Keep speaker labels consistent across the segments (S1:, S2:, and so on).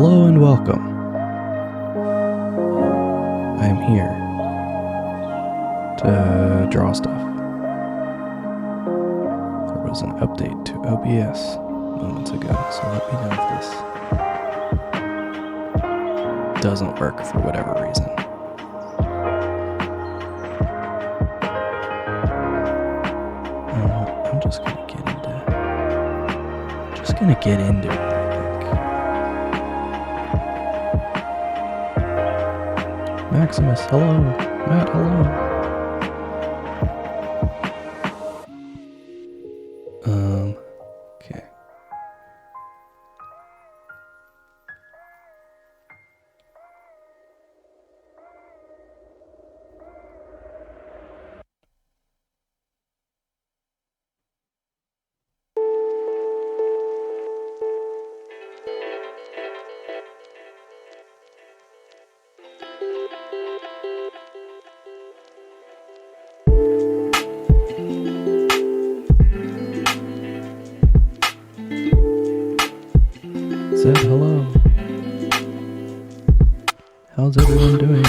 S1: Hello and welcome. I am here to draw stuff. There was an update to OBS moments ago, so let me know if this doesn't work for whatever reason. I'm just gonna get into it. Maximus, hello. Matt, hello. Okay. Said hello. How's everyone doing?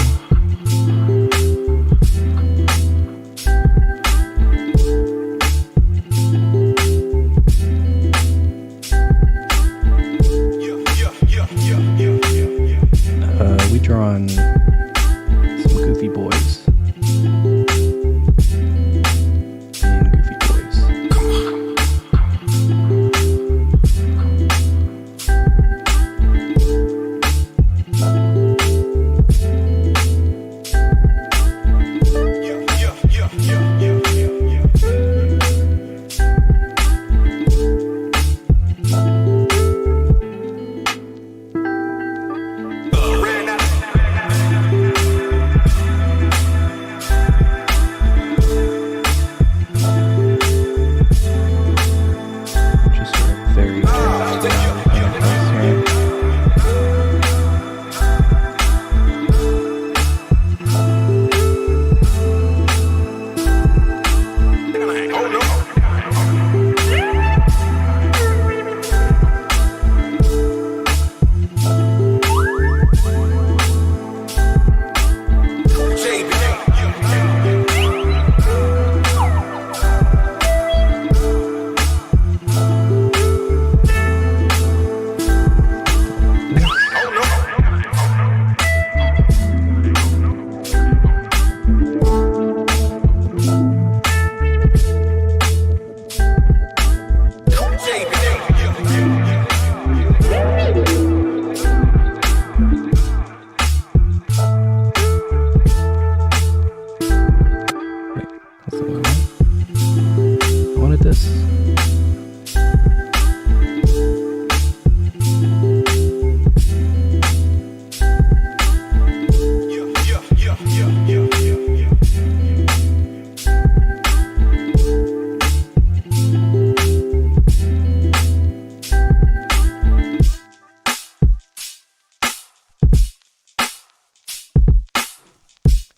S1: We drawn some goofy boys. Being goofy boys.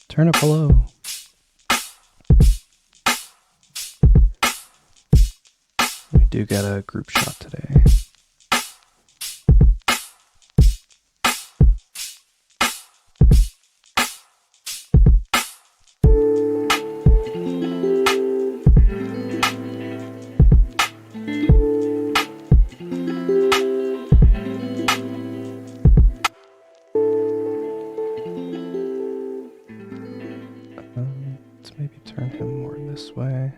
S1: Turn up hello. We do got a group shot today. Let's maybe turn him more this way.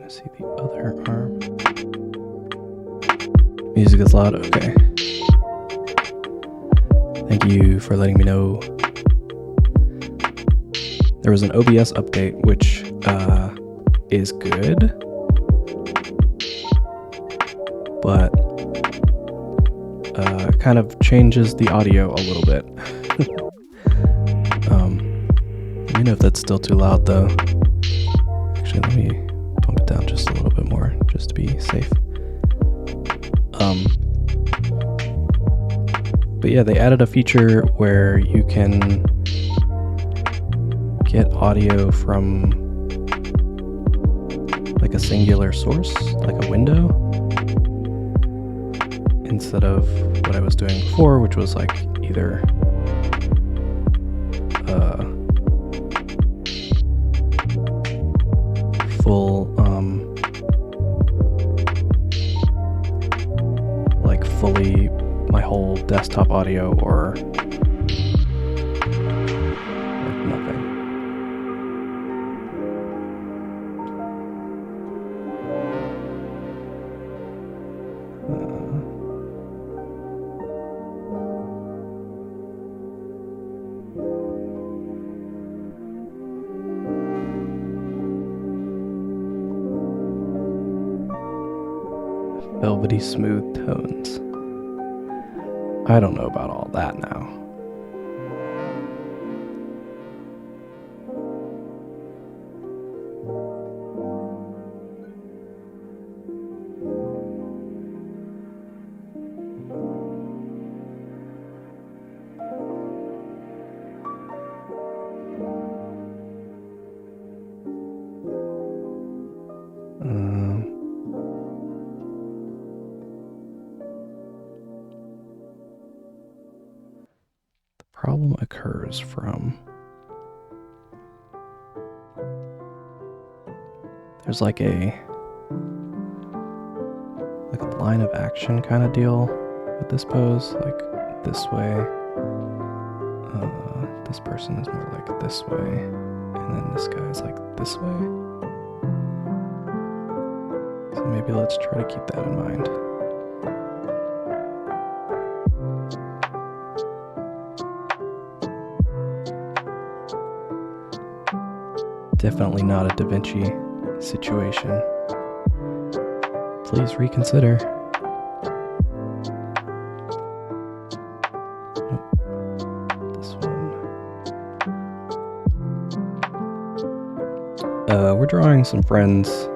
S1: See the other arm. Music is loud. Okay. Thank you for letting me know. There was an OBS update, which is good. but kind of changes the audio a little bit. Let me know if that's still too loud though. Actually, let me bump it down just a little bit more, just to be safe. But yeah, they added a feature where you can get audio from like a singular source, like a window, instead of what I was doing before, which was like either full like fully my whole desktop audio or like nothing. Velvety smooth tones. I don't know about all that now. Problem occurs from there's like a line of action kind of deal with this pose, like this way. This person is more like this way, and then this guy is like this way. So maybe let's try to keep that in mind. Definitely not a Da Vinci situation. Please reconsider. This one. We're drawing some friends.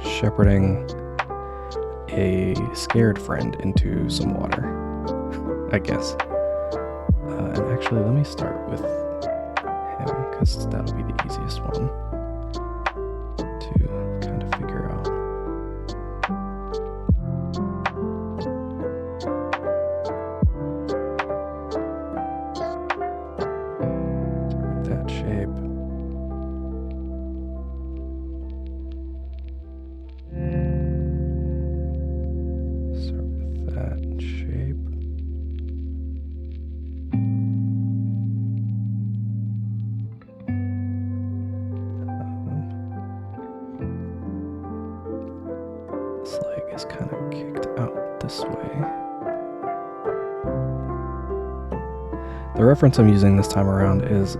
S1: Shepherding a scared friend into some water, I guess. And actually, let me start with him, because that'll be the easiest one to kind of figure out. Start with that shape. Start with that shape. This leg is kind of kicked out this way. The reference I'm using this time around is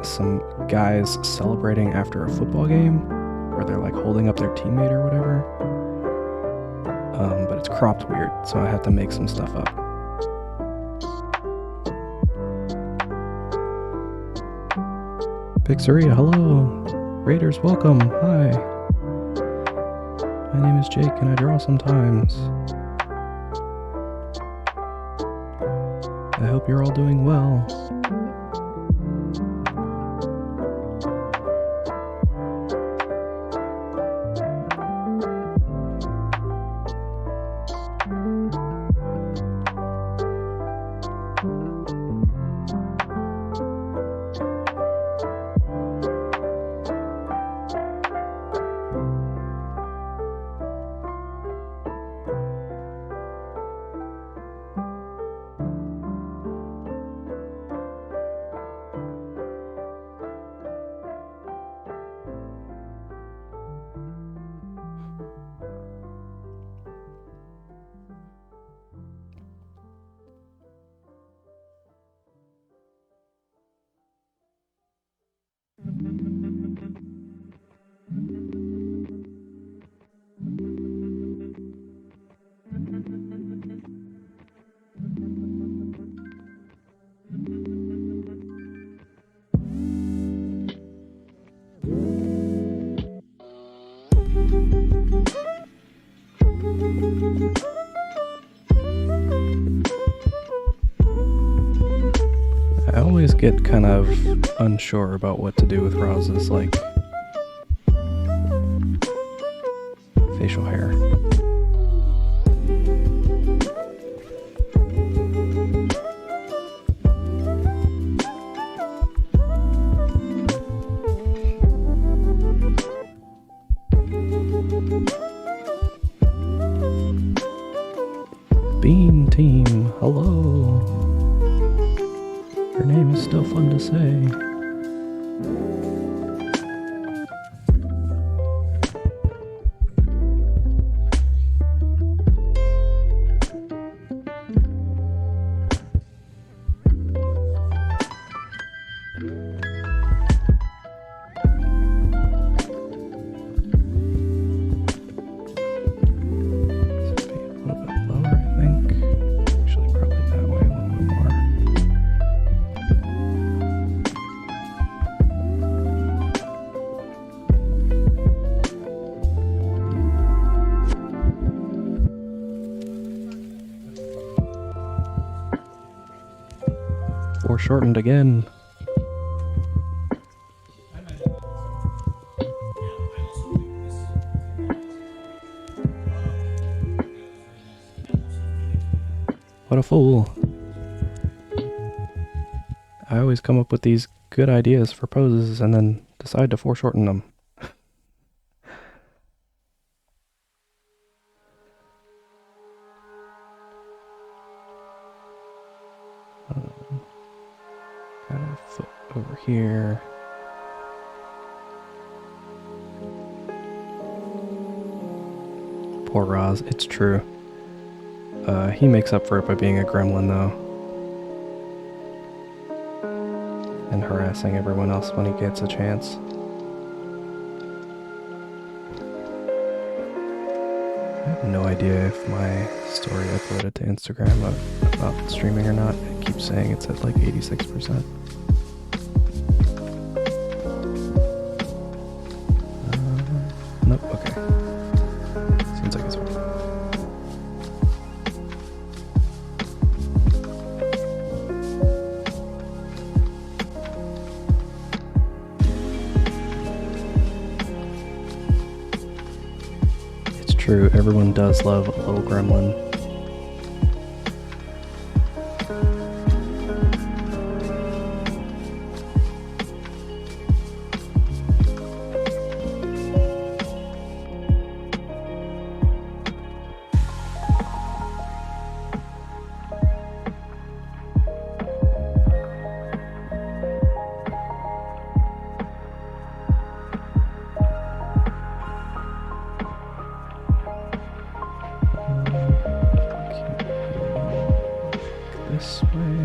S1: some guys celebrating after a football game, where they're like holding up their teammate or whatever. But it's cropped weird, so I have to make some stuff up. Pixaria, hello! Raiders, welcome! Hi! My name is Jake and I draw sometimes. I hope you're all doing well. always get kind of unsure about what to do with Roz's, like, facial hair. Bean Team, hello. Your name is still fun to say. Foreshortened again. What a fool. I always come up with these good ideas for poses and then decide to foreshorten them. Got a foot over here. Poor Roz, it's true. He makes up for it by being a gremlin, though. And harassing everyone else when he gets a chance. I have no idea if my story uploaded to Instagram about streaming or not. It keeps saying it's at like 86%. Nope, okay. Seems like it's fine. It's true, everyone does love a little gremlin. This way.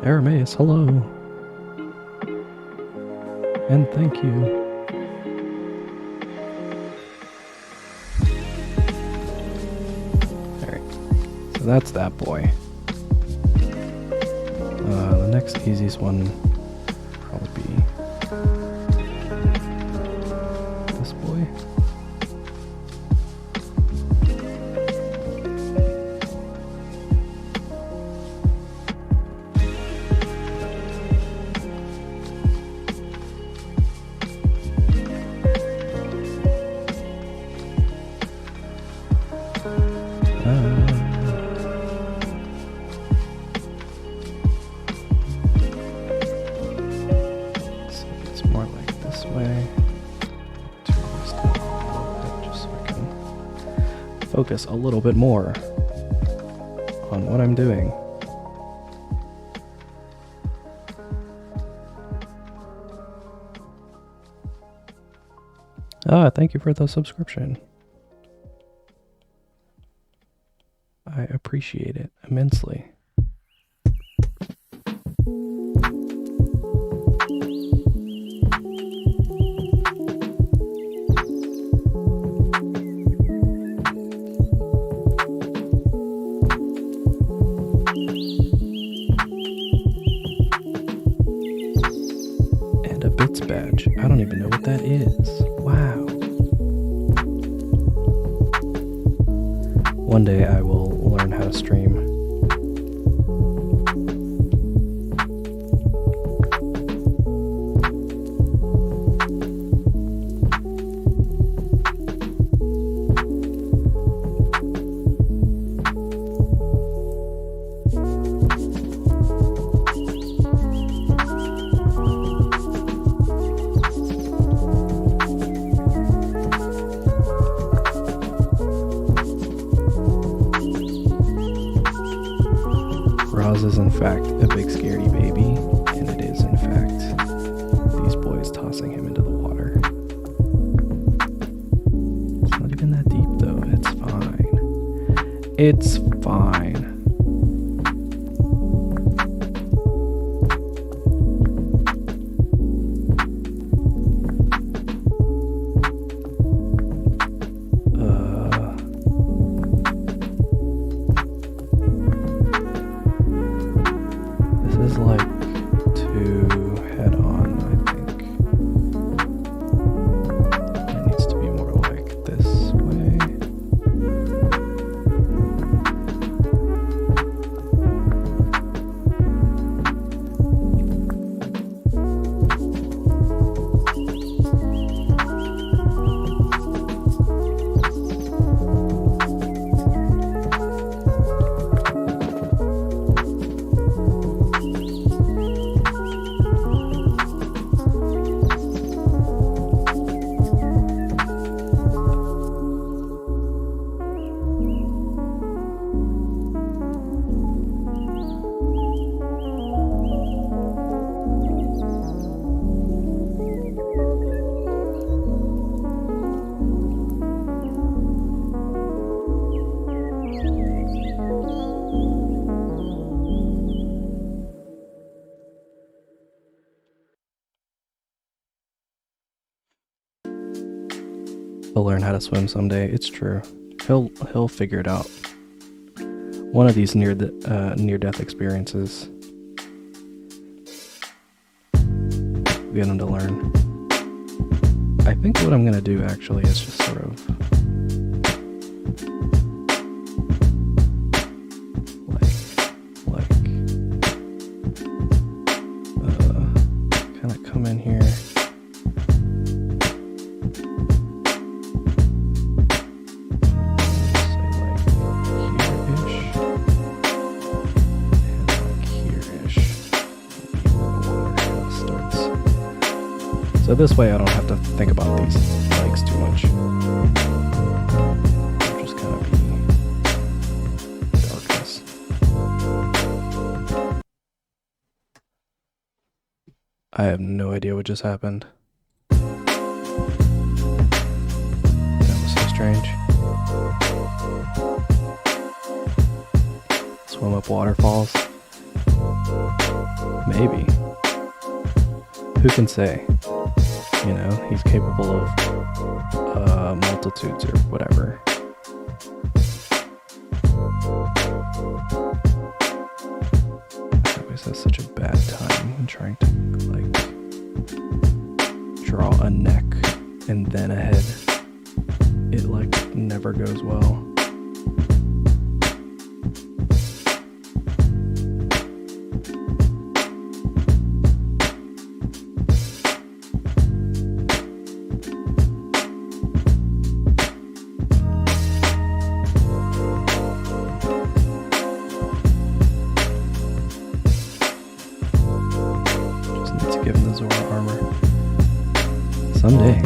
S1: Arameus, hello. And thank you. Alright, so that's that boy. The next easiest one probably be this boy. Focus a little bit more on what I'm doing. Thank you for the subscription. I appreciate it immensely. bits badge. I don't even know what that is. Wow. One day I will learn how to stream. Is in fact a big scaredy baby, and it is in fact these boys tossing him into the water. It's not even that deep though, it's fine. It's fine. He'll learn how to swim someday. It's true. He'll figure it out. One of these near-death experiences. Get him to learn. I think what I'm gonna do actually is just sort of kind of come in here. So this way I don't have to think about these legs too much. They'll just kind of be darkness. I have no idea what just happened. That was so strange. Swim up waterfalls? Maybe. Who can say? You know, he's capable of multitudes or whatever. I always have such a bad time when trying to, like, draw a neck and then a head. It, like, never goes well. Someday.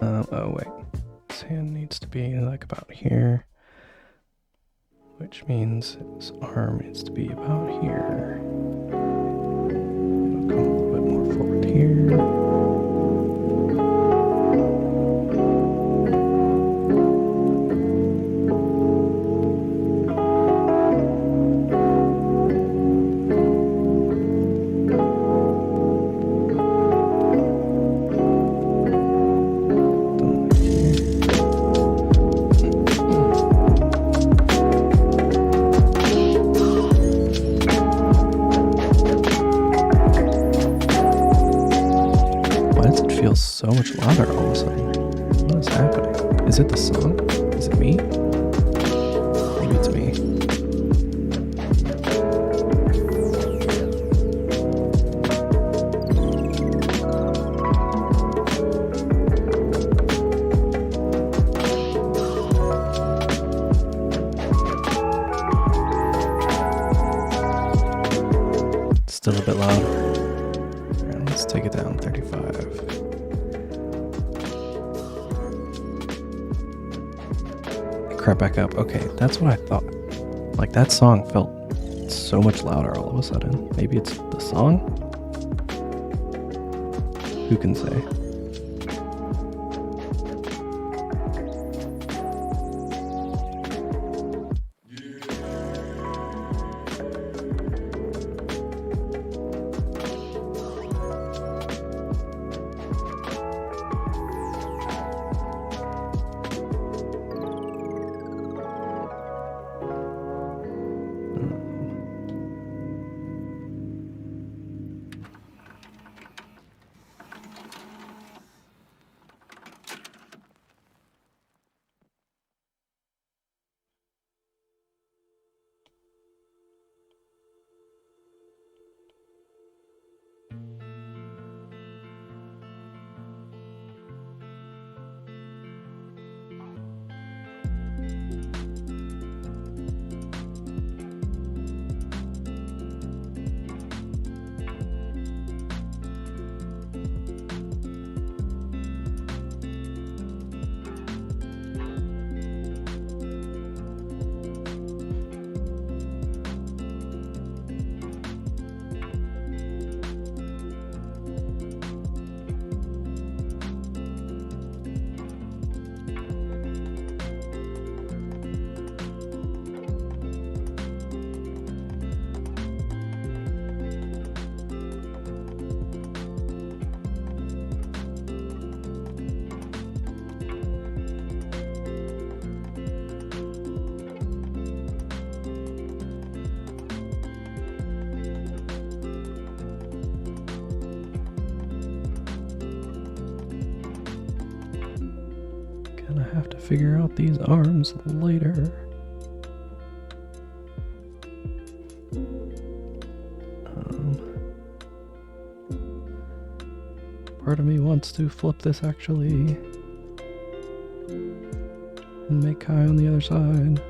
S1: Oh wait, his hand needs to be like about here, which means his arm needs to be about here. It'll come a little bit more forward here. So much louder all of a sudden. What is happening? Is it the song? Is it me? Maybe it's me. It's still a bit louder. Alright, let's take it down 35. Crap back up. Okay, that's what I thought. Like, that song felt so much louder all of a sudden. Maybe it's the song? Who can say? Gonna have to figure out these arms later. Part of me wants to flip this actually and make Kai on the other side.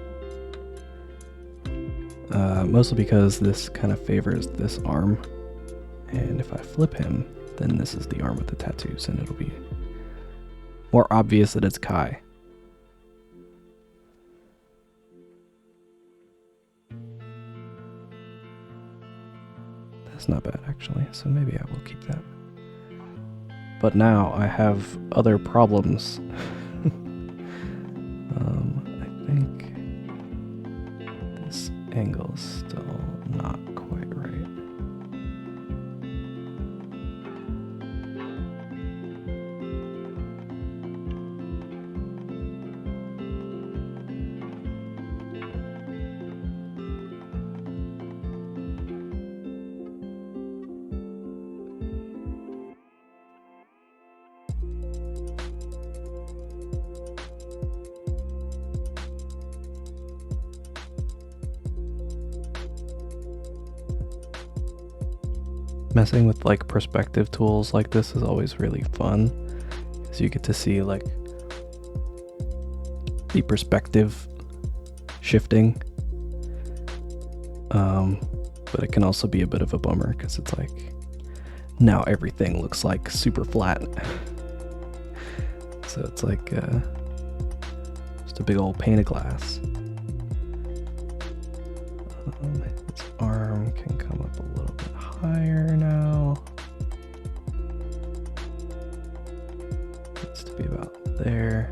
S1: Mostly because this kind of favors this arm, and if I flip him, then this is the arm with the tattoos, and it'll be more obvious that it's Kai. That's not bad actually, so maybe I will keep that. But now I have other problems. I think this angle is still not quite right. Messing with like perspective tools like this is always really fun, because you get to see like the perspective shifting. But it can also be a bit of a bummer because it's like now everything looks like super flat. So it's like just a big old pane of glass. Its arm can come up a little bit higher now. Needs to be about there.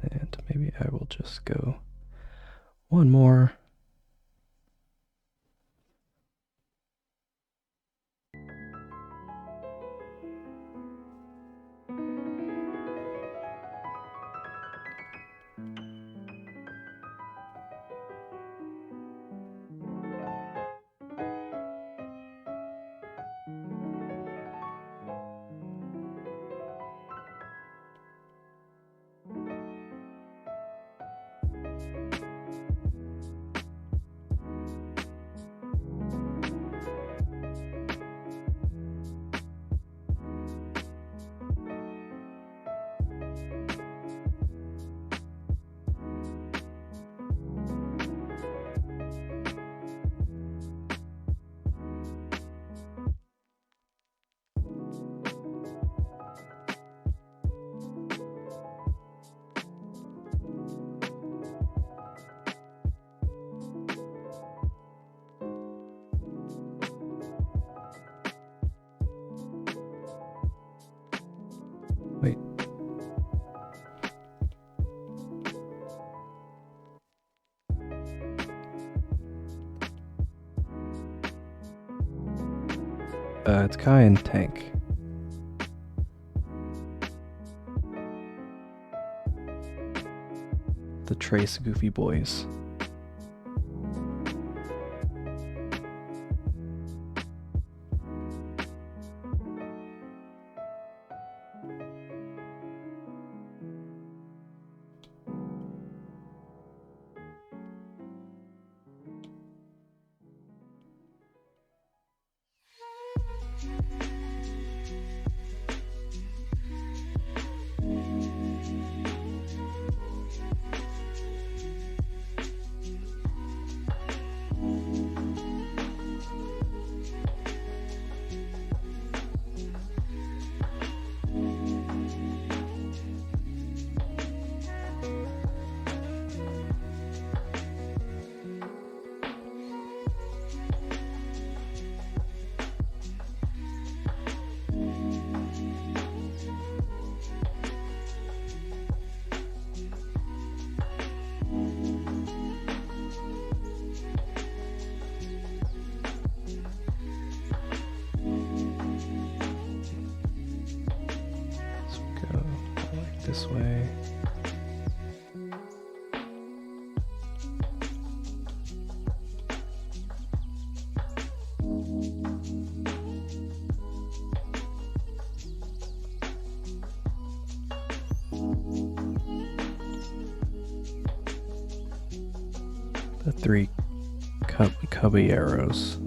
S1: And maybe I will just go one more. Wait. It's Kai and Tank. The Trace Goofy Boys. This way. The three cubby arrows.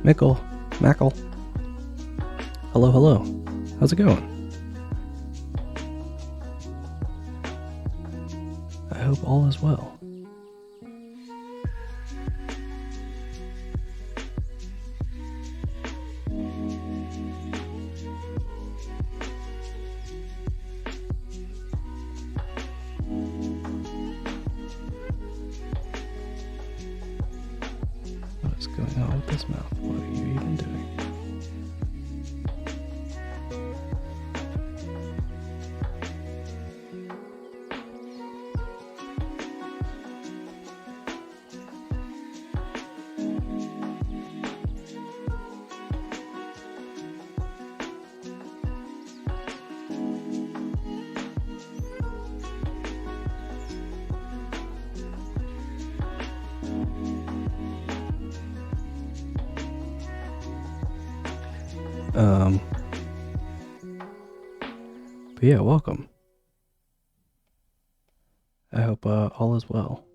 S1: Mackle. Hello. How's it going? I hope all is well. What is going on with this mouth? What are you even doing? But yeah, welcome. I hope all is well.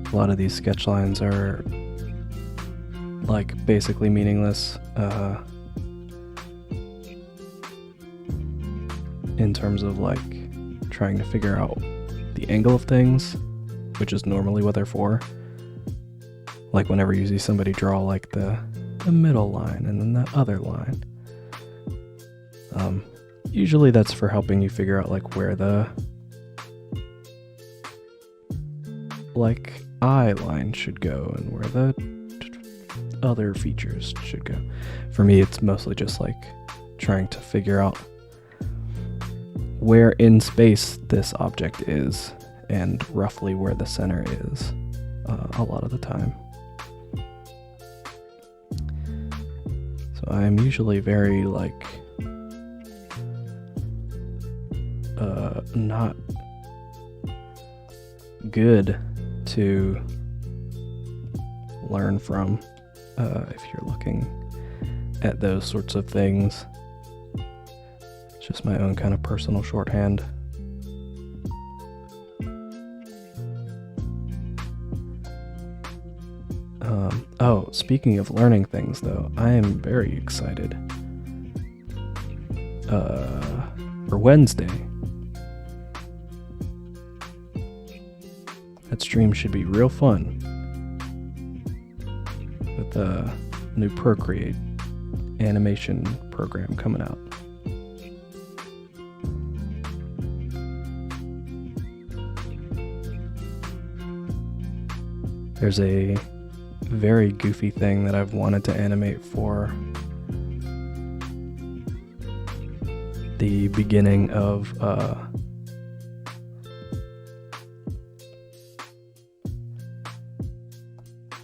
S1: A lot of these sketch lines are like basically meaningless in terms of like trying to figure out the angle of things, which is normally what they're for. Like whenever you see somebody draw like the middle line and then the other line, usually that's for helping you figure out like where the like eye line should go and where the other features should go. For me, it's mostly just like trying to figure out where in space this object is and roughly where the center is a lot of the time. So I'm usually very like not good to learn from if you're looking at those sorts of things. It's just my own kind of personal shorthand. Oh, speaking of learning things though, I am very excited for Wednesday. That stream should be real fun with the new Procreate animation program coming out. There's a very goofy thing that I've wanted to animate for the beginning of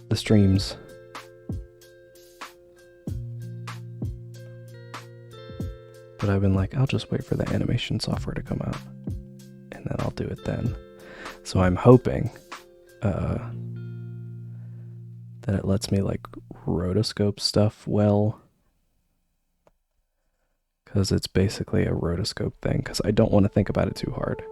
S1: the streams. But I've been like, I'll just wait for the animation software to come out and then I'll do it then. So I'm hoping that it lets me like rotoscope stuff well, because it's basically a rotoscope thing, because I don't want to think about it too hard.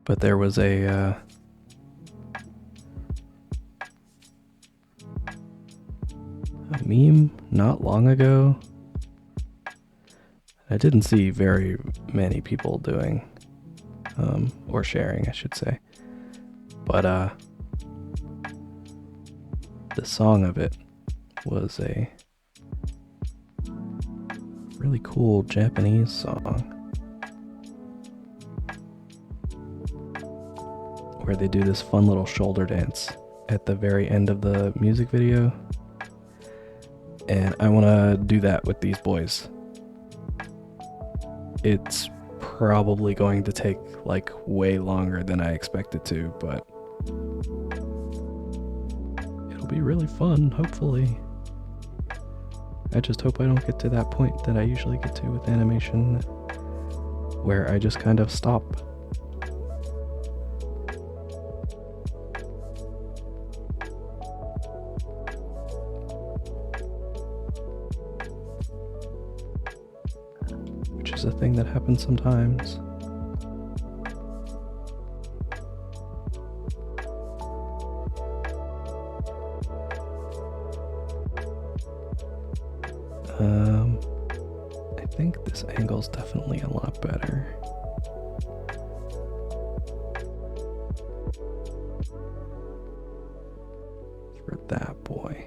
S1: But there was a meme not long ago I didn't see very many people doing, or sharing, I should say. But the song of it was a really cool Japanese song where they do this fun little shoulder dance at the very end of the music video. And I want to do that with these boys. It's probably going to take like way longer than I expected to, but it'll be really fun, hopefully. I just hope I don't get to that point that I usually get to with animation, where I just kind of stop. Which is a thing that happens sometimes. I think this angle's definitely a lot better. for that boy.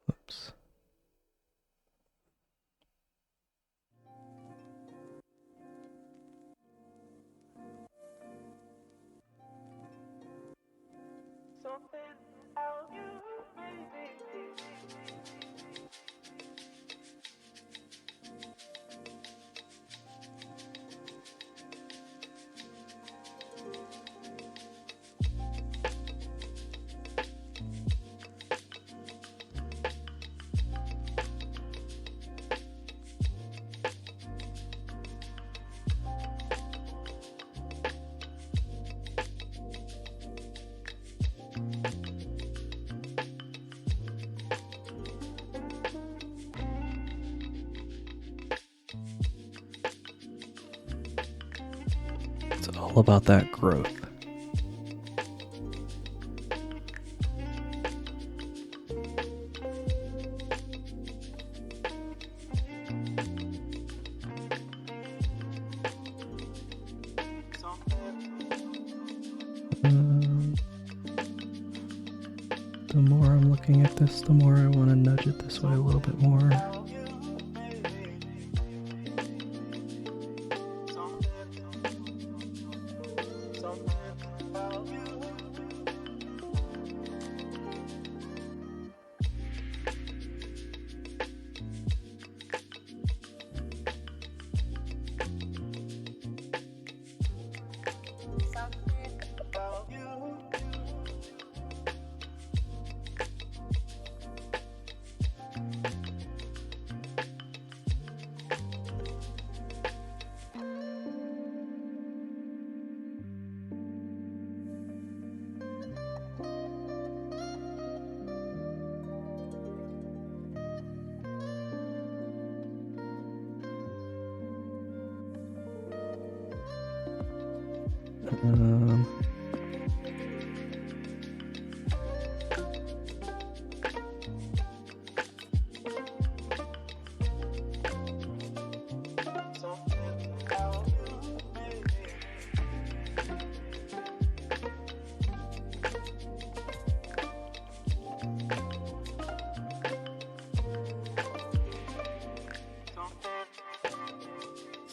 S1: Oops. It's all about that growth. The more I'm looking at this, the more I want to nudge it this way a little bit more.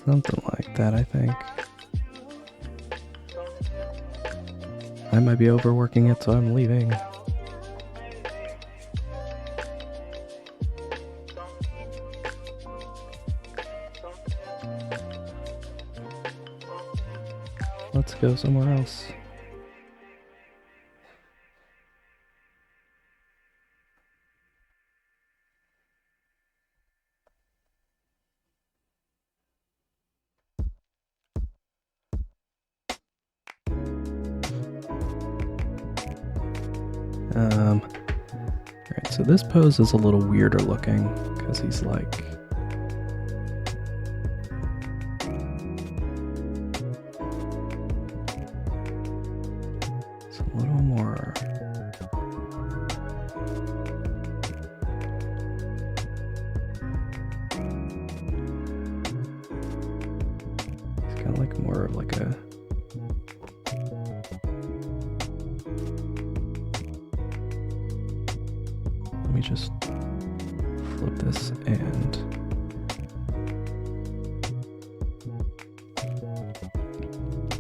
S1: Something like that, I think. I might be overworking it, so I'm leaving. Let's go somewhere else. Alright, so this pose is a little weirder looking because he's like it's a little more it's kind of like more of like a let me just flip this and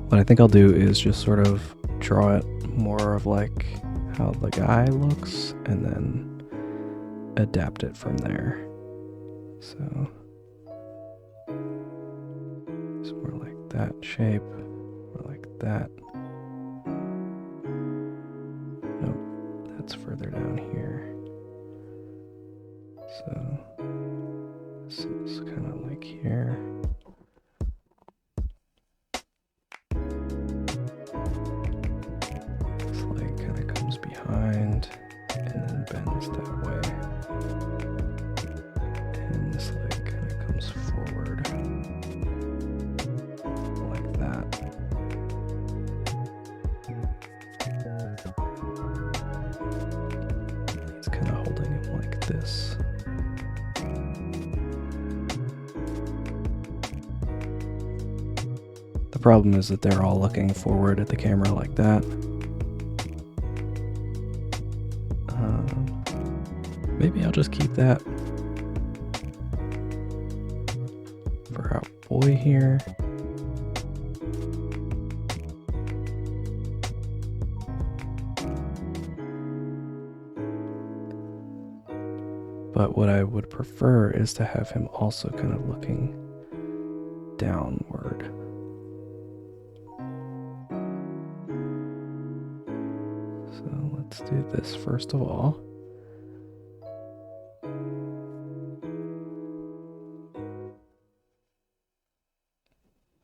S1: what I think I'll do is just sort of draw it more of like how the guy looks and then adapt it from there. So it's more like that shape, more like that. Nope, that's further down here. So this is kind of like here. This leg kind of comes behind and then bends that way. And this leg kind of comes forward like that. He's kind of holding him like this. The problem is that they're all looking forward at the camera like that. Maybe I'll just keep that for our boy here. But what I would prefer is to have him also kind of looking downward. So let's do this first of all.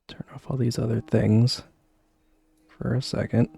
S1: Turn off all these other things for a second.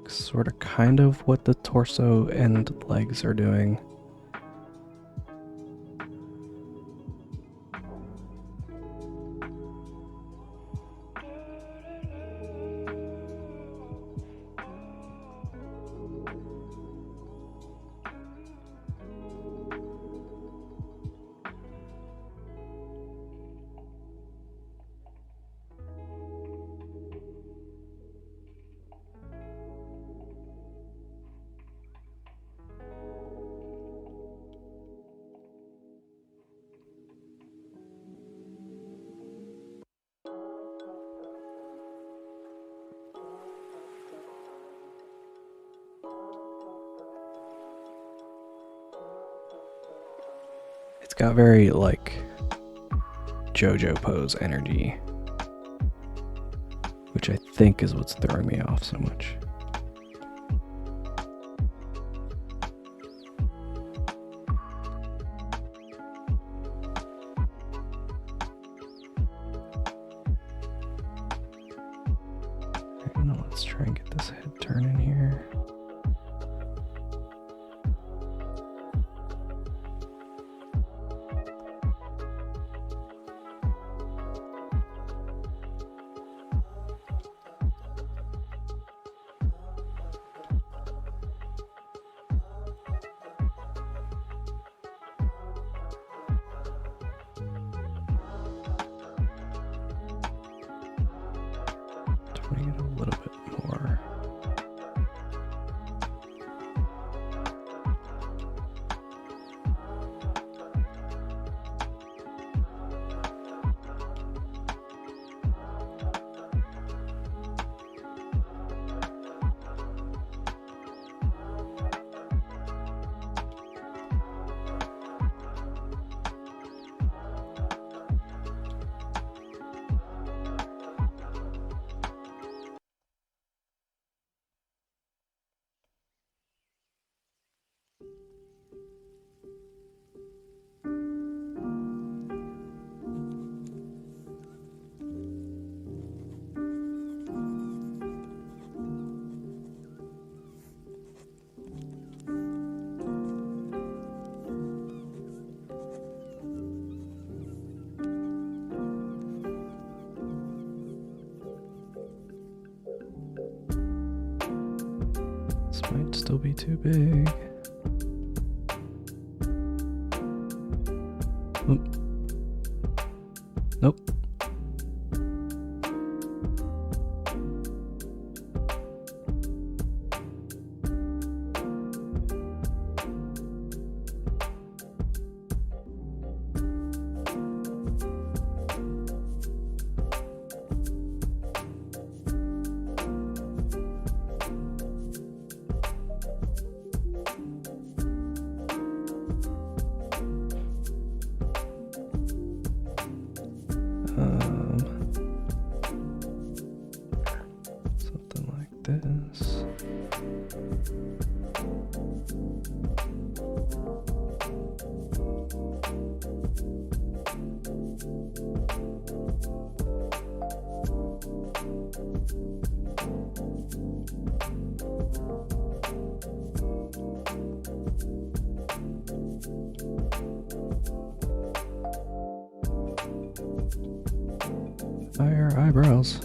S1: Sort of kind of what the torso and legs are doing. It's got very, like, JoJo pose energy, which I think is what's throwing me off so much. Alright, now let's try and get this head turning here. Turning it a little bit more. will be too big. Oop. Nope. Something like this. Fire eyebrows.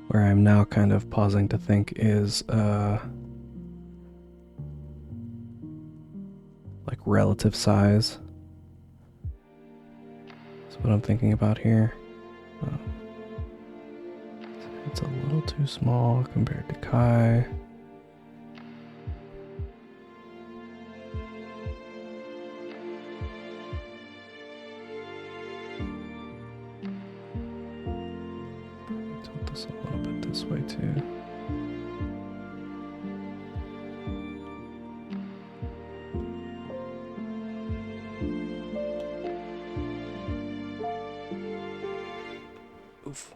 S1: Where I'm now kind of pausing to think is like relative size. That's what I'm thinking about here. It's a little too small compared to Kai. Tilt this a little bit this way too. Oof.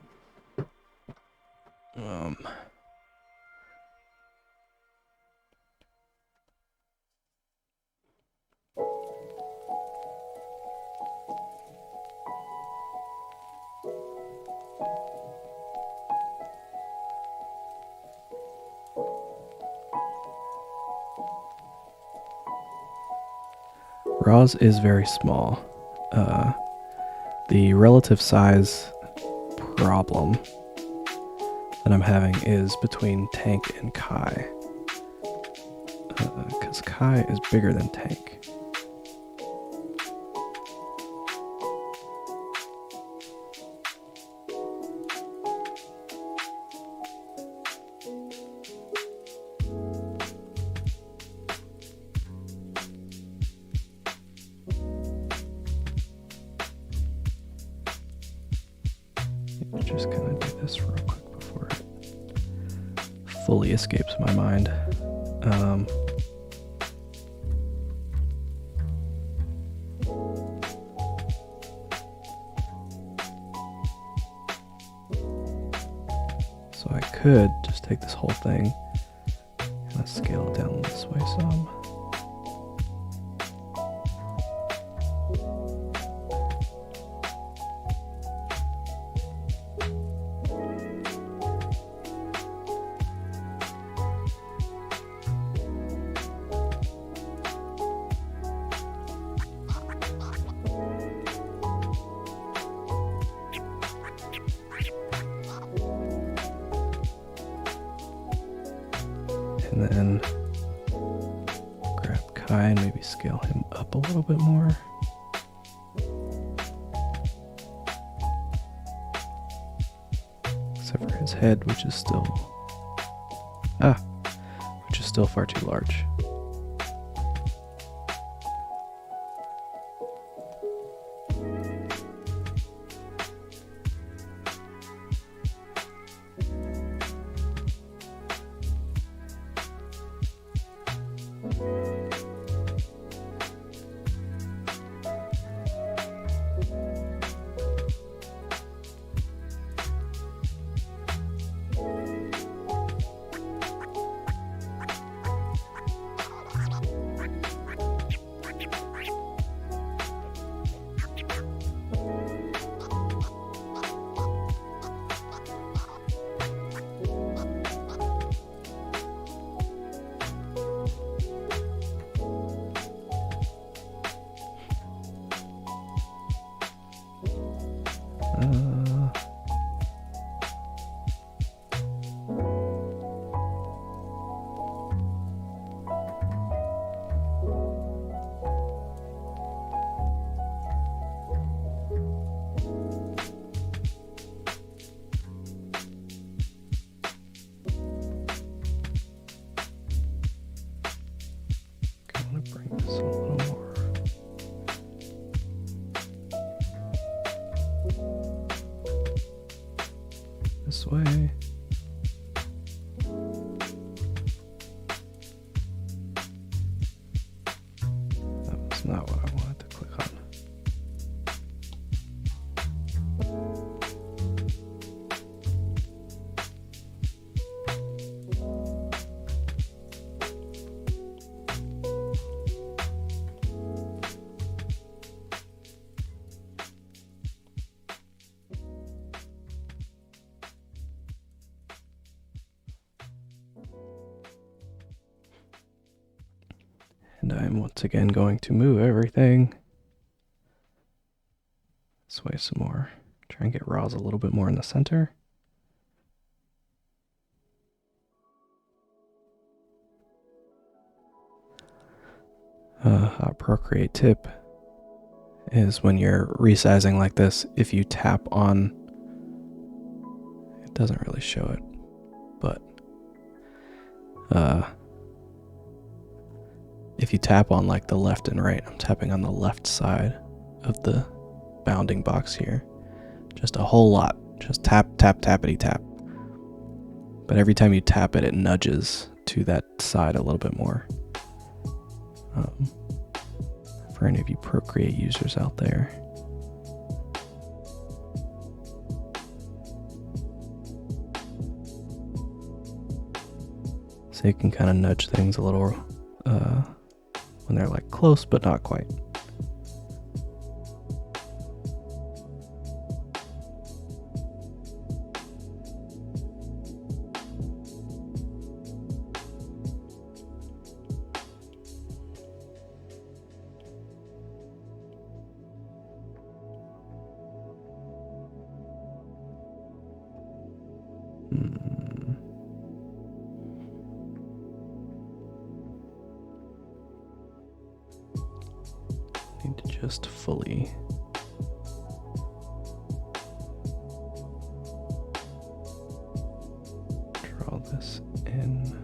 S1: Raws is very small. The relative size problem that I'm having is between Tank and Kai. Because Kai is bigger than Tank. just kind of do this real quick before it fully escapes my mind. So I could just take this whole thing and scale it down this way some. And then grab Kai and maybe scale him up a little bit more. Except for his head, which is still far too large. This way. That was not what I wanted to click on. And I'm once again going to move everything this way some more. Try and get Roz a little bit more in the center. A Procreate tip is when you're resizing like this, if you tap on, it doesn't really show it, but if you tap on like the left and right, I'm tapping on the left side of the bounding box here. Just a whole lot. Just tap, tap, tappity tap. But every time you tap it, it nudges to that side a little bit more. For any of you Procreate users out there. So you can kind of nudge things a little when they're like close but not quite. Need to just fully draw this in.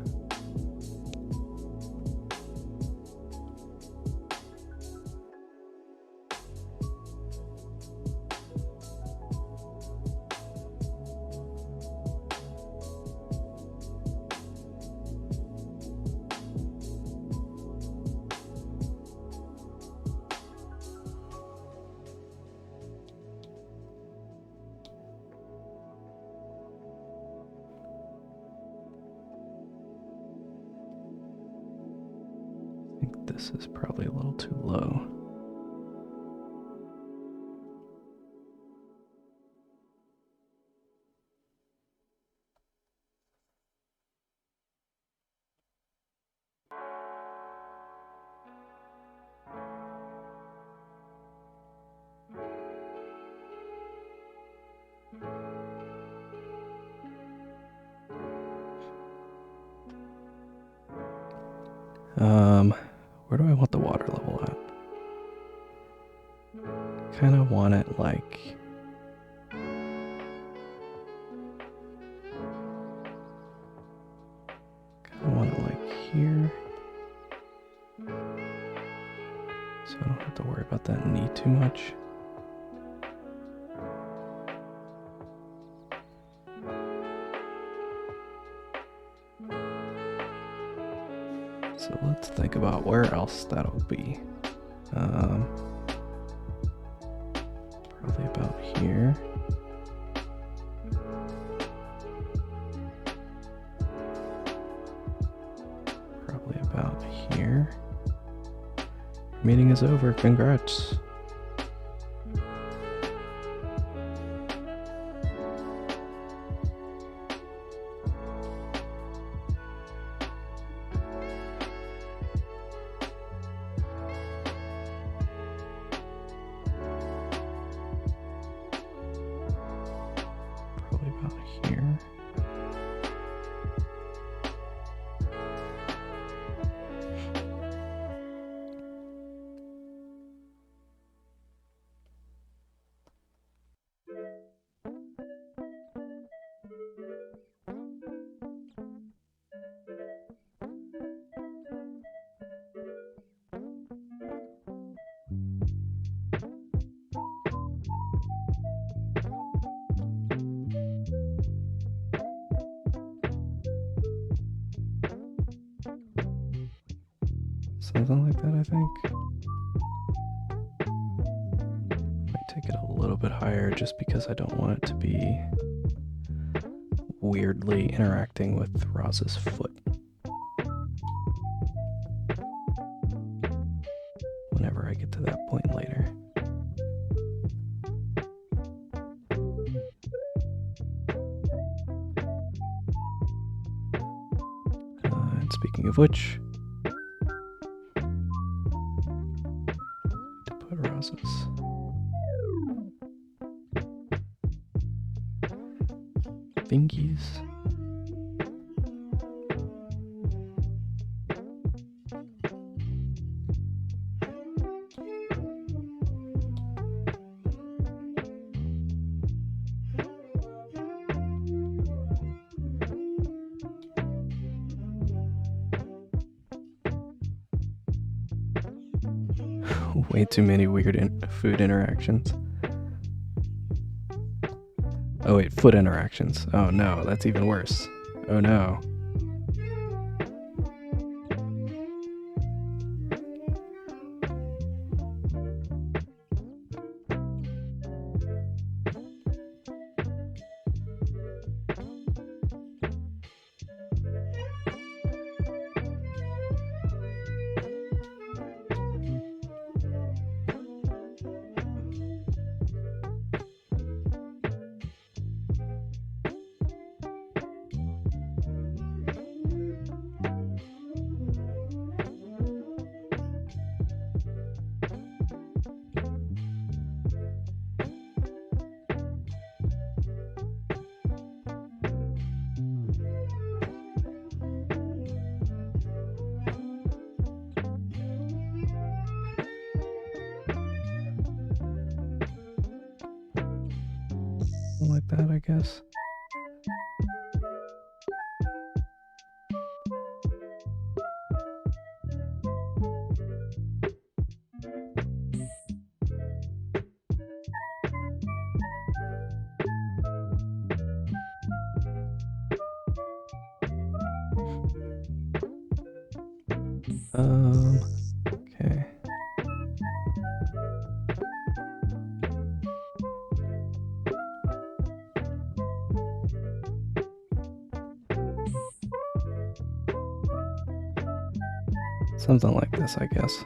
S1: this is probably a little too low. Where do I want the water level at? Kind of want it like... kind of want it like here. So I don't have to worry about that knee too much. So let's think about where else that'll be. Probably about here. Probably about here. Meeting is over. Congrats. Something like that, I think. Might take it a little bit higher just because I don't want it to be weirdly interacting with Roz's foot. Whenever I get to that point later. And speaking of which, thingies. Way too many weird food interactions. Oh wait, foot interactions. Oh no, that's even worse. Oh no. Like that, I guess. Okay. Something like this, I guess.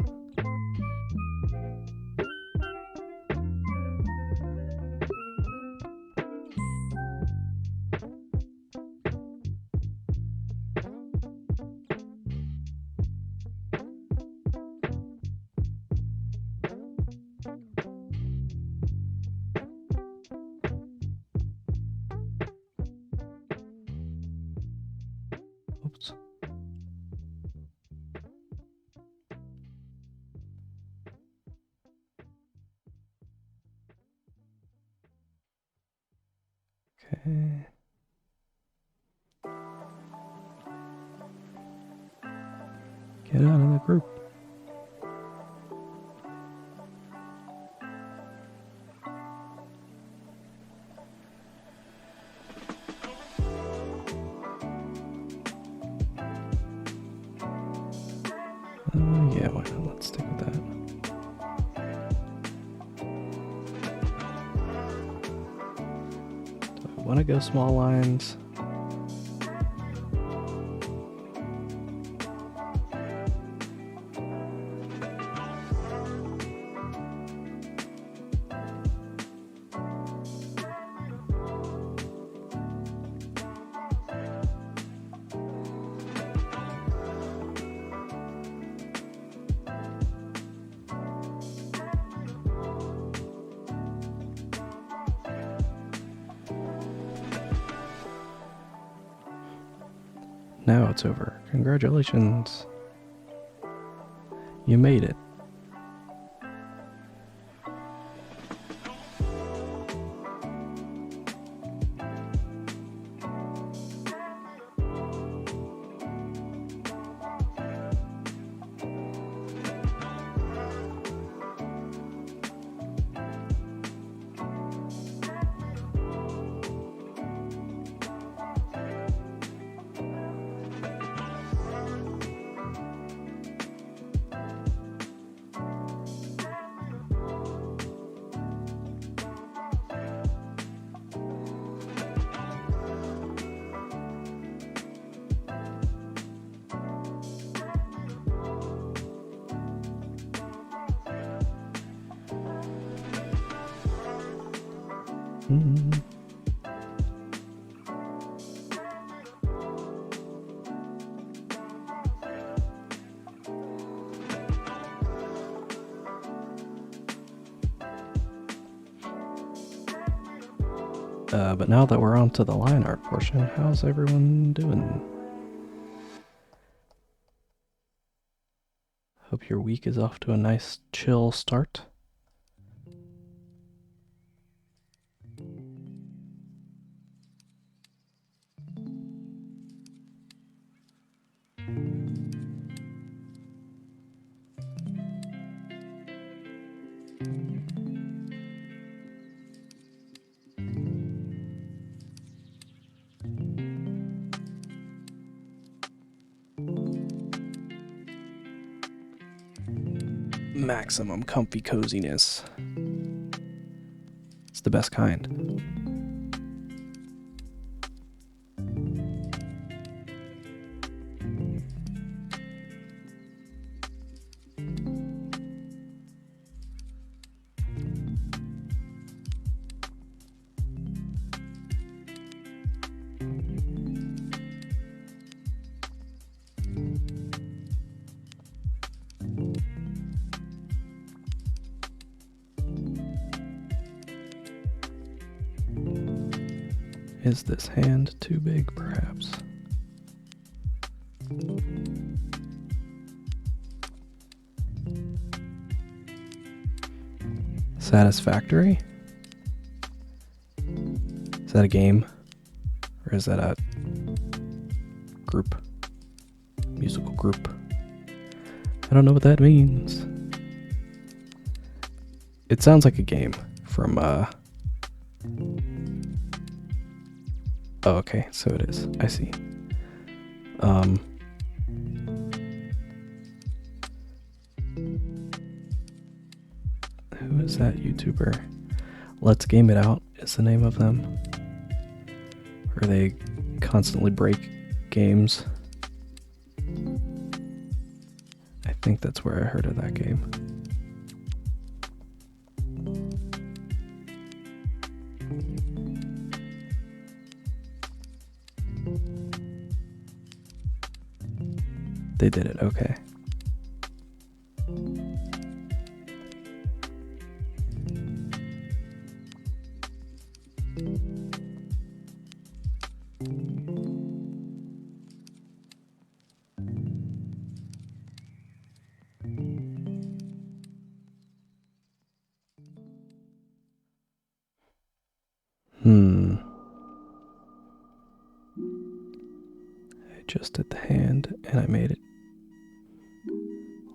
S1: Oops. Okay. Get out of the group. Yeah, why not? Let's stick with that. Do I want to go small lines? Now it's over. Congratulations. You made it. But now that we're on to the line art portion, how's everyone doing? Hope your week is off to a nice, chill start. Maximum comfy coziness. It's the best kind. Is this hand too big, perhaps? Satisfactory? Is that a game? Or is that a group? Musical group? I don't know what that means. It sounds like a game from, Oh, okay, so it is. I see. Who is that YouTuber? Let's Game It Out is the name of them. Where they constantly break games. I think that's where I heard of that game. They did it, okay. I adjusted the hand and I made it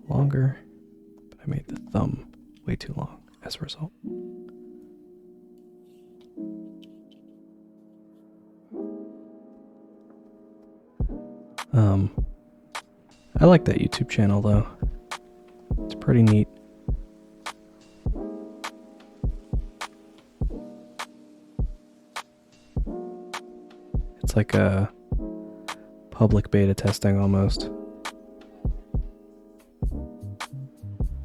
S1: longer, but I made the thumb way too long as a result. I like that YouTube channel though. It's pretty neat. It's like a public beta testing almost.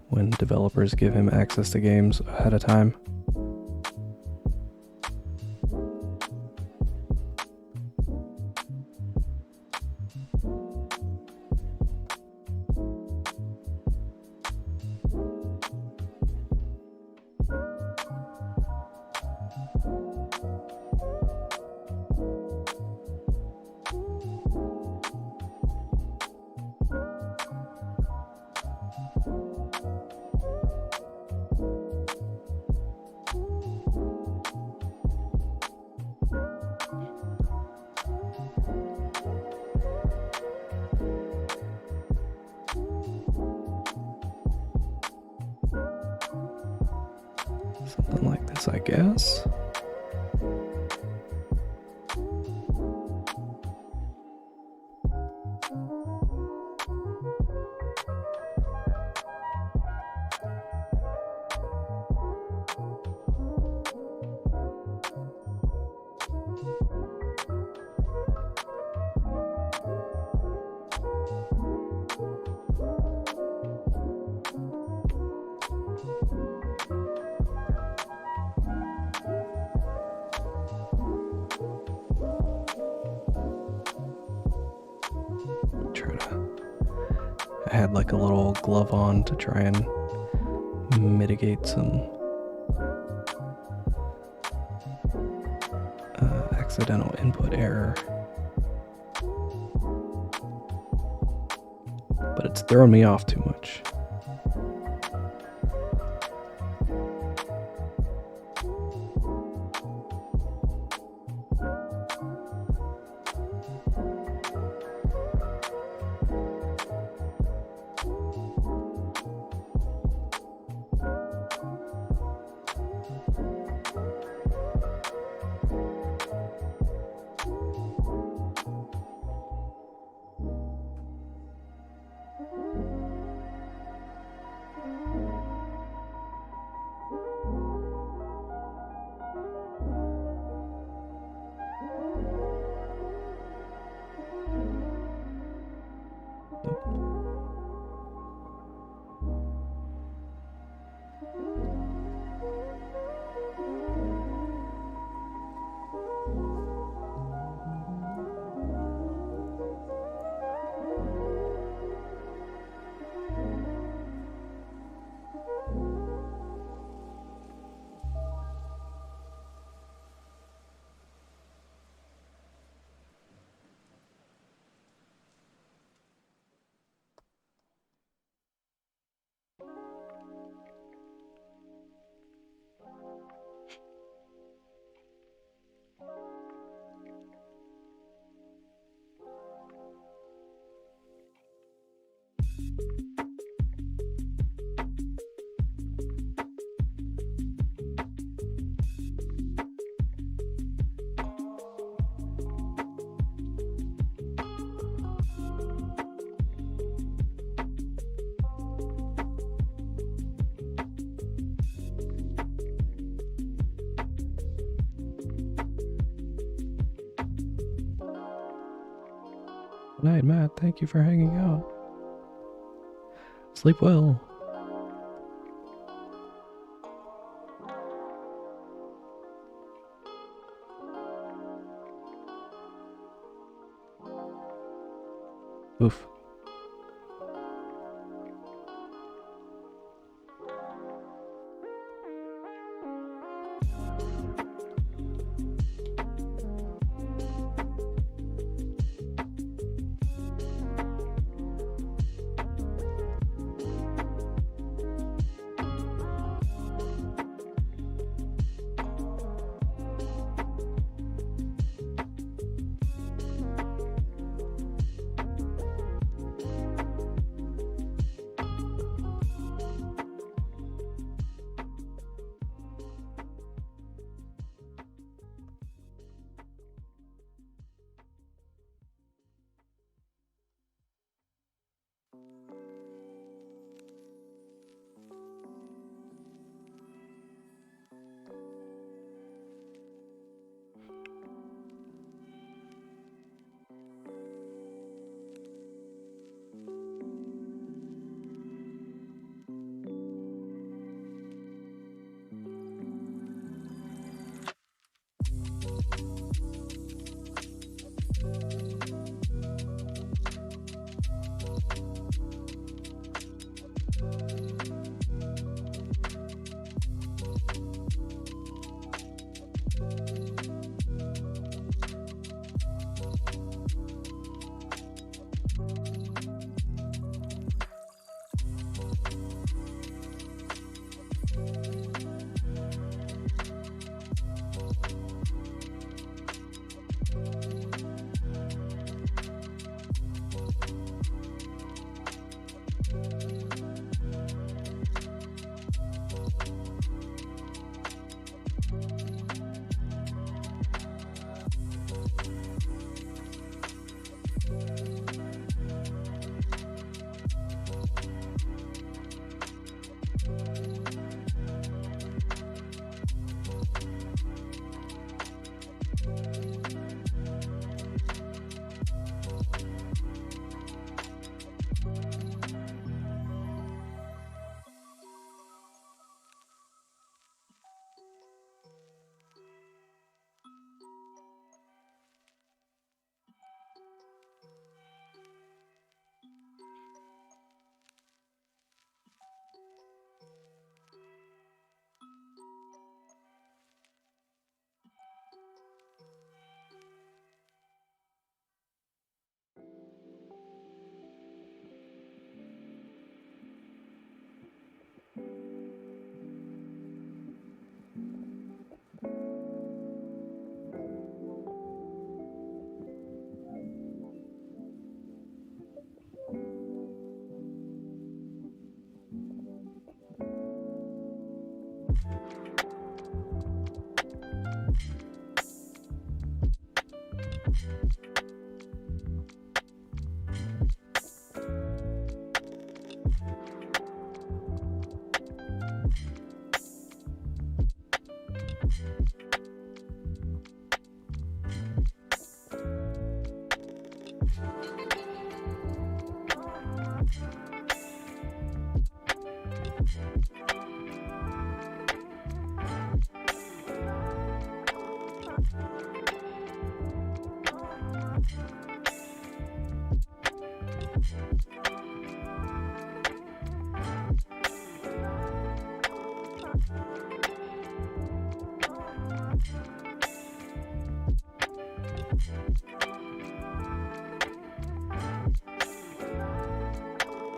S1: When developers give him access to games ahead of time. Something like this, I guess. I had like a little glove on to try and mitigate some accidental input error. But it's throwing me off too much. Good night, Matt. Thank you for hanging out. It's Sleep well. Oof.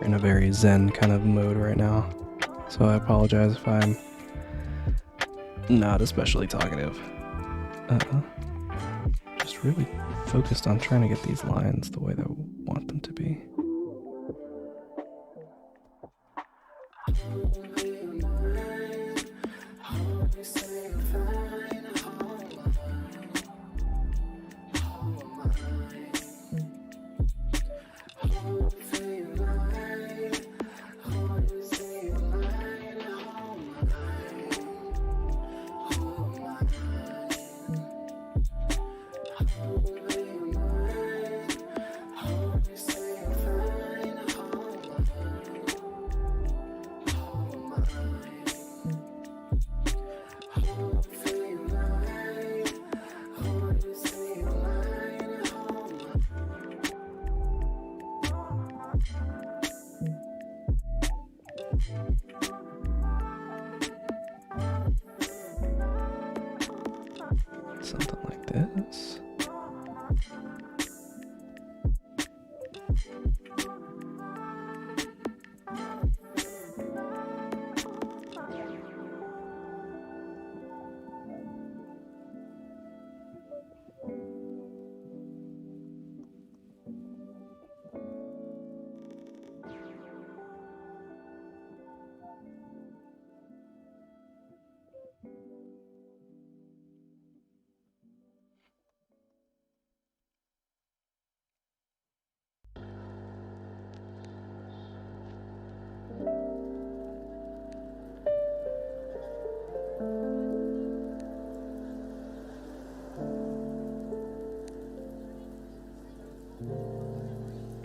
S1: In a very zen kind of mode right now, so I apologize if I'm not especially talkative. Just really focused on trying to get these lines the way that I want them to be.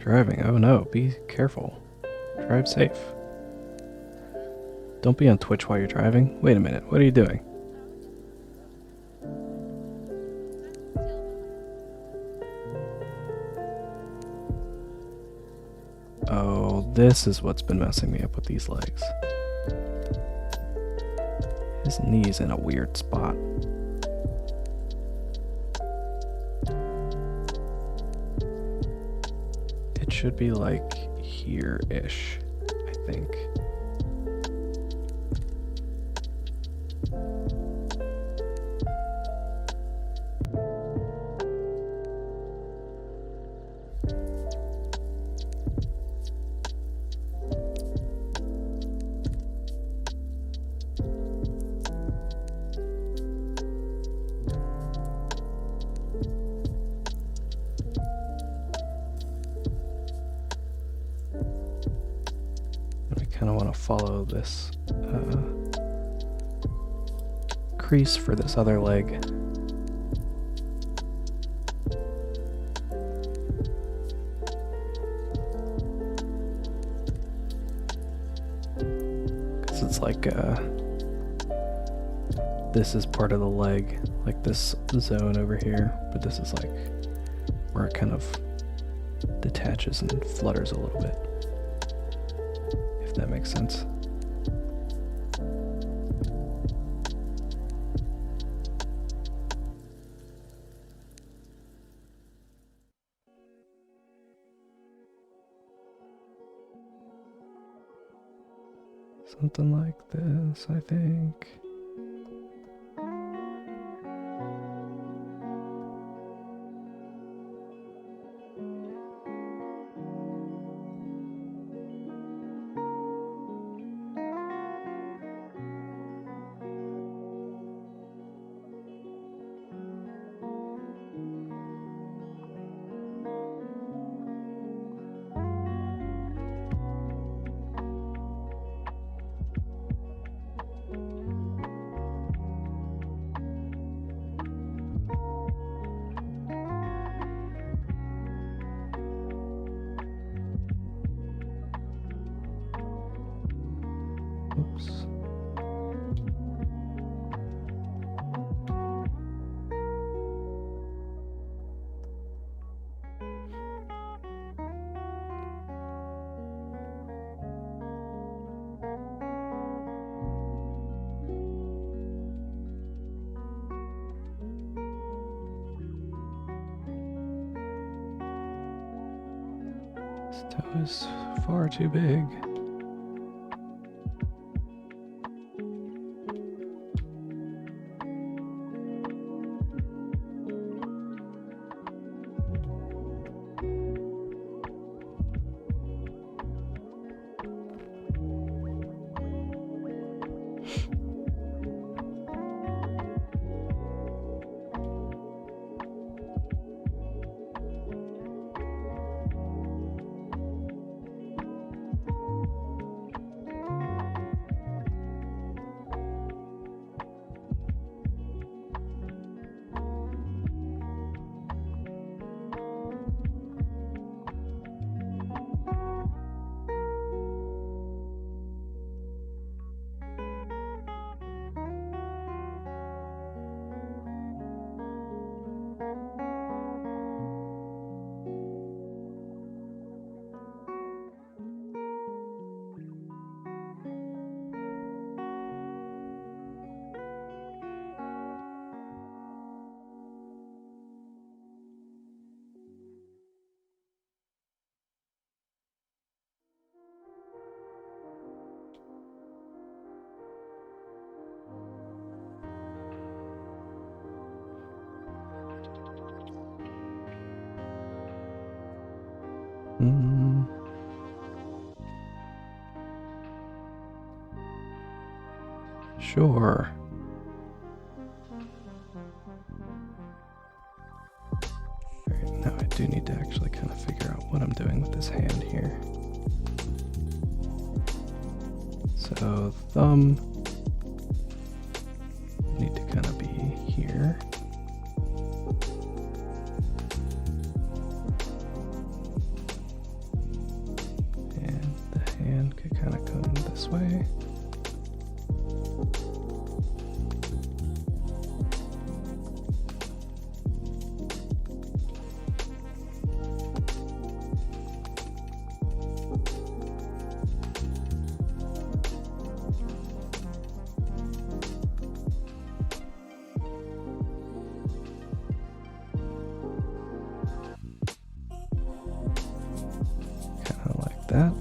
S1: Driving. Oh no, be careful. Drive safe. Don't be on Twitch while you're driving. Wait a minute, what are you doing? Oh, this is what's been messing me up with these legs. His knee's in a weird spot. It should be like here-ish, I think. Follow this crease for this other leg. Because it's like this is part of the leg, like this zone over here, but this is like where it kind of detaches and flutters a little bit. If that makes sense. Something like this, I think. Oops. This toe is far too big. Sure. Alright, now I do need to actually kind of figure out what I'm doing with this hand here. So, thumb need to kind of be here. this way. That.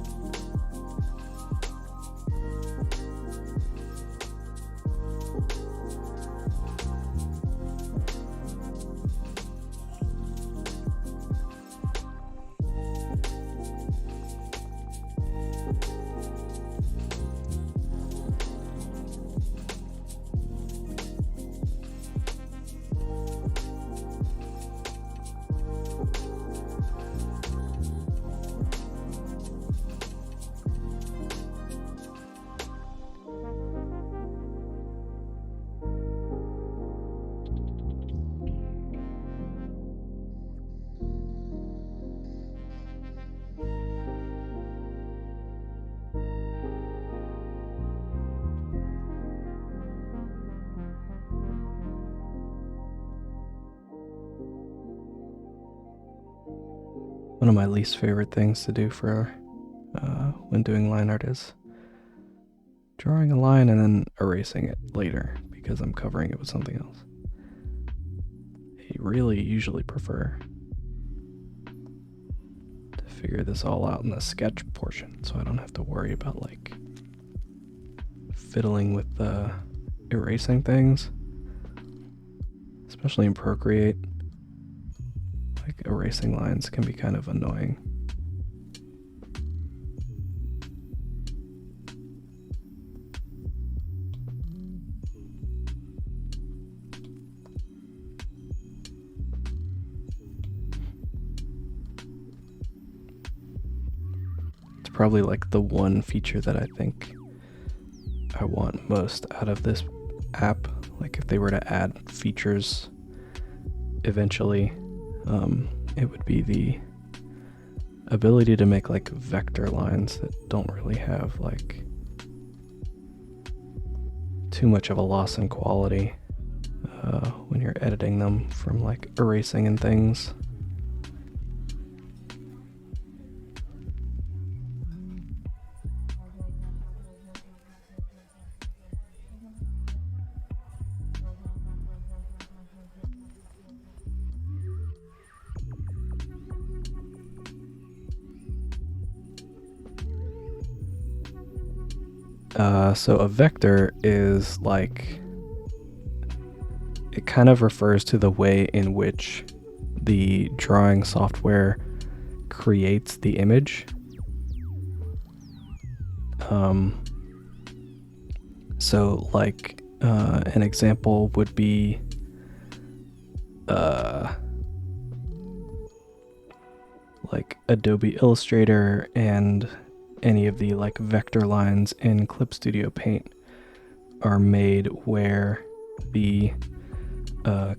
S1: One of my least favorite things to do for when doing line art is drawing a line and then erasing it later because I'm covering it with something else. I really usually prefer to figure this all out in the sketch portion so I don't have to worry about like fiddling with erasing things, especially in Procreate. Like erasing lines can be kind of annoying. It's probably like the one feature that I think I want most out of this app. Like if they were to add features eventually, it would be the ability to make like vector lines that don't really have like too much of a loss in quality when you're editing them from like erasing and things. So a vector is like, it kind of refers to the way in which the drawing software creates the image. So like an example would be like Adobe Illustrator and any of the like vector lines in Clip Studio Paint are made where the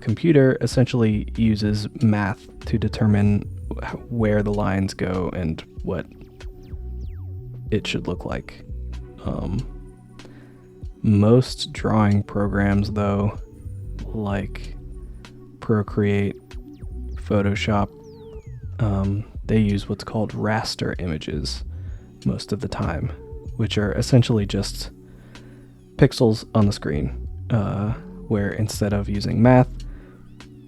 S1: computer essentially uses math to determine where the lines go and what it should look like. Most drawing programs though, like Procreate, Photoshop, they use what's called raster images most of the time, which are essentially just pixels on the screen, where instead of using math,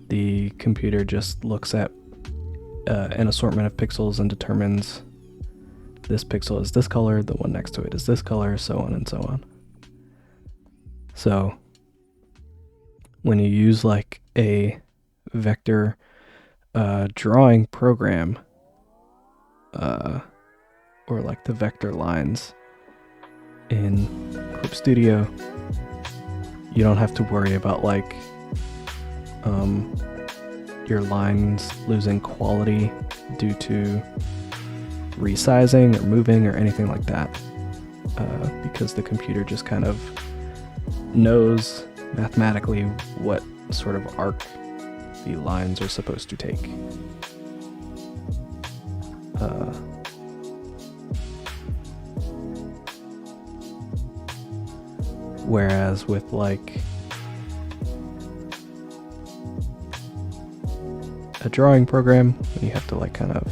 S1: the computer just looks at an assortment of pixels and determines this pixel is this color, the one next to it is this color, so on and so on. So when you use like a vector drawing program, or like the vector lines in Clip Studio, you don't have to worry about like your lines losing quality due to resizing or moving or anything like that, because the computer just kind of knows mathematically what sort of arc the lines are supposed to take. Whereas with like a drawing program, when you have to like kind of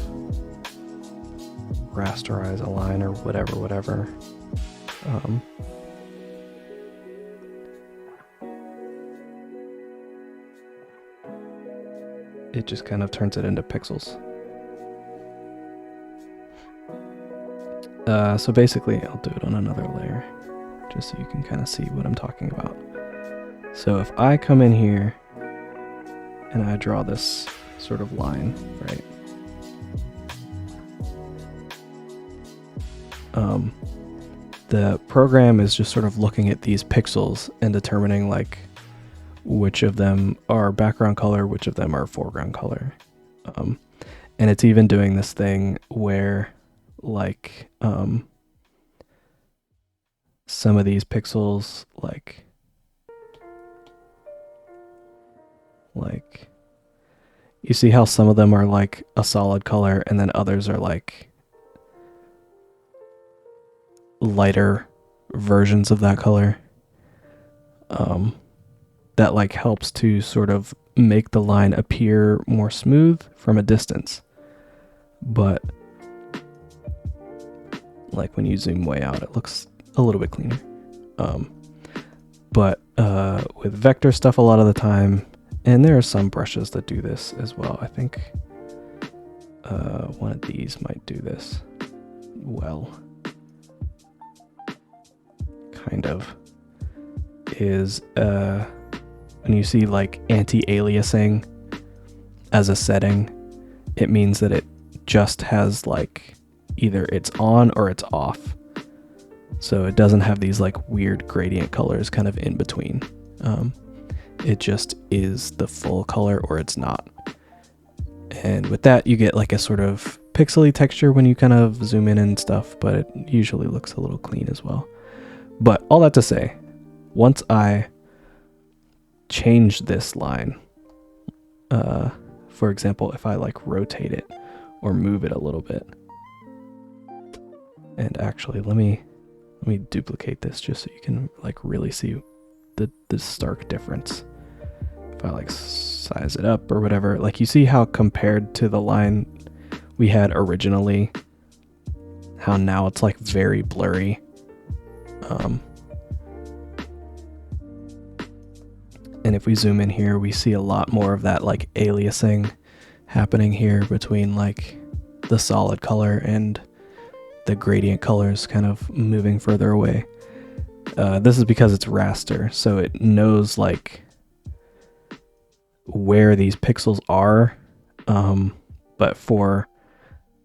S1: rasterize a line or whatever, it just kind of turns it into pixels. So basically, I'll do it on another layer, just so you can kind of see what I'm talking about. So if I come in here and I draw this sort of line, right? The program is just sort of looking at these pixels and determining like which of them are background color, which of them are foreground color. And it's even doing this thing where like some of these pixels like you see how some of them are like a solid color and then others are like lighter versions of that color. That like helps to sort of make the line appear more smooth from a distance. But like when you zoom way out, it looks a little bit cleaner. But with vector stuff a lot of the time, and there are some brushes that do this as well. I think one of these might do this well. Kind of. Is when you see like anti-aliasing as a setting, it means that it just has like either it's on or it's off. So it doesn't have these like weird gradient colors kind of in between. It just is the full color or it's not. And with that, you get like a sort of pixely texture when you kind of zoom in and stuff, but it usually looks a little clean as well. But all that to say, once I change this line, for example, if I like rotate it or move it a little bit, and actually let me duplicate this just so you can like really see the stark difference. If I like size it up or whatever, like you see how compared to the line we had originally, how now it's like very blurry. And if we zoom in here, we see a lot more of that like aliasing happening here between like the solid color and the gradient colors kind of moving further away. This is because it's raster, so it knows like where these pixels are. But for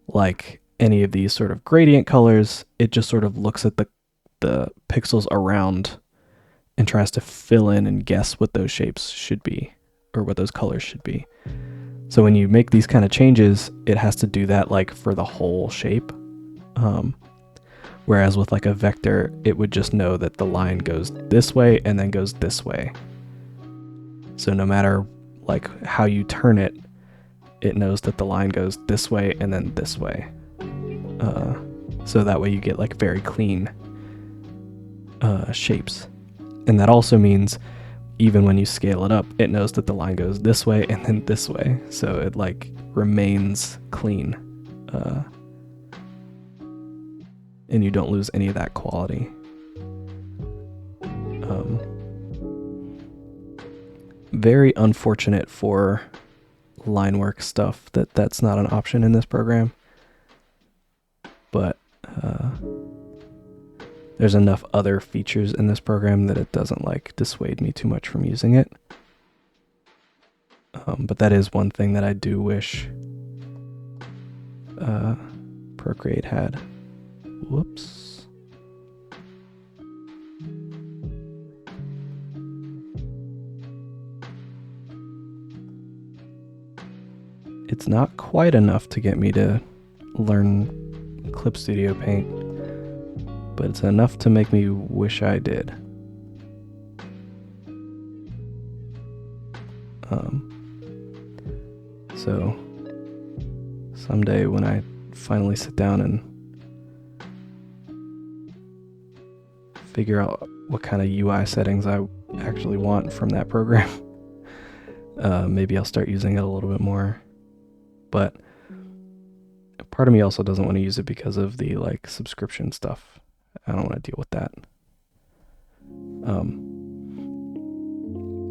S1: like any of these sort of gradient colors, it just sort of looks at the pixels around and tries to fill in and guess what those shapes should be or what those colors should be. So when you make these kind of changes, it has to do that like for the whole shape. Whereas with like a vector, it would just know that the line goes this way and then goes this way. So no matter like how you turn it, it knows that the line goes this way and then this way. So that way you get like very clean shapes. And that also means even when you scale it up, it knows that the line goes this way and then this way. So it like remains clean. And you don't lose any of that quality. Very unfortunate for line work stuff that that's not an option in this program. But there's enough other features in this program that it doesn't like dissuade me too much from using it. But that is one thing that I do wish Procreate had. Whoops. It's not quite enough to get me to learn Clip Studio Paint, but it's enough to make me wish I did. So someday when I finally sit down and figure out what kind of UI settings I actually want from that program. Maybe I'll start using it a little bit more. But part of me also doesn't want to use it because of the like subscription stuff. I don't want to deal with that.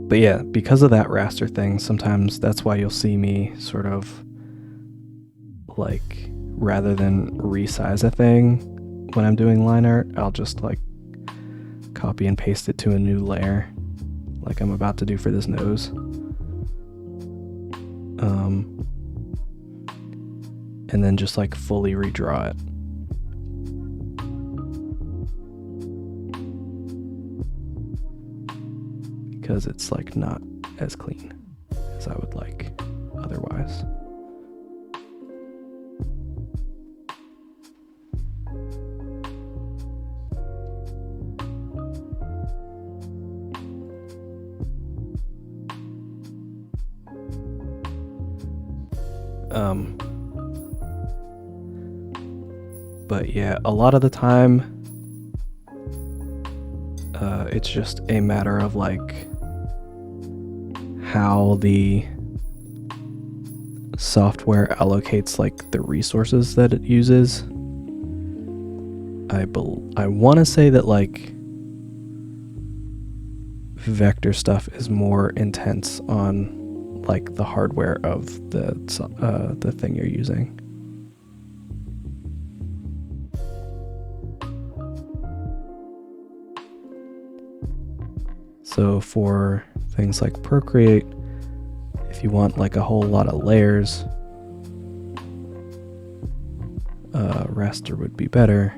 S1: But yeah, because of that raster thing, sometimes that's why you'll see me sort of like, rather than resize a thing when I'm doing line art, I'll just like copy and paste it to a new layer, like I'm about to do for this nose. And then just like fully redraw it. Because it's like not as clean as I would like otherwise. But yeah, a lot of the time, it's just a matter of like how the software allocates like the resources that it uses. I want to say that like vector stuff is more intense on like the hardware of the thing you're using. So for things like Procreate, if you want like a whole lot of layers, raster would be better.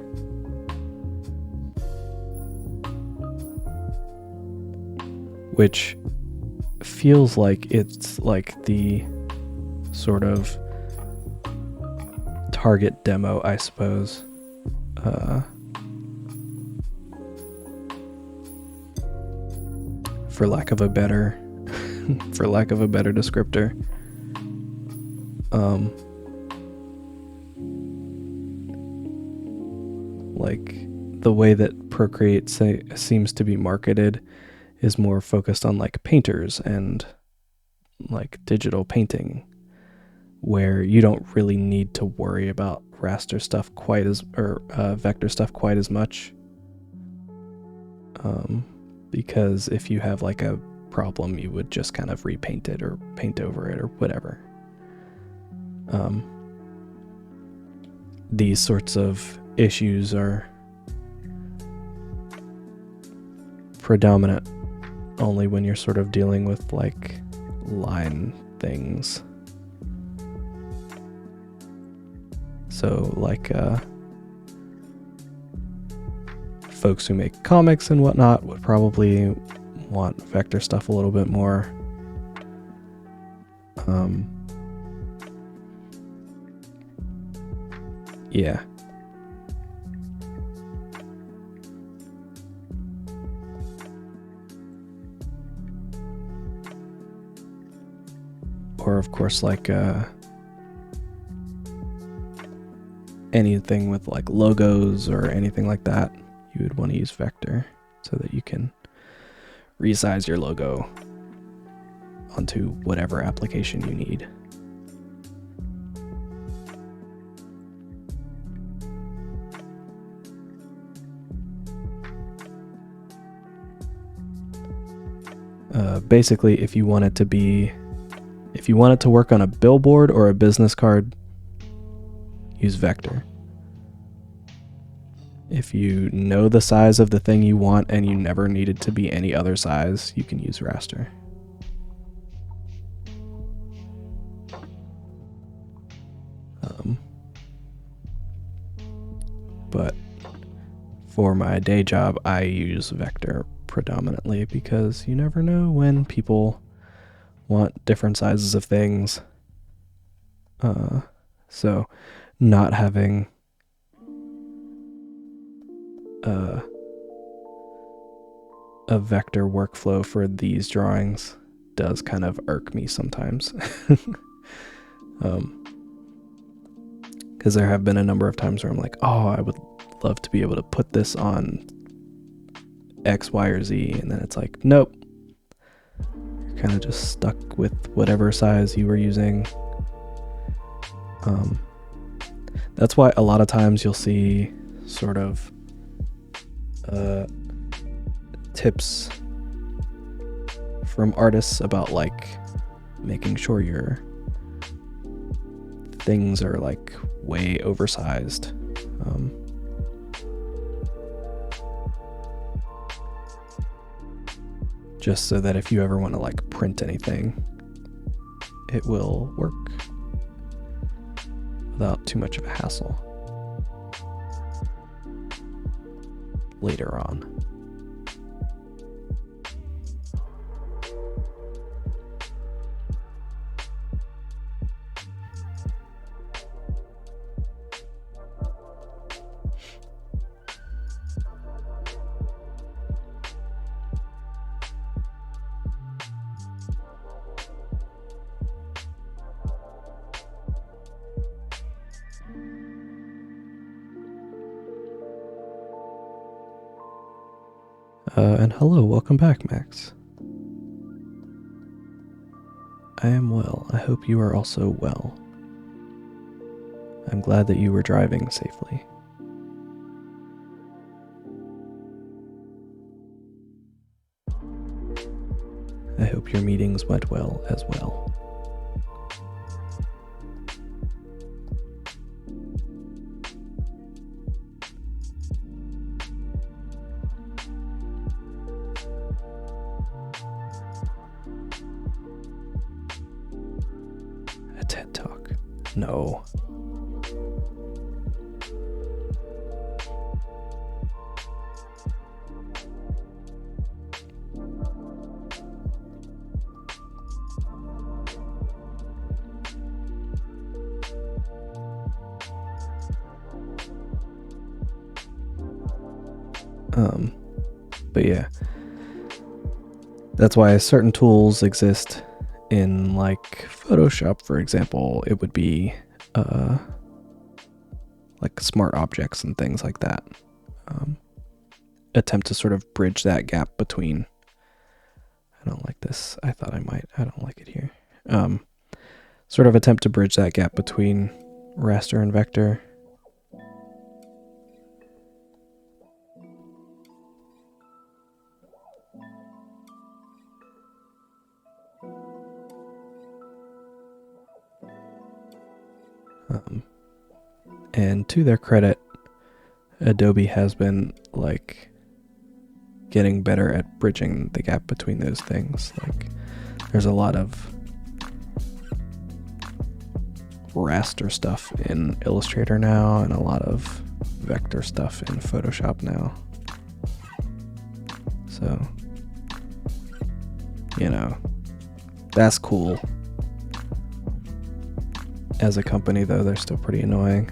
S1: Which feels like it's like the sort of target demo, I suppose. For lack of a better descriptor. Like the way that Procreate seems to be marketed is more focused on like painters and like digital painting, where you don't really need to worry about raster stuff vector stuff quite as much. Because if you have like a problem, you would just kind of repaint it or paint over it or whatever. These sorts of issues are predominant only when you're sort of dealing with like line things. So like folks who make comics and whatnot would probably want vector stuff a little bit more. Yeah. Or of course like anything with like logos or anything like that, you would want to use vector so that you can resize your logo onto whatever application you need. Basically, if you want it to work on a billboard or a business card, use vector. If you know the size of the thing you want and you never need it to be any other size, you can use raster. But for my day job, I use vector predominantly because you never know when people want different sizes of things. So not having a vector workflow for these drawings does kind of irk me sometimes. Because there have been a number of times where I'm like, oh, I would love to be able to put this on X, Y, or Z, and then it's like, nope. You're kind of just stuck with whatever size you were using. That's why a lot of times you'll see sort of tips from artists about like making sure your things are like way oversized. Just so that if you ever want to like print anything, it will work without too much of a hassle later on. And hello, welcome back, Max. I am well. I hope you are also well. I'm glad that you were driving safely. I hope your meetings went well as well. A TED Talk. No. But yeah, that's why certain tools exist in like Photoshop, for example. It would be like smart objects and things like that. Attempt to sort of bridge that gap between, I don't like this, I thought I might, I don't like it here. Sort of attempt to bridge that gap between raster and vector. And to their credit, Adobe has been like getting better at bridging the gap between those things. Like there's a lot of raster stuff in Illustrator now and a lot of vector stuff in Photoshop now. So, you know, that's cool. As a company, though, they're still pretty annoying.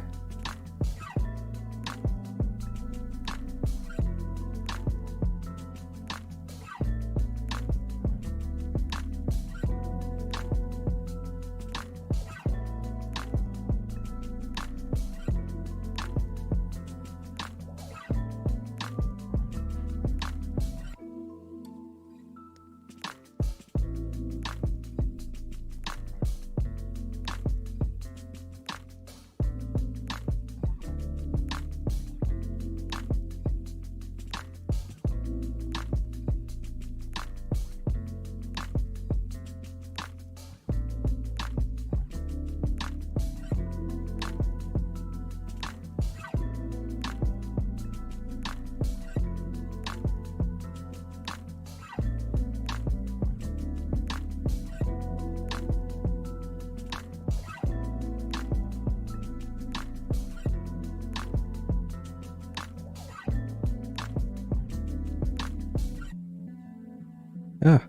S1: Ah.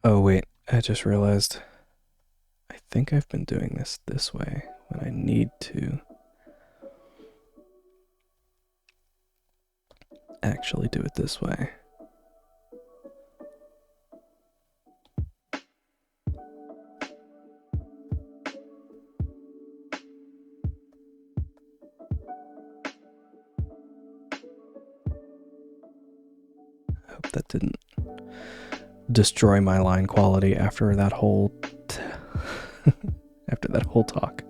S1: Oh wait, I just realized I think I've been doing this way when I need to. actually do it this way. I hope that didn't destroy my line quality after that whole after that whole talk.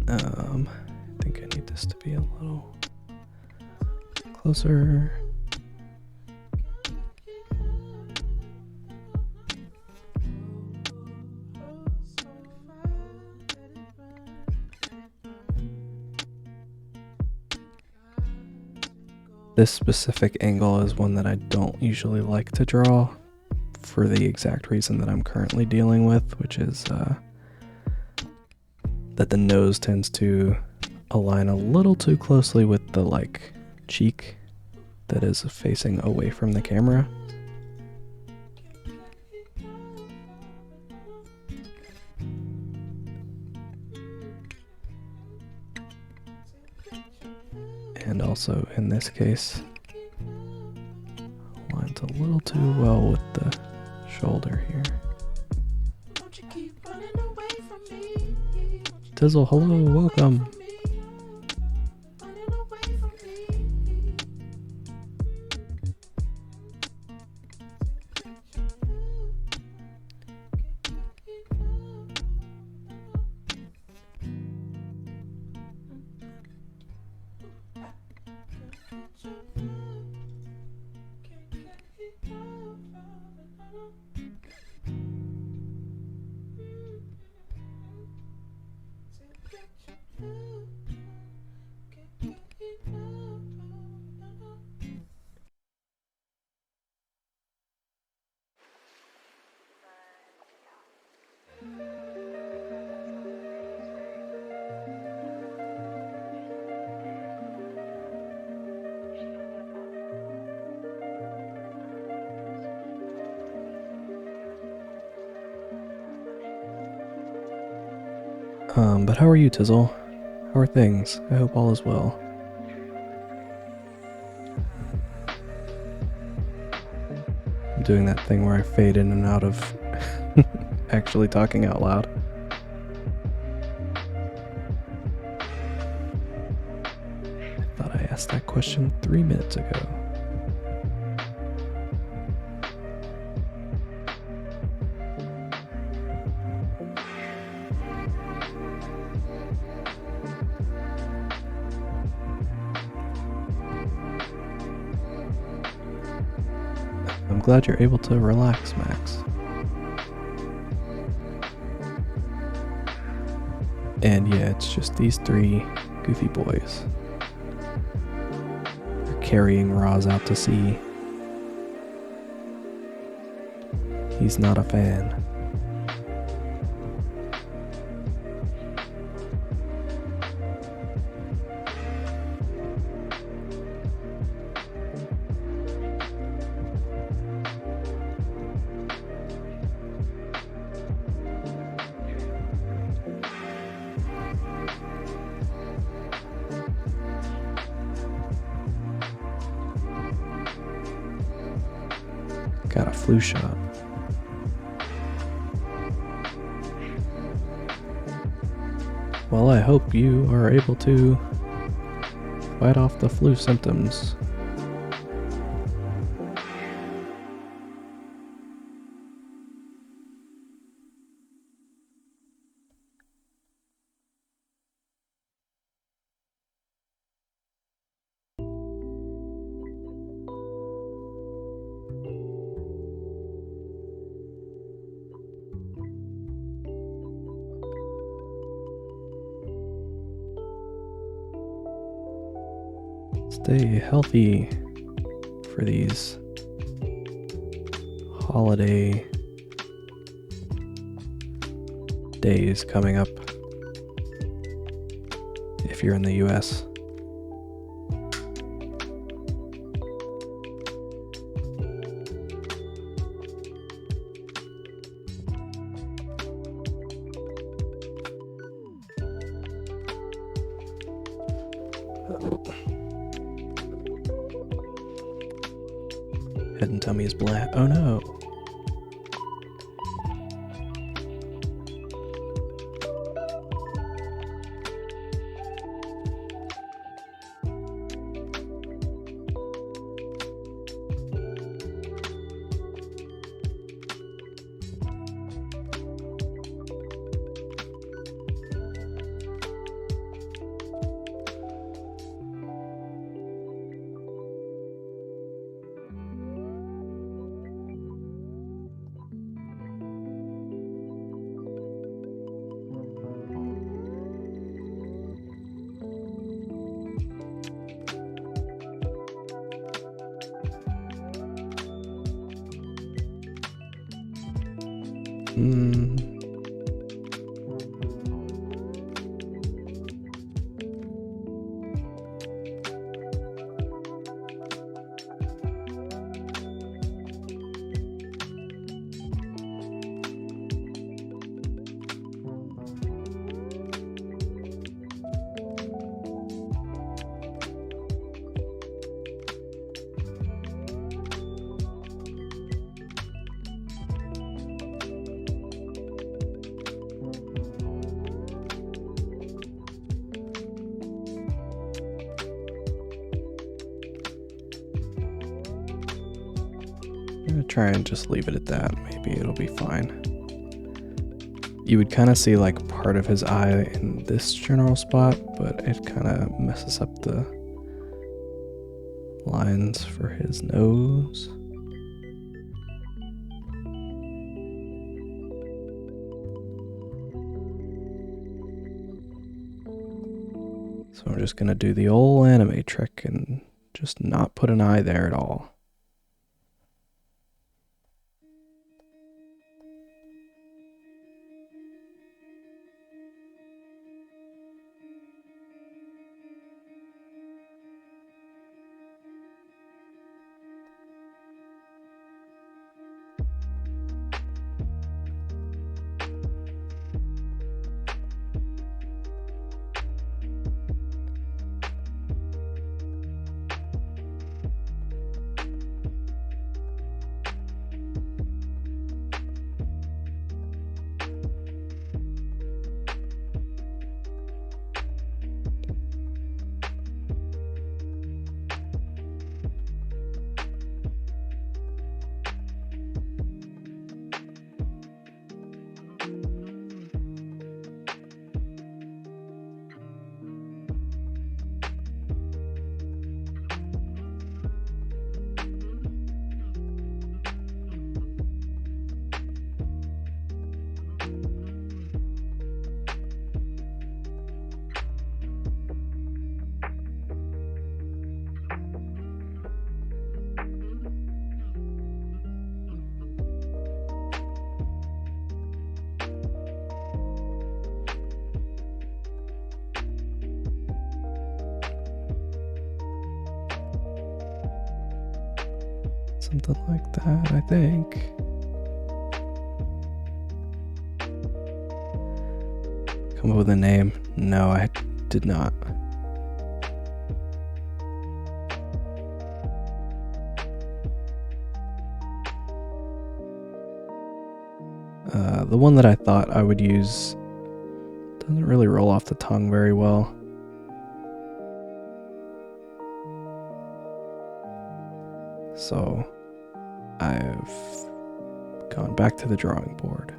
S1: I think I need this to be a little closer. This specific angle is one that I don't usually like to draw for the exact reason that I'm currently dealing with, which is that the nose tends to align a little too closely with the cheek that is facing away from the camera. And also in this case, aligns a little too well with the shoulder here. Tizzle, hello, welcome. But how are you, Tizzle? How are things? I hope all is well. I'm doing that thing where I fade in and out of actually talking out loud. I thought I asked that question 3 minutes ago. I'm glad you're able to relax, Max. And yeah, it's just these three goofy boys. They're carrying Roz out to sea. He's not a fan. Got a flu shot. Well, I hope you are able to fight off the flu symptoms. Stay healthy for these holiday days coming up if you're in the US. Head and tummy is black. Oh no. I'm gonna try and just leave it at that. Maybe it'll be fine. You would kind of see like part of his eye in this general spot, but it kind of messes up the lines for his nose. So I'm just gonna do the old anime trick and just not put an eye there at all. Something like that, I think. Come up with a name? No, I did not. The one that I thought I would use doesn't really roll off the tongue very well. So I've gone back to the drawing board.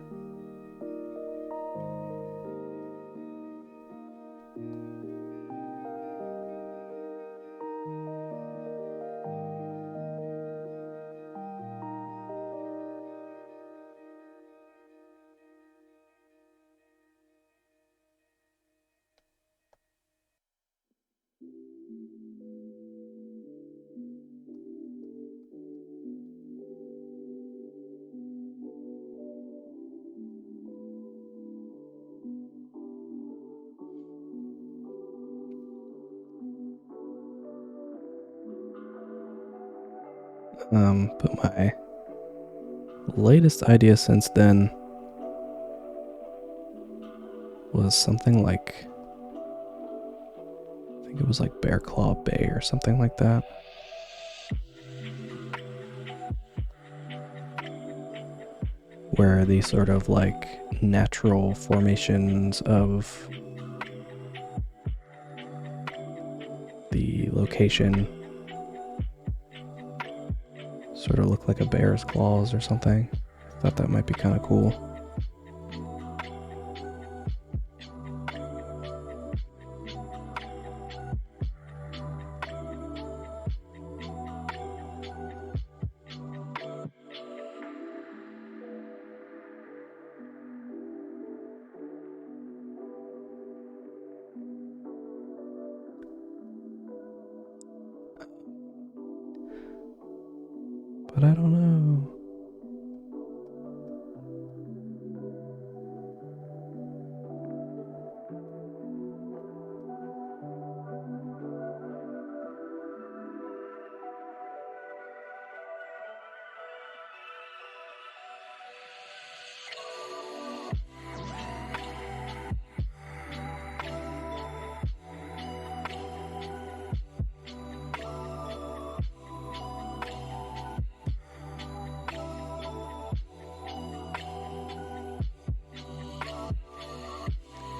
S1: But my latest idea since then was something like, I think it was like Bear Claw Bay or something like that. Where the sort of like natural formations of the location sort of look like a bear's claws or something. I thought that might be kind of cool. But I don't know.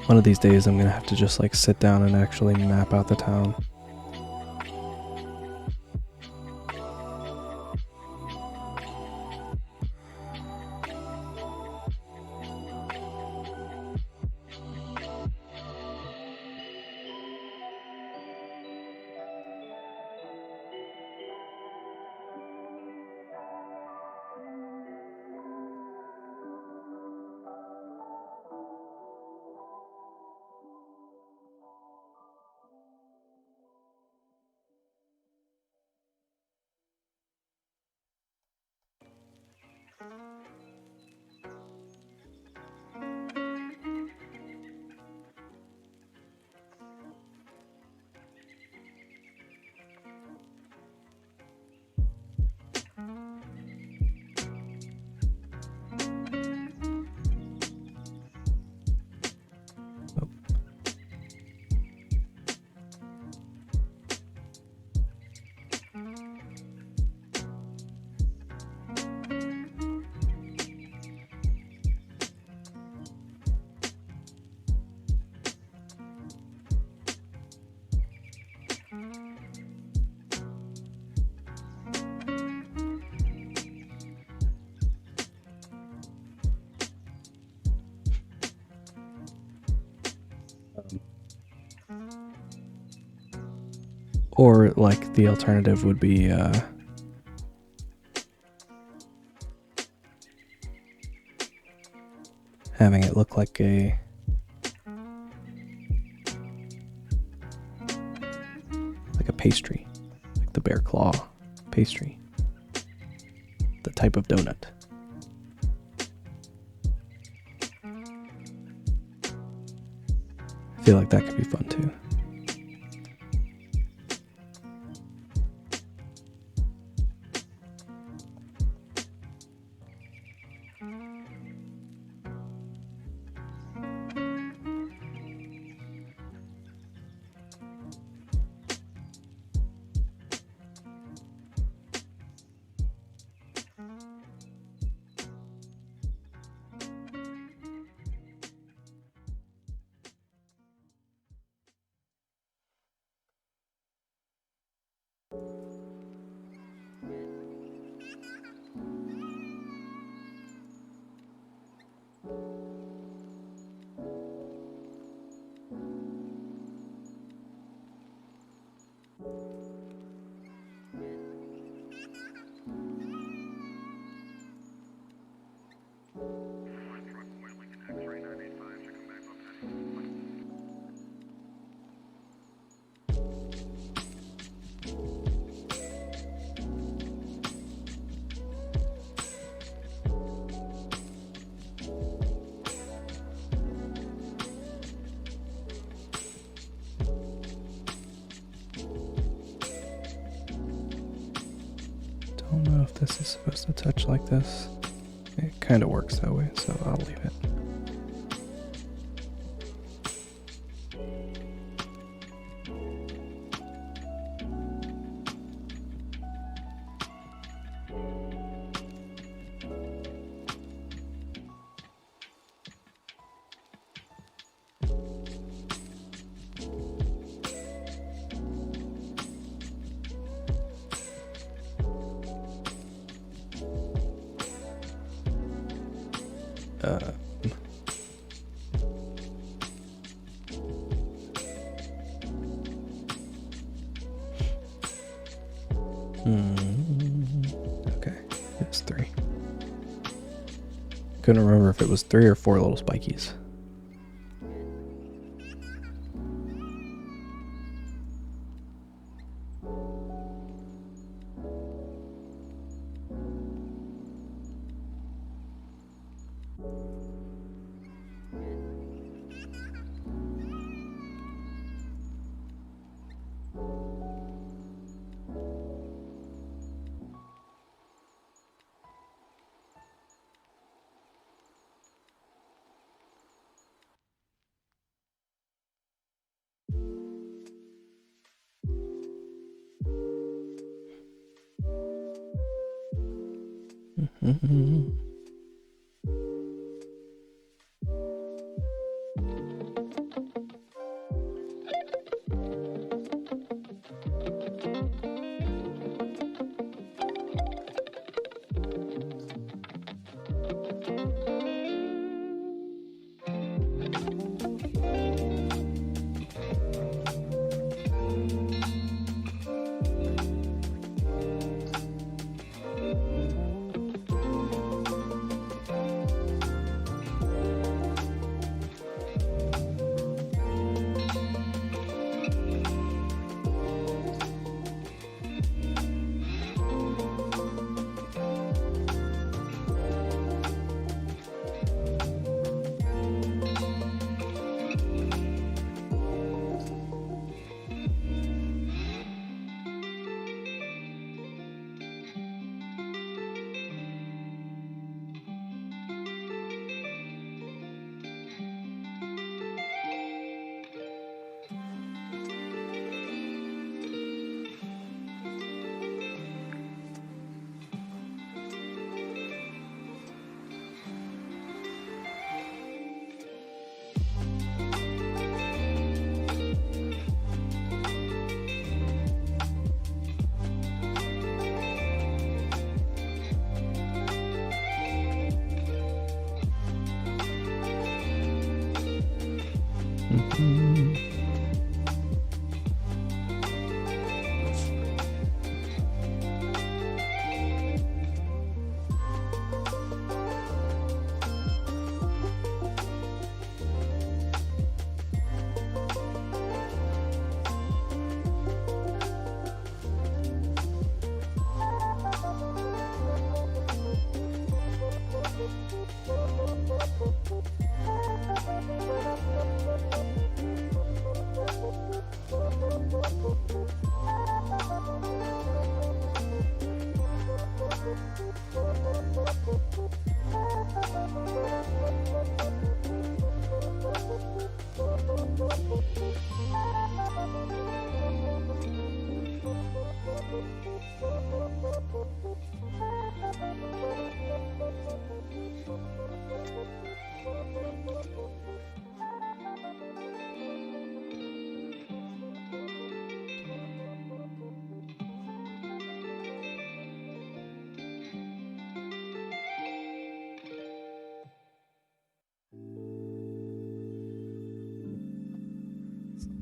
S1: One of these days I'm gonna have to just like sit down and actually map out the town. Or like the alternative would be having it look like a pastry, like the bear claw pastry, the type of donut. I feel like that could be fun too. if this is supposed to touch like this. It kind of works that way, so I'll leave it. Okay, it's 3. Couldn't remember if it was 3 or 4 little spikies.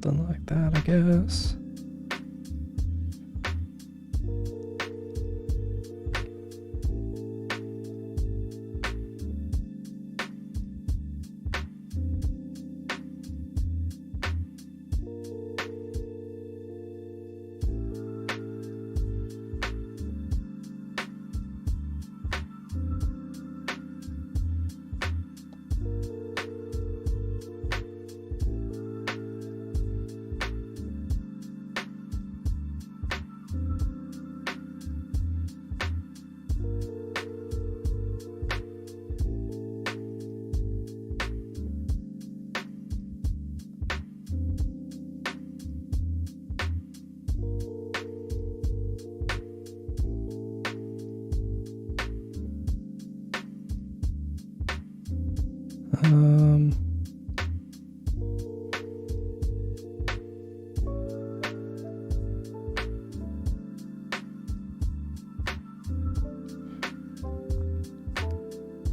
S1: Something like that, I guess.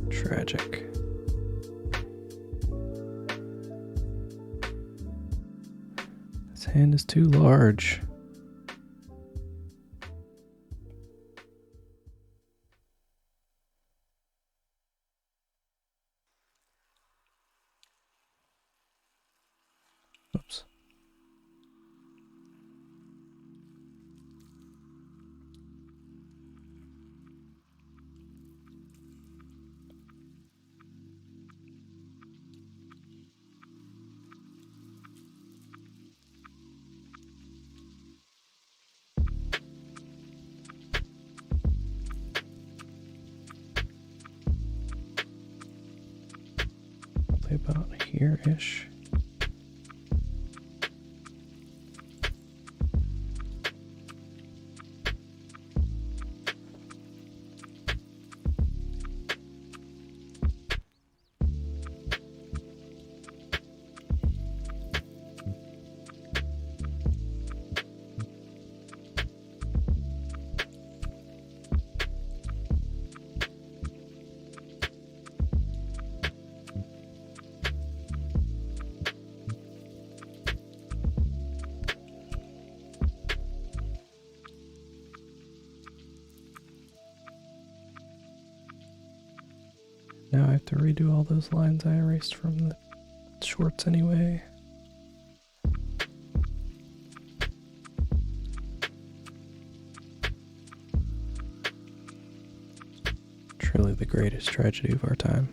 S1: Tragic. This hand is too large. Oops. About here-ish. Now I have to redo all those lines I erased from the shorts anyway. Truly the greatest tragedy of our time.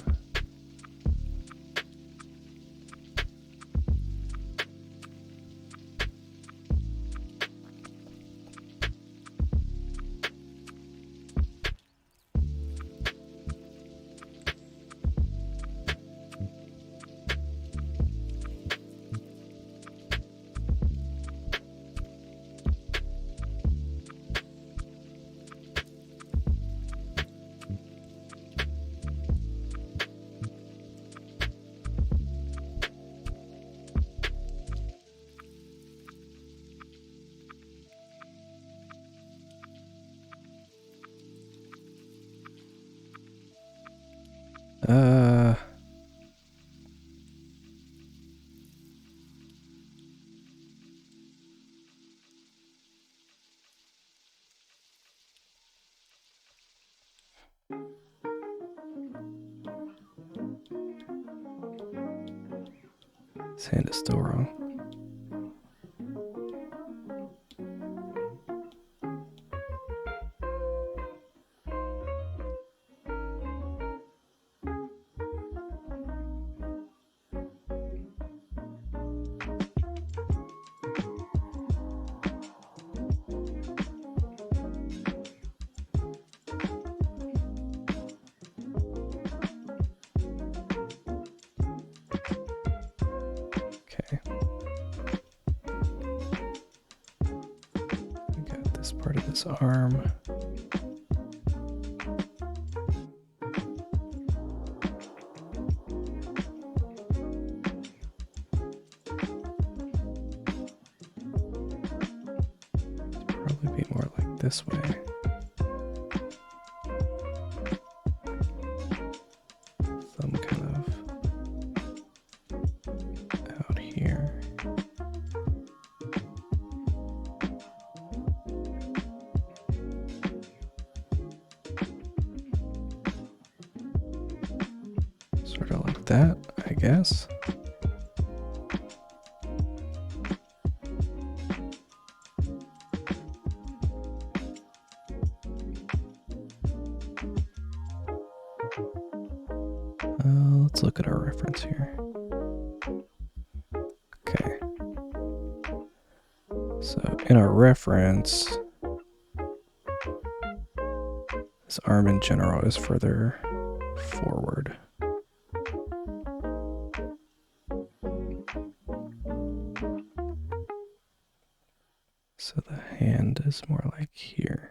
S1: This hand is still wrong. Part of this arm. Probably be more like this way. Some kind of out here. Sort of like that, I guess. Let's look at our reference here. Okay. So in our reference, this arm in general is further forward. So the hand is more like here.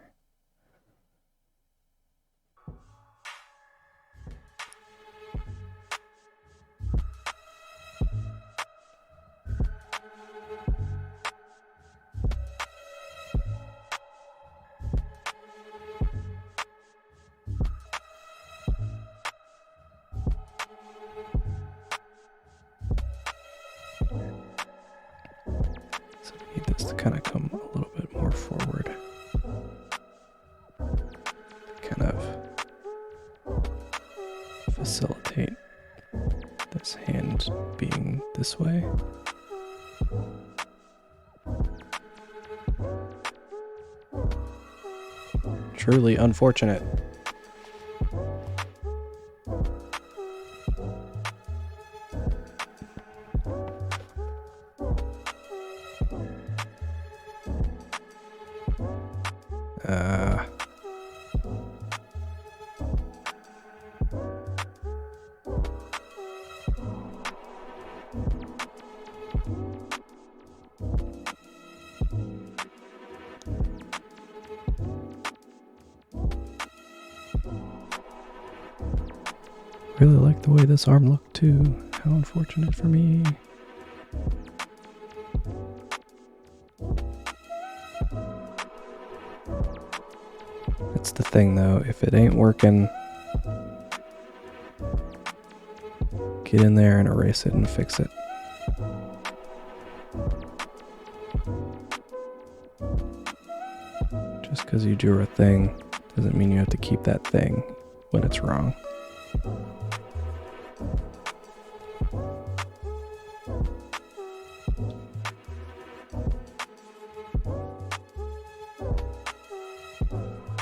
S1: kind of come a little bit more forward. Kind of facilitate this hand being this way. Truly unfortunate. Really like the way this arm looked too. How unfortunate for me. That's the thing though, if it ain't working, get in there and erase it and fix it. Just because you drew a thing doesn't mean you have to keep that thing when it's wrong.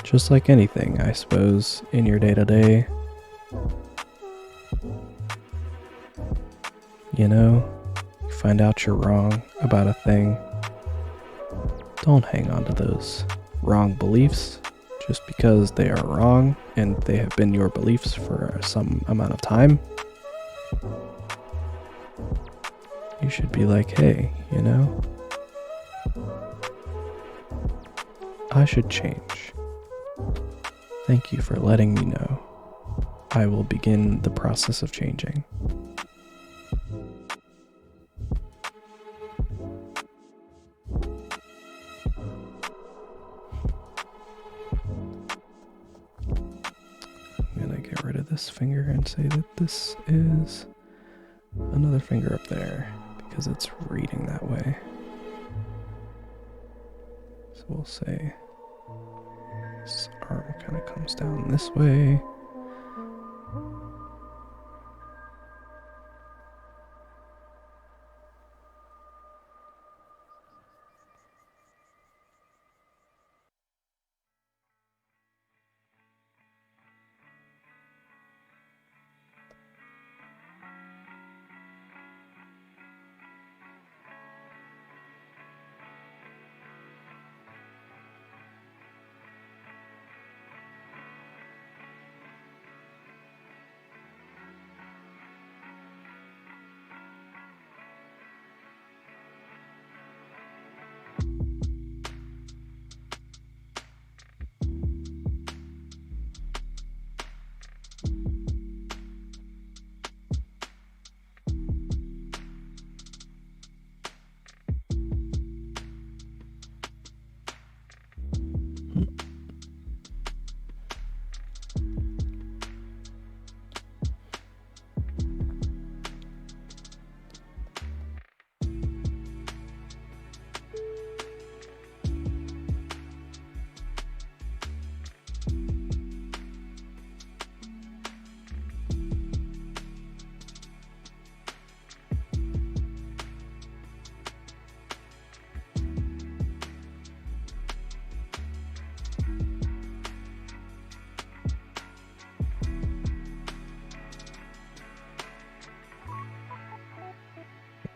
S1: Just like anything, I suppose, in your day-to-day. You know, you find out you're wrong about a thing. Don't hang on to those wrong beliefs just because they are wrong and they have been your beliefs for some amount of time. You should be like, hey, you know, I should change. Thank you for letting me know. I will begin the process of changing. I'm gonna get rid of this finger and say that this is another finger up there because it's reading that way. So we'll say this arm kind of comes down this way.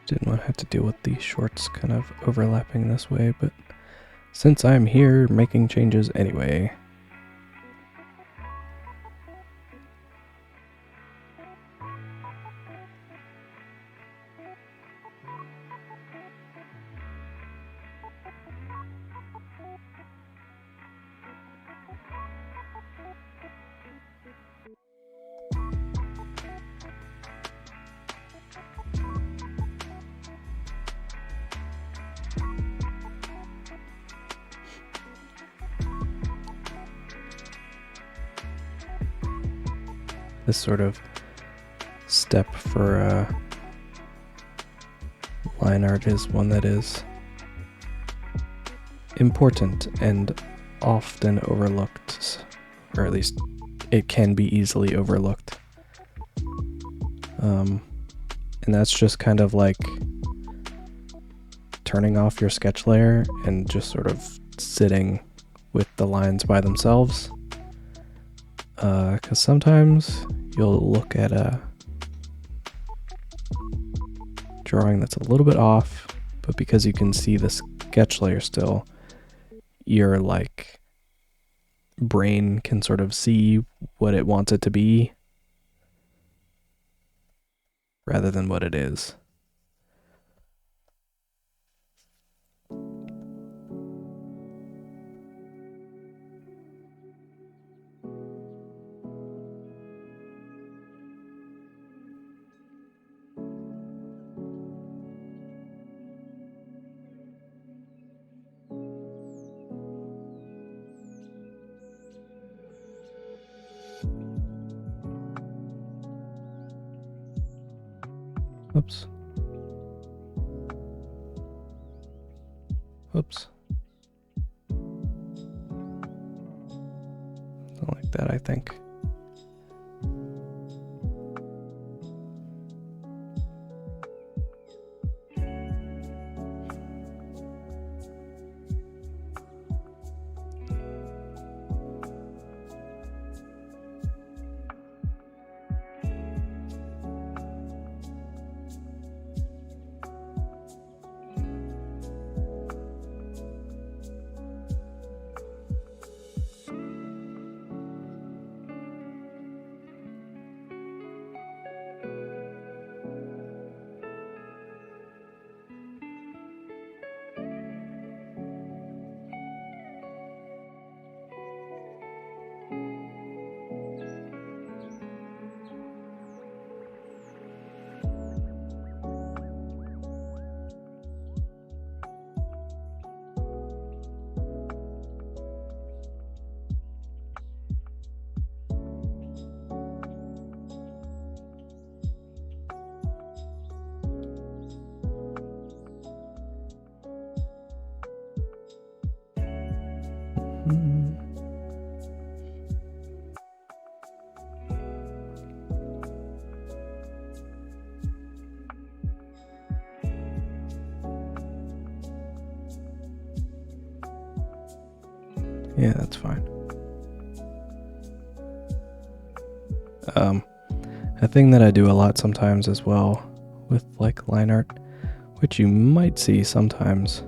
S1: Didn't want to have to deal with these shorts kind of overlapping this way, but since I'm here making changes anyway, this sort of step for line art is one that is important and often overlooked, or at least it can be easily overlooked. And that's just kind of like turning off your sketch layer and just sort of sitting with the lines by themselves. Because sometimes you'll look at a drawing that's a little bit off, but because you can see the sketch layer still, your like brain can sort of see what it wants it to be rather than what it is. Oops. Oops. Something like that, I think. Yeah, that's fine. A thing that I do a lot sometimes as well with like line art, which you might see sometimes,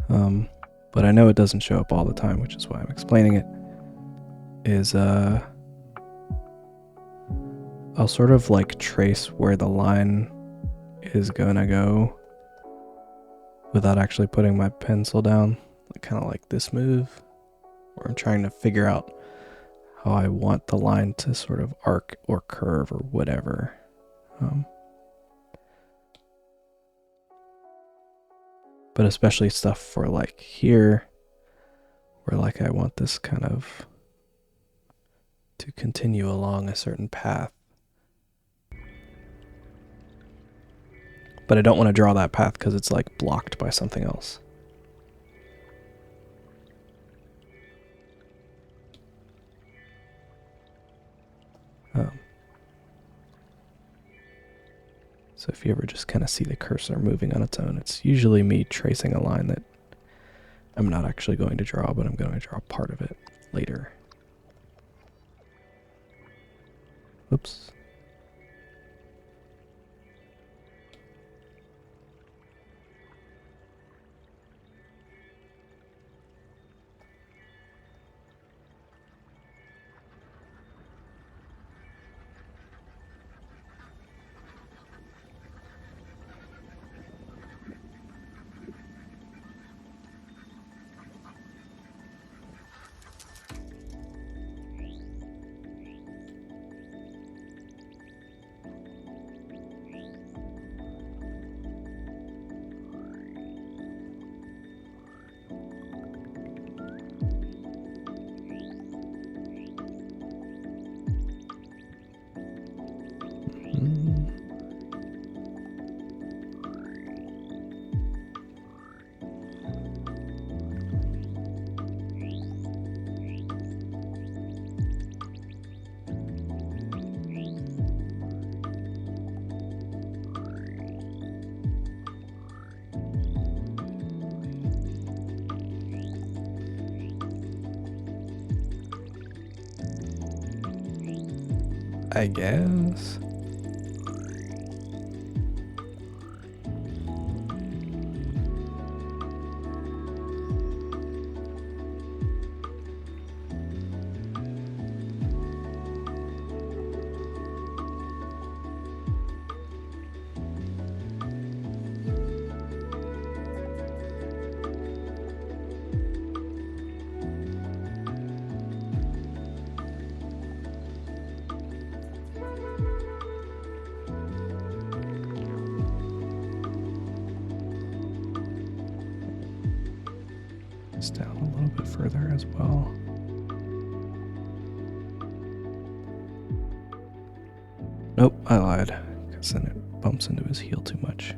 S1: but I know it doesn't show up all the time, which is why I'm explaining it, is I'll sort of like trace where the line is gonna go without actually putting my pencil down, kind of like this move, where I'm trying to figure out how I want the line to sort of arc or curve or whatever. But especially stuff for like here, where like I want this kind of to continue along a certain path. But I don't want to draw that path because it's like blocked by something else. So if you ever just kind of see the cursor moving on its own, it's usually me tracing a line that I'm not actually going to draw, but I'm going to draw part of it later. Oops. I guess. Down a little bit further as well. Nope, I lied, because then it bumps into his heel too much.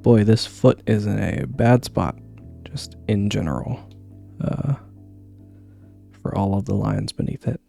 S1: Boy, this foot is in a bad spot, just in general, for all of the lines beneath it.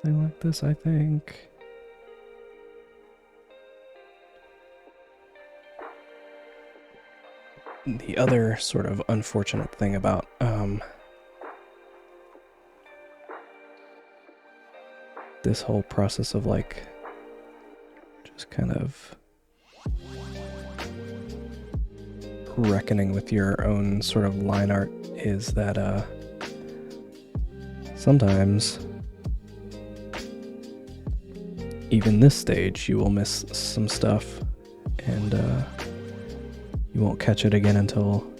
S1: Something like this, I think. The other sort of unfortunate thing about this whole process of like just kind of reckoning with your own sort of line art is that sometimes even this stage you will miss some stuff and you won't catch it again until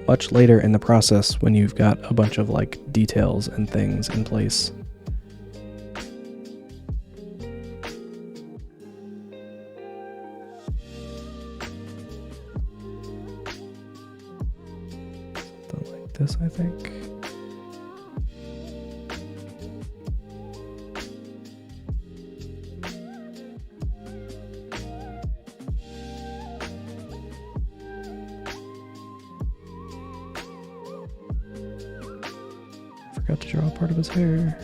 S1: much later in the process when you've got a bunch of like details and things in place. Something like this, I think. Forgot to draw part of his hair.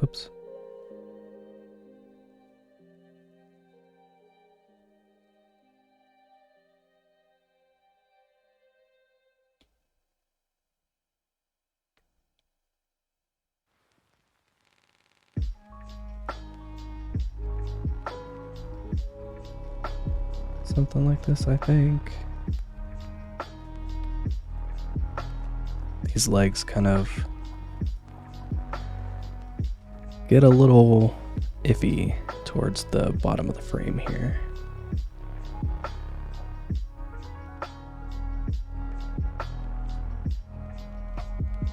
S1: Oops. Something like this, I think. These legs kind of get a little iffy towards the bottom of the frame here.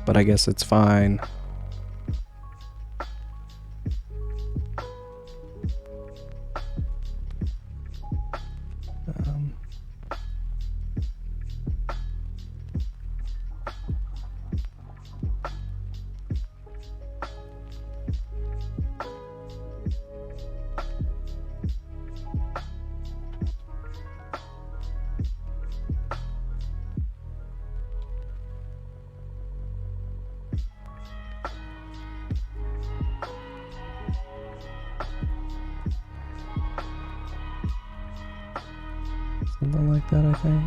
S1: But I guess it's fine. Something like that, I think.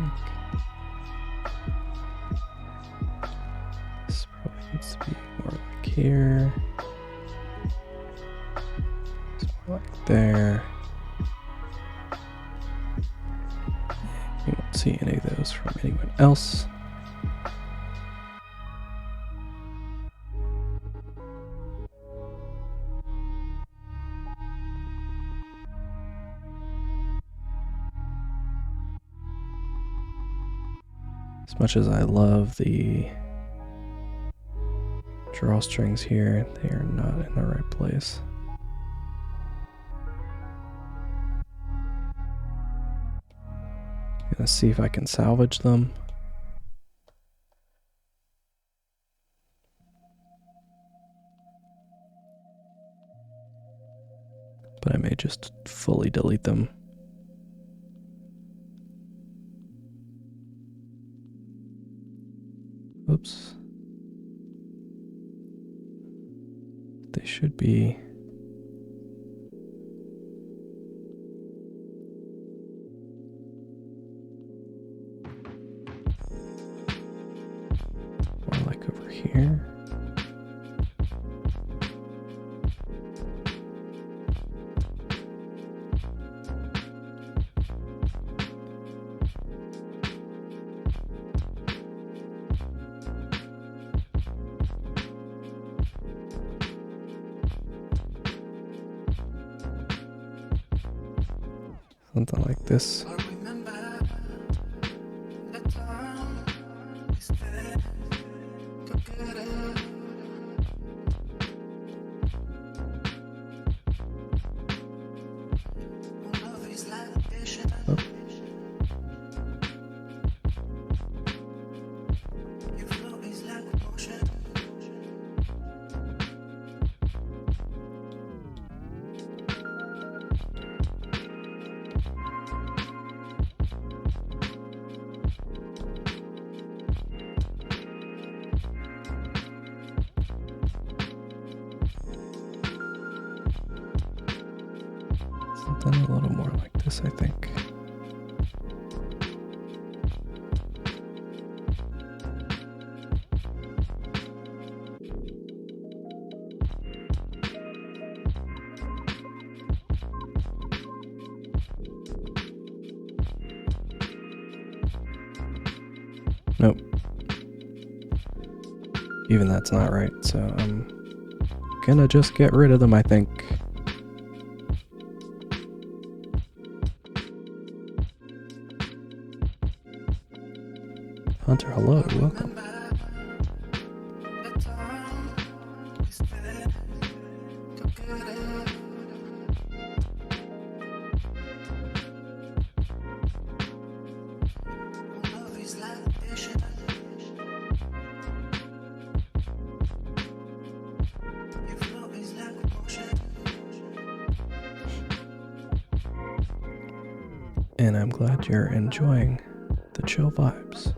S1: This probably needs to be more like here. It's more like there. You won't see any of those from anyone else. As much as I love the drawstrings here, they are not in the right place. I'm gonna see if I can salvage them. But I may just fully delete them. Oops. They should be. More like over here. Something like this. Oh. Something a little more like this, I think. Nope. Even that's not right, so I'm gonna just get rid of them, I think. Hunter, hello, welcome. And I'm glad you're enjoying the chill vibes.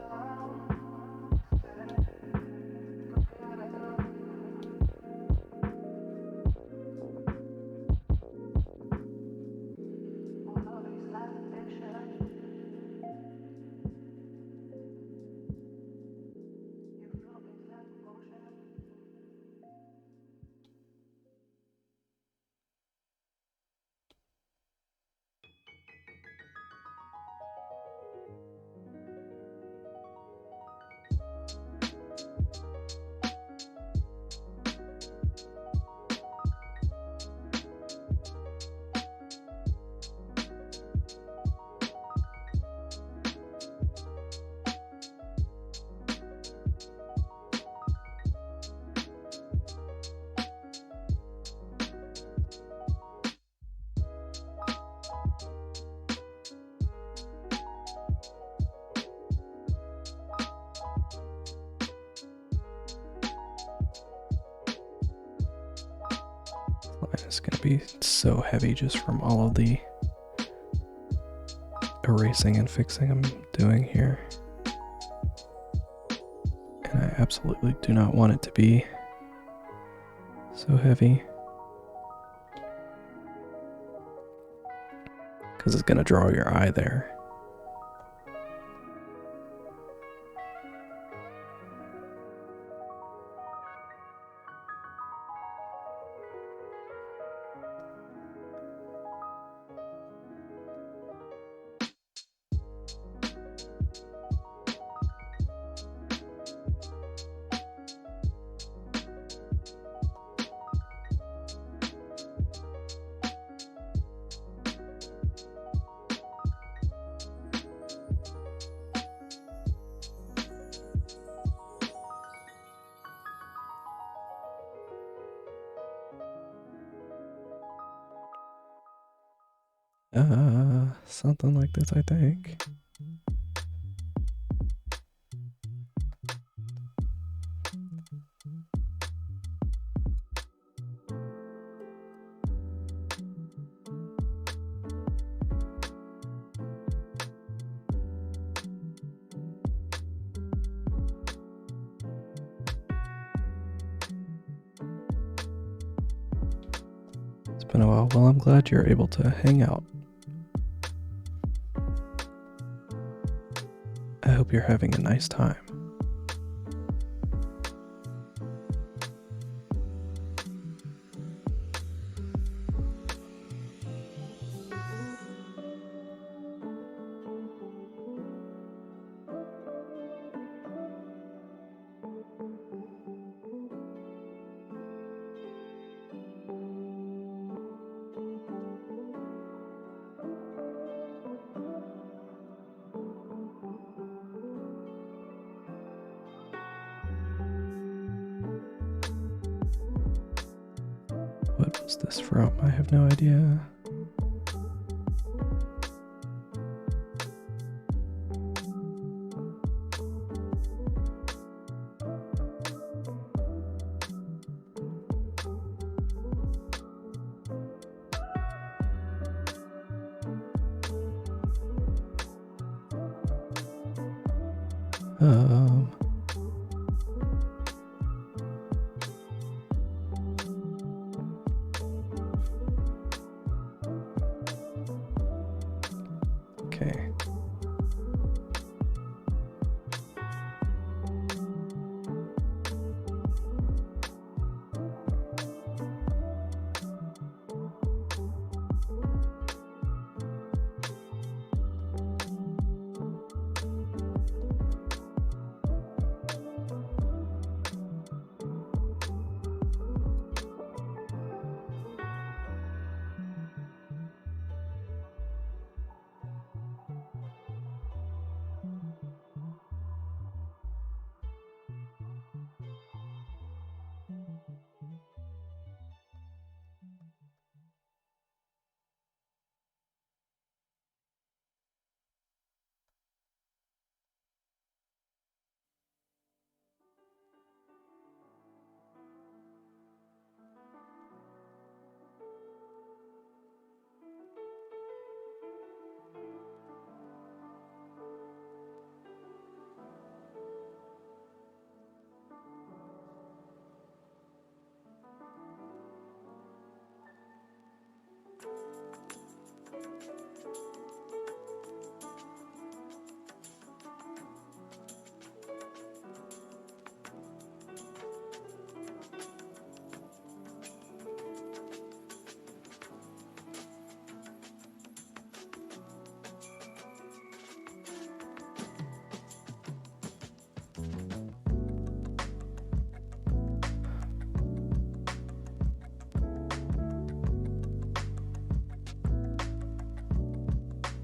S1: It's going to be so heavy just from all of the erasing and fixing I'm doing here. And I absolutely do not want it to be so heavy, because it's going to draw your eye there. Something like this, I think. It's been a while. Well, I'm glad you're able to hang out. I hope you're having a nice time. What was this from? I have no idea. Okay.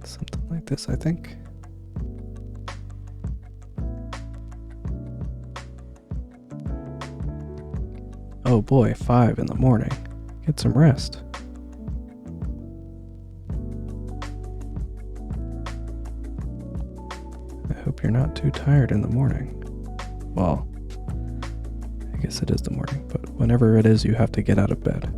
S1: Something like this, I think. Oh boy, 5 in the morning. Get some rest. I hope you're not too tired in the morning. Well, I guess it is the morning, but whenever it is, you have to get out of bed.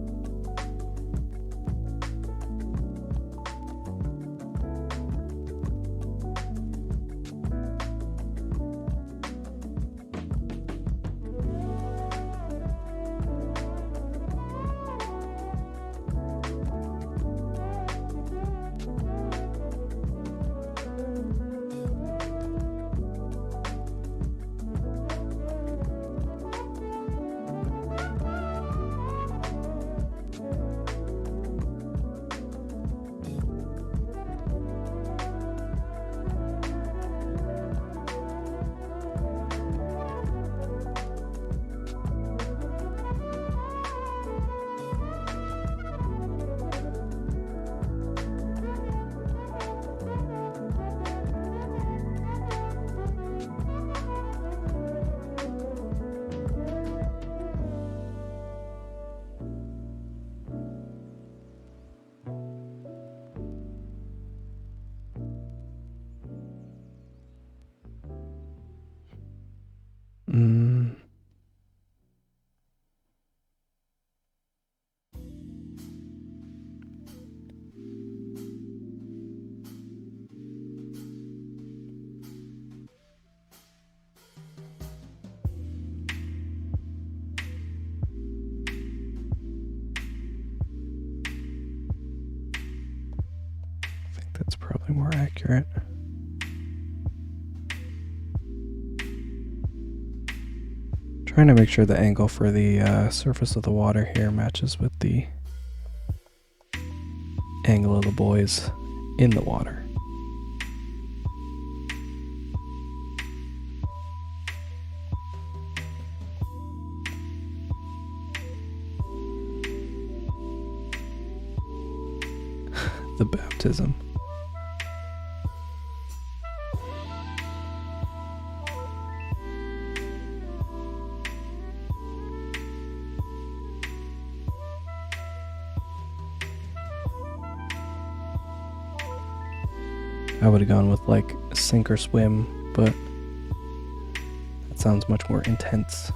S1: think that's probably more accurate. Trying to make sure the angle for the surface of the water here matches with the angle of the boys in the water. The baptism. I would have gone with like sink or swim, but that sounds much more intense.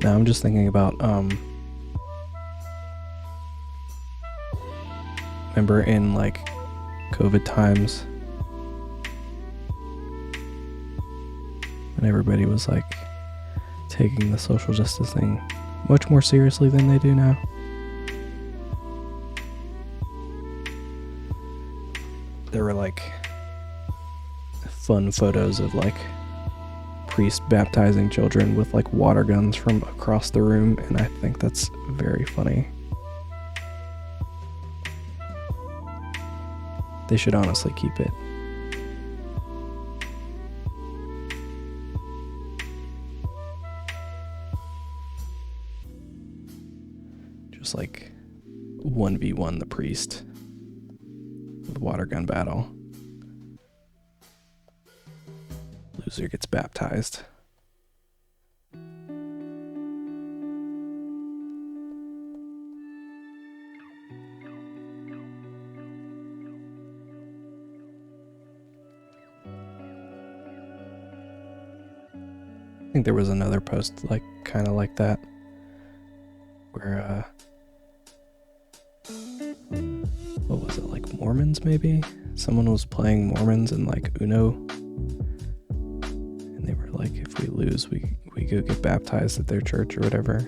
S1: Now I'm just thinking about, remember in like COVID times when everybody was like taking the social distancing much more seriously than they do now? There were like fun photos of like priest baptizing children with like water guns from across the room, and I think that's very funny. They should honestly keep it. Just like 1v1 the priest with water gun battle. Loser gets baptized. I think there was another post like kind of like that where what was it, like Mormons maybe? Someone was playing Mormons in like Uno, and they were like, if we lose we go get baptized at their church or whatever.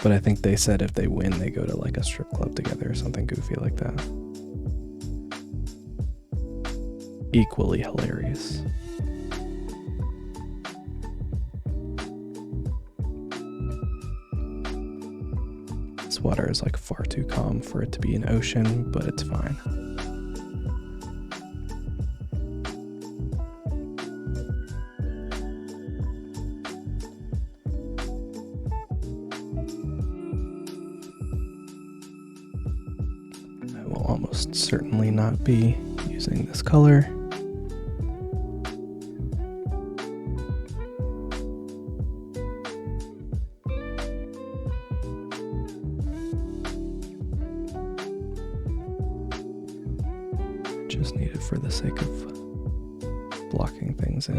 S1: But I think they said if they win they go to like a strip club together or something goofy like that. Equally hilarious. This water is like far too calm for it to be an ocean, but it's fine. I will almost certainly not be using this color. Just need it for the sake of blocking things in.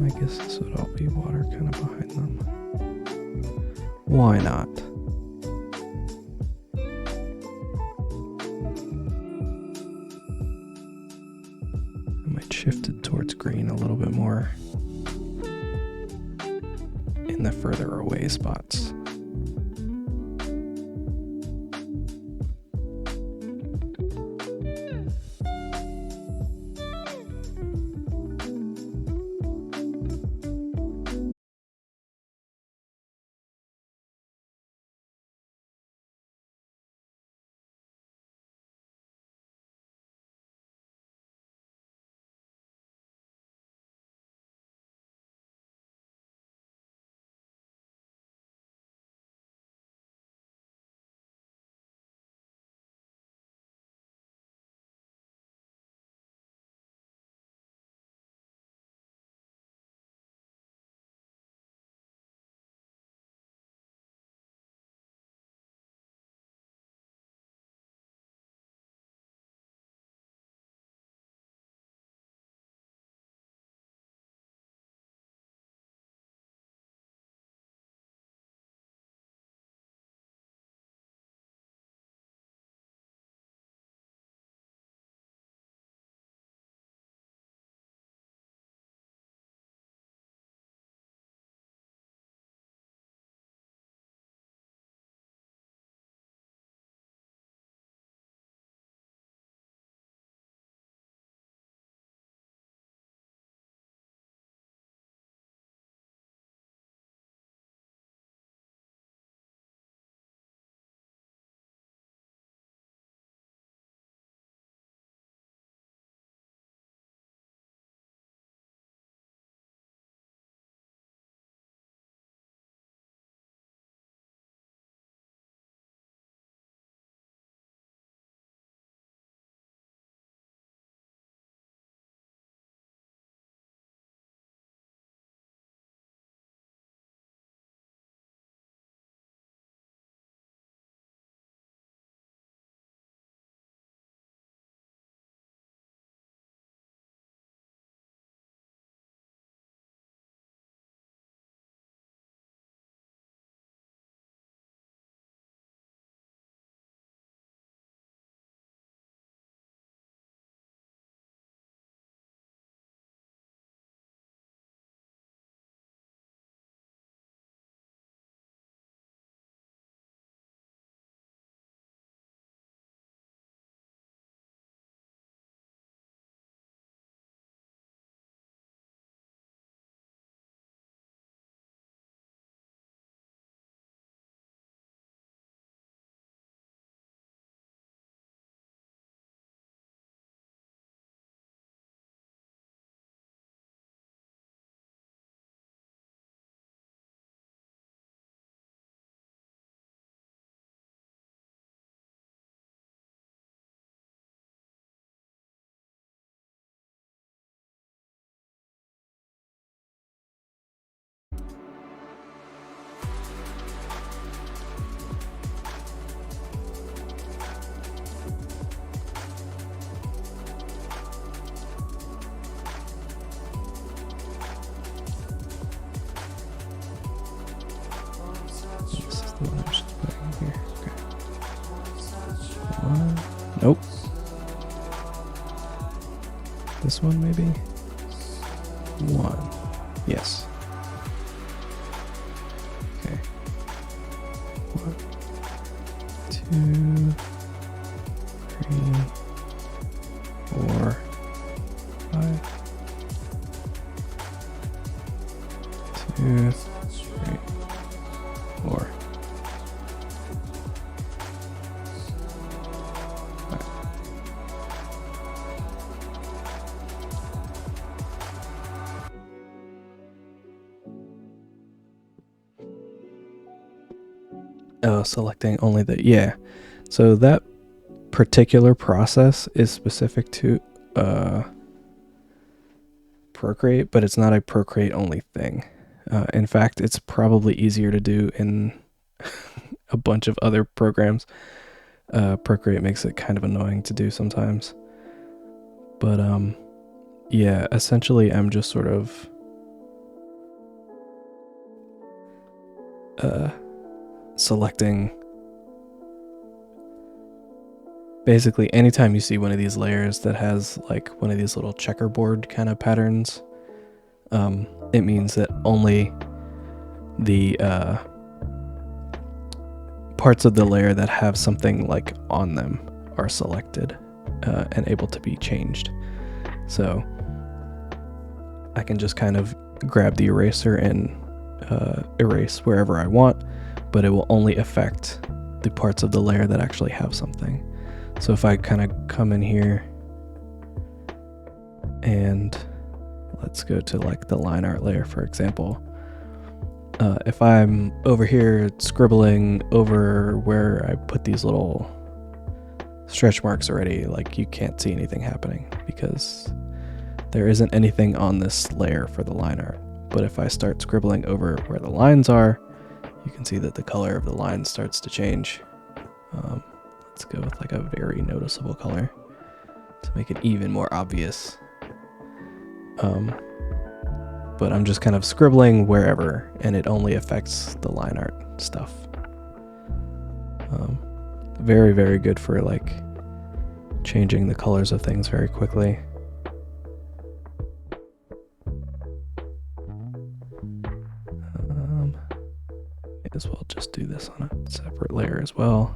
S1: I guess this would all be water kind of behind them. Why not? Shifted towards green a little bit more in the further away spots. the one I was just putting here. Okay. One. Nope. This one maybe? One. Yes. Okay. 1, 2, 3, 4, 5. 2, 3, 4. Oh, selecting only the, yeah. So that particular process is specific to Procreate, but it's not a Procreate only thing. In fact, it's probably easier to do in a bunch of other programs. Procreate makes it kind of annoying to do sometimes. But yeah, essentially I'm just sort of selecting. Basically, anytime you see one of these layers that has like one of these little checkerboard kind of patterns, it means that only the parts of the layer that have something like on them are selected and able to be changed. So I can just kind of grab the eraser and erase wherever I want, but it will only affect the parts of the layer that actually have something. So if I kind of come in here and let's go to like the line art layer, for example. If I'm over here scribbling over where I put these little stretch marks already, like you can't see anything happening because there isn't anything on this layer for the line art. But if I start scribbling over where the lines are, you can see that the color of the line starts to change. Let's go with like a very noticeable color to make it even more obvious. But I'm just kind of scribbling wherever, and it only affects the line art stuff. Very, very good for like changing the colors of things very quickly. May as well just do this on a separate layer as well.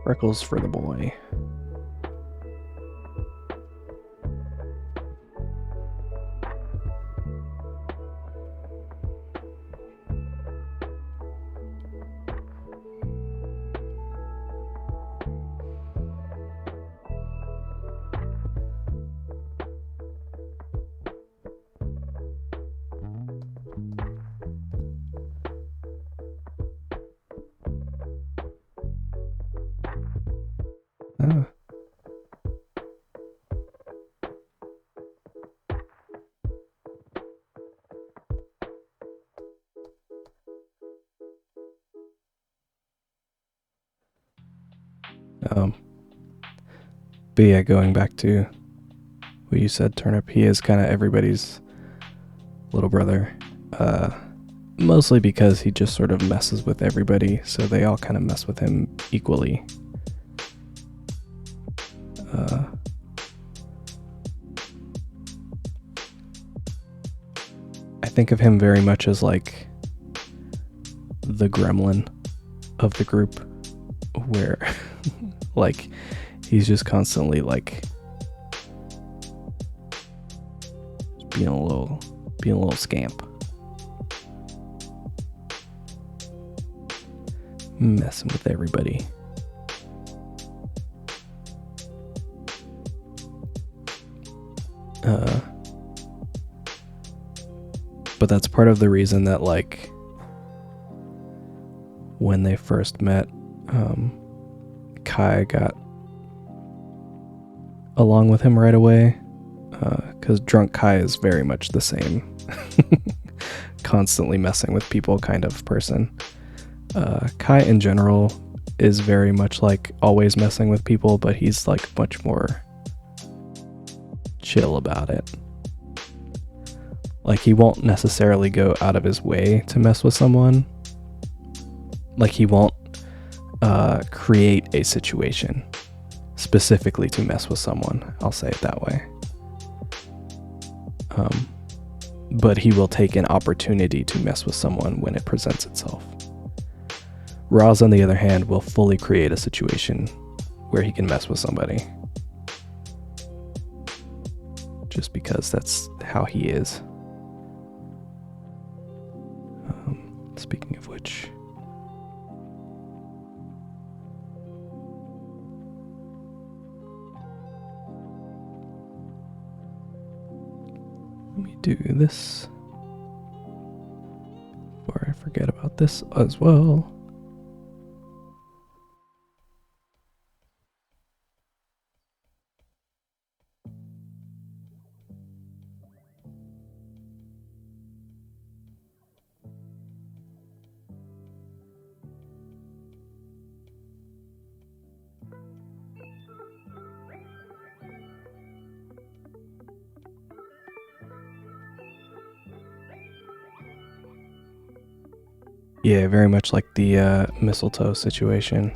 S1: Freckles for the boy. Oh. But yeah, going back to what you said, Turnip, he is kind of everybody's little brother. Mostly because he just sort of messes with everybody, so they all kind of mess with him equally. I think of him very much as like the gremlin of the group, where like he's just constantly like being a little scamp, messing with everybody. But that's part of the reason that, like, when they first met, Kai got along with him right away, because drunk Kai is very much the same constantly messing with people kind of person. Kai in general is very much like always messing with people, but he's like much more chill about it. Like, he won't necessarily go out of his way to mess with someone. Like, he won't create a situation specifically to mess with someone. I'll say it that way. But he will take an opportunity to mess with someone when it presents itself. Roz, on the other hand, will fully create a situation where he can mess with somebody. Just because that's how he is. Speaking of which, let me do this before I forget about this as well. Yeah, very much like the mistletoe situation.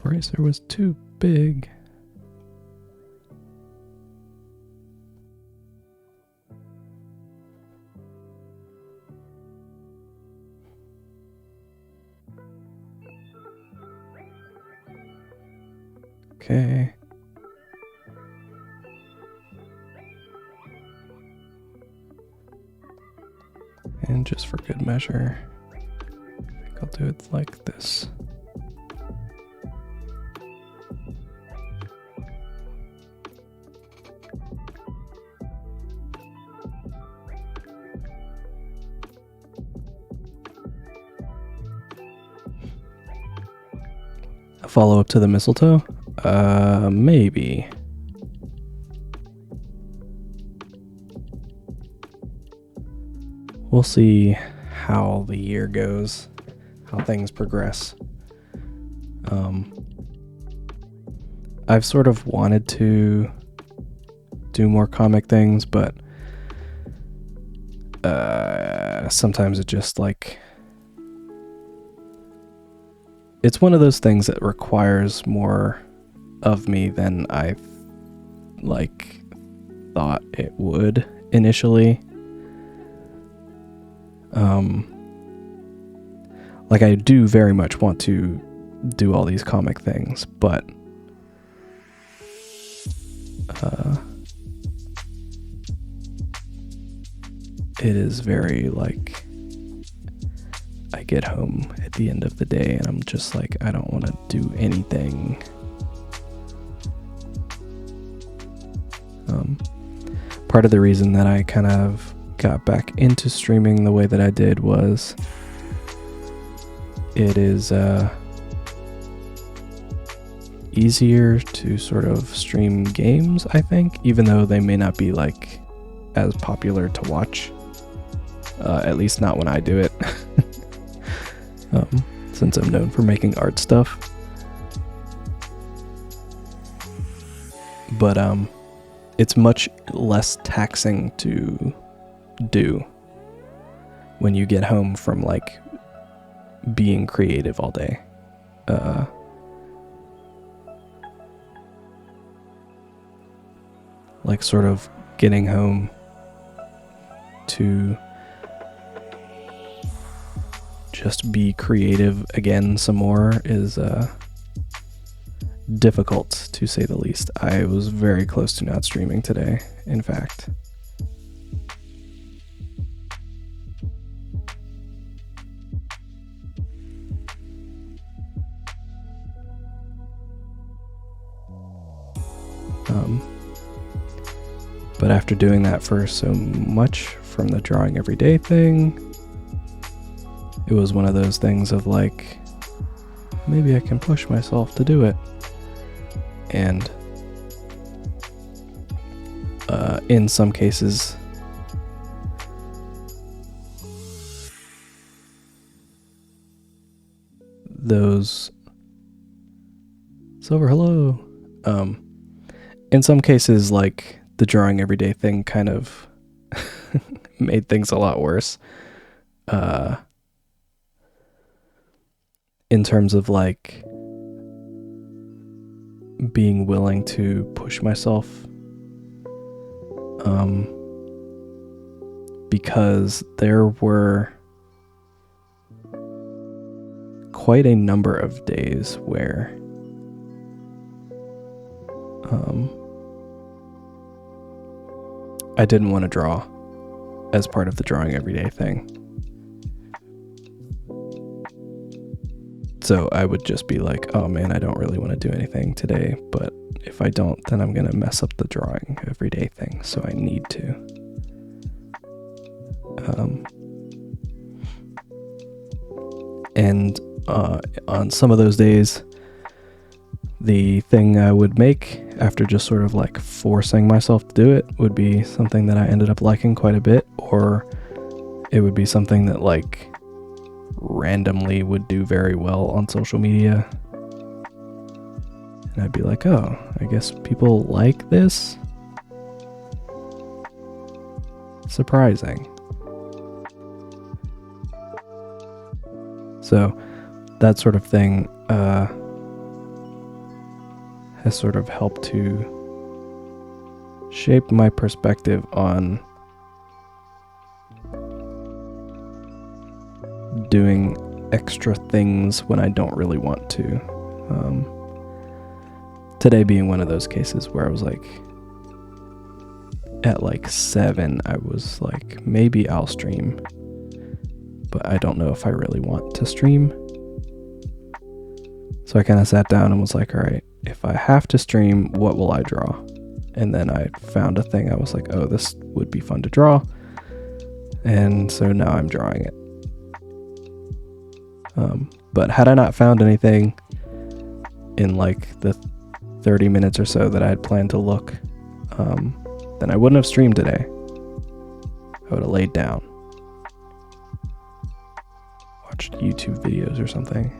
S1: Eraser was too big. Okay. And just for good measure, I think I'll do it like this. A follow-up to the mistletoe? Maybe. We'll see how the year goes, how things progress. I've sort of wanted to do more comic things, but sometimes it just like... It's one of those things that requires more of me than I thought it would initially. I do very much want to do all these comic things, but it is very I get home at the end of the day and I'm just like, I don't want to do anything. Part of the reason that I kind of got back into streaming the way that I did was it is easier to sort of stream games, I think, even though they may not be as popular to watch, at least not when I do it. Since I'm known for making art stuff. But it's much less taxing to do when you get home from like being creative all day. Like sort of getting home to just be creative again some more is difficult, to say the least. I was very close to not streaming today, in fact. But after doing that for so much from the drawing everyday thing, it was one of those things of like, maybe I can push myself to do it. And in some cases, those Silver, hello. In some cases, like the drawing everyday thing kind of made things a lot worse. In terms of like being willing to push myself, because there were quite a number of days where I didn't want to draw as part of the drawing everyday thing. So I would just be like, oh man, I don't really want to do anything today, but if I don't, then I'm going to mess up the drawing everyday thing, so I need to. And on some of those days, the thing I would make after just sort of like forcing myself to do it would be something that I ended up liking quite a bit, or it would be something that like randomly would do very well on social media. And I'd be like, oh, I guess people like this? Surprising. So that sort of thing has sort of helped to shape my perspective on doing extra things when I don't really want to. Today being one of those cases where I was like, at like 7, I was like, maybe I'll stream, but I don't know if I really want to stream. So I kind of sat down and was like, all right, if I have to stream, what will I draw? And then I found a thing. I was like, oh, this would be fun to draw. And so now I'm drawing it. But had I not found anything in like the 30 minutes or so that I had planned to look, then I wouldn't have streamed today. I would have laid down, watched YouTube videos or something.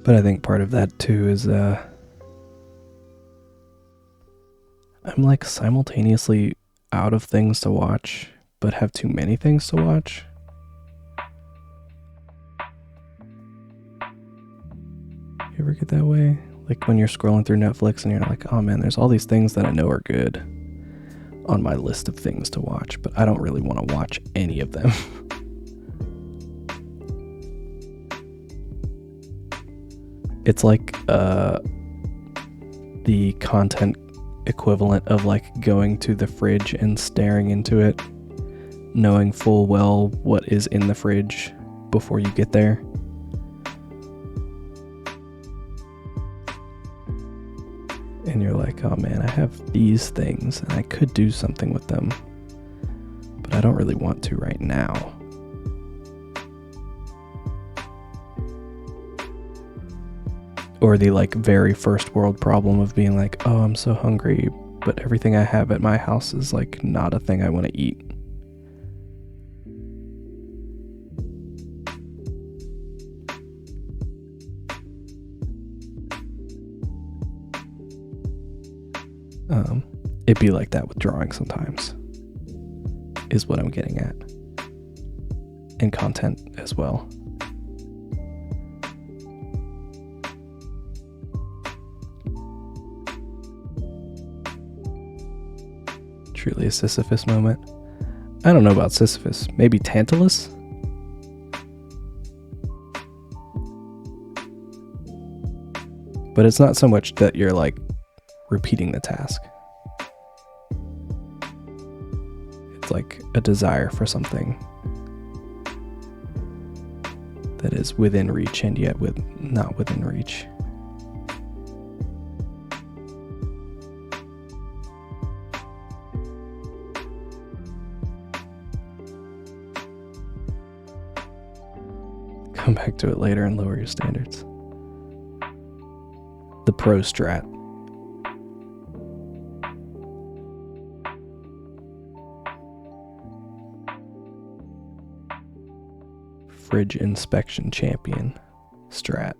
S1: But I think part of that too is I'm like simultaneously out of things to watch, but have too many things to watch. You ever get that way? Like when you're scrolling through Netflix and you're like, oh man, there's all these things that I know are good on my list of things to watch, but I don't really want to watch any of them. It's like the content equivalent of like going to the fridge and staring into it, knowing full well what is in the fridge before you get there. And you're like, oh man, I have these things and I could do something with them, but I don't really want to right now. Or the like very first world problem of being like, oh, I'm so hungry, but everything I have at my house is like not a thing I want to eat. It'd be like that with drawing sometimes, is what I'm getting at. And content as well. Truly a Sisyphus moment. I don't know about Sisyphus. Maybe Tantalus? But it's not so much that you're like repeating the task. It's like a desire for something that is within reach and yet not within reach. Come back to it later and lower your standards. The pro strat. Fridge inspection champion strat.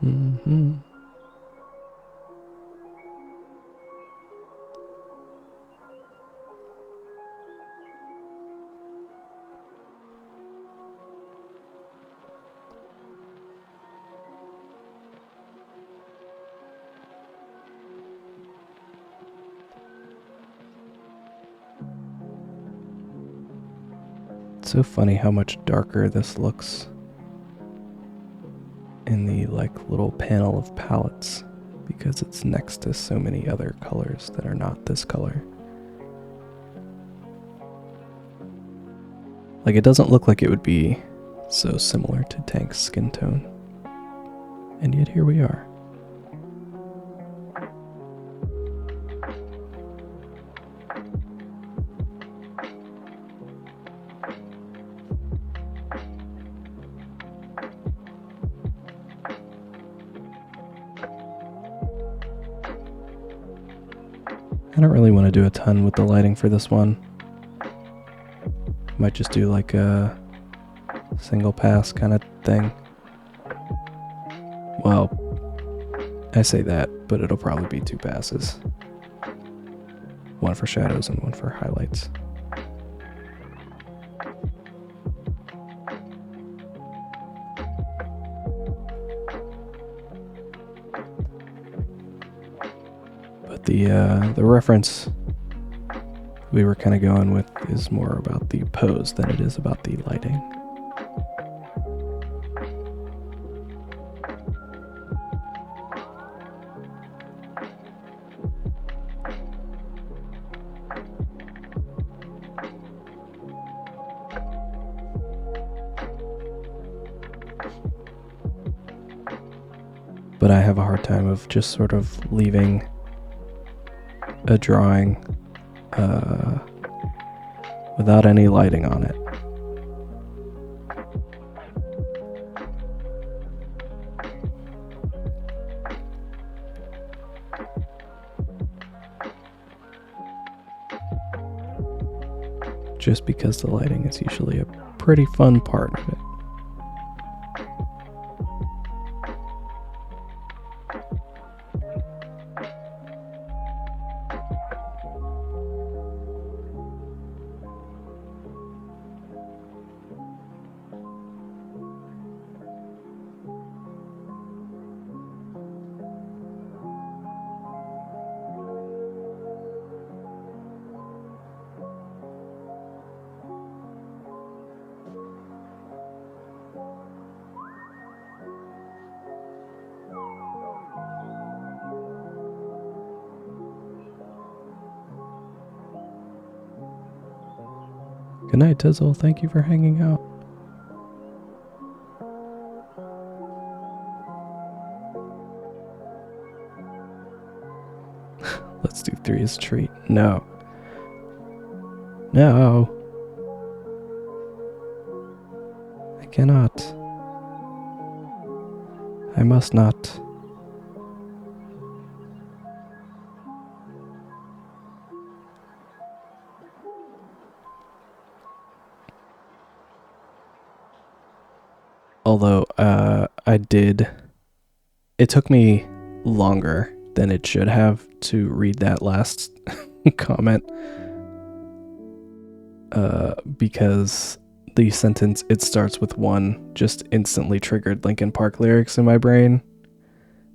S1: Mm-hmm. It's so funny how much darker this looks in the like little panel of palettes because it's next to so many other colors that are not this color. Like it doesn't look like it would be so similar to Tank's skin tone. And yet here we are. I don't really want to do a ton with the lighting for this one. Might just do like a single pass kind of thing. Well, I say that, but it'll probably be 2 passes. One for shadows and one for highlights. But the reference we were kind of going with is more about the pose than it is about the lighting. But I have a hard time of just sort of leaving a drawing without any lighting on it. Just because the lighting is usually a pretty fun part of it. Good night, Tizzle. Thank you for hanging out. victory is a treat. No. No. I cannot. I must not. Although, it took me longer than it should have to read that last comment, because the sentence, "it starts with one," just instantly triggered Linkin Park lyrics in my brain,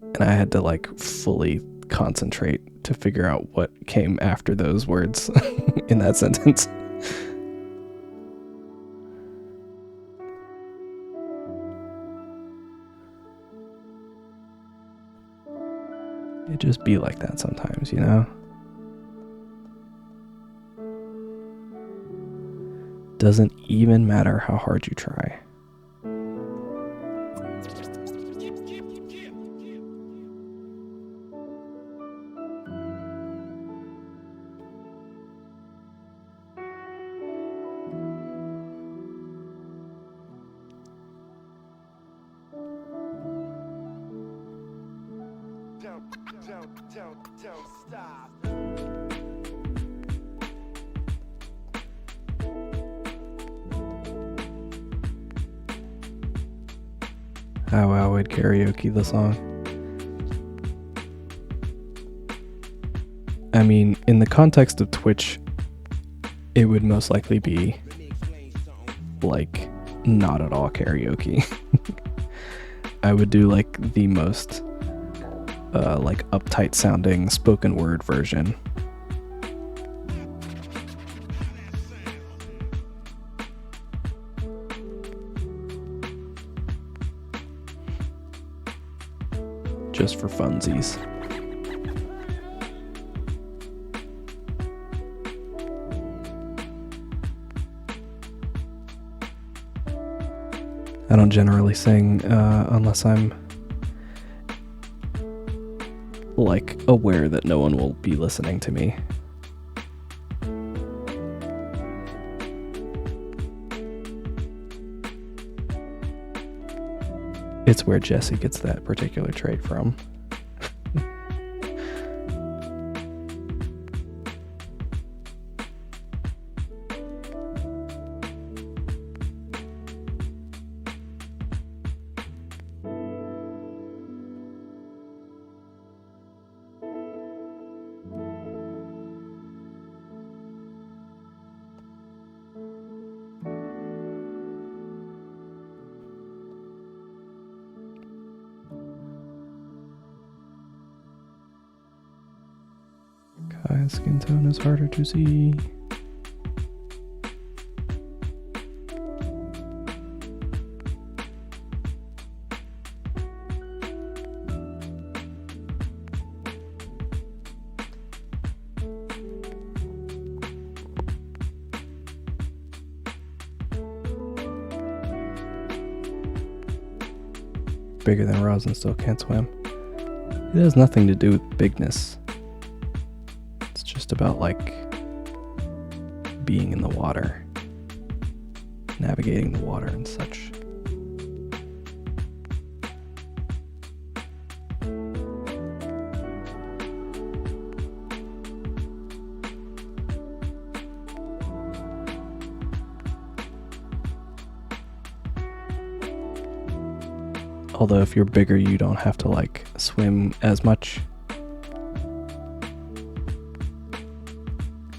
S1: and I had to like fully concentrate to figure out what came after those words in that sentence. It just be like that sometimes, you know? Doesn't even matter how hard you try.
S2: Don't stop.
S1: How I would karaoke the song. I mean, in the context of Twitch, it would most likely be like not at all karaoke. I would do like the most like uptight sounding spoken word version. Just for funsies. I don't generally sing unless I'm like aware that no one will be listening to me. It's where Jesse gets that particular trait from. Kai's skin tone is harder to see. Bigger than Roz and still can't swim. It has nothing to do with bigness. It's just about like being in the water, navigating the water and such. Although if you're bigger, you don't have to like swim as much,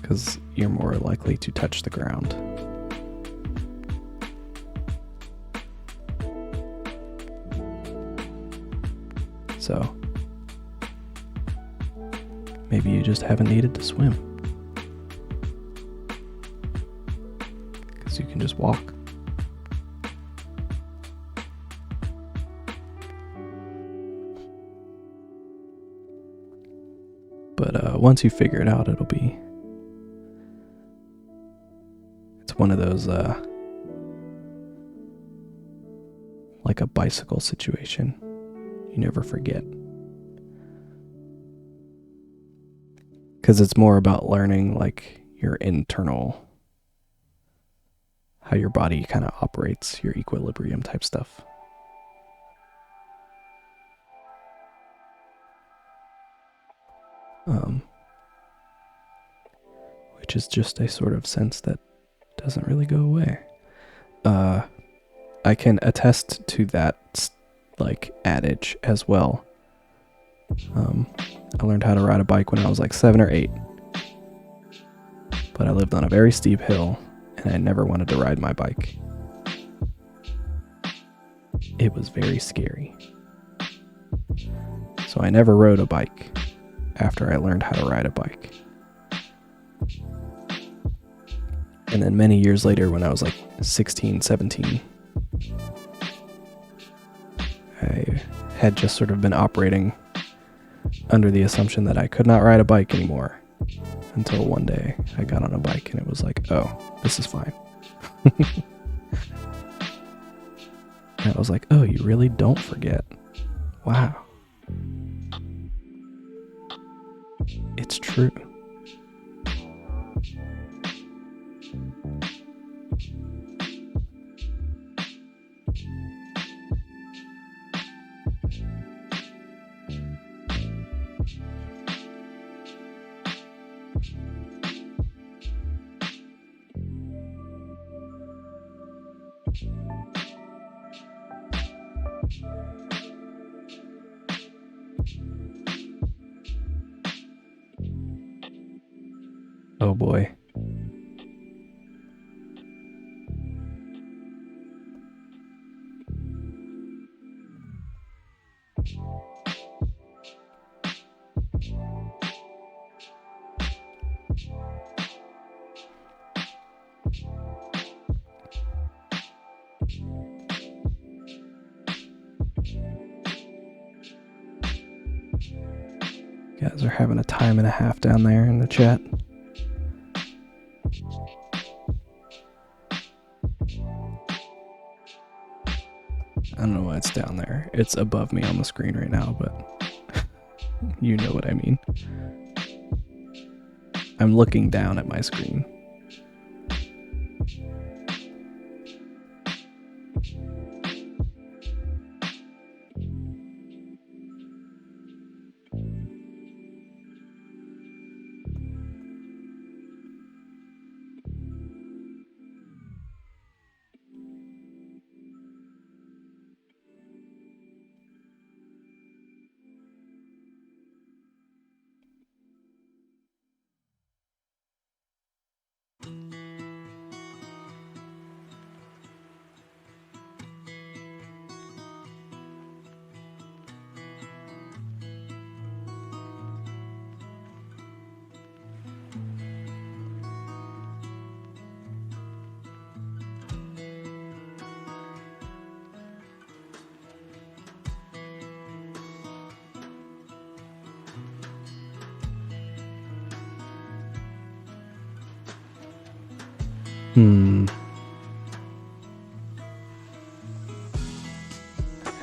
S1: because you're more likely to touch the ground. So maybe you just haven't needed to swim, because you can just walk. But once you figure it out, it's one of those, like a bicycle situation. You never forget. Because it's more about learning like your internal, how your body kind of operates, your equilibrium type stuff. Which is just a sort of sense that doesn't really go away. I can attest to that like adage as well. I learned how to ride a bike when I was like 7 or 8, but I lived on a very steep hill and I never wanted to ride my bike. It was very scary. So I never rode a bike after I learned how to ride a bike. And then many years later, when I was like 16, 17, I had just sort of been operating under the assumption that I could not ride a bike anymore, until one day I got on a bike and it was like, oh, this is fine. And I was like, oh, you really don't forget. Wow. It's true. Oh boy. You guys are having a time and a half down there in the chat. I don't know why it's down there. It's above me on the screen right now, but you know what I mean. I'm looking down at my screen.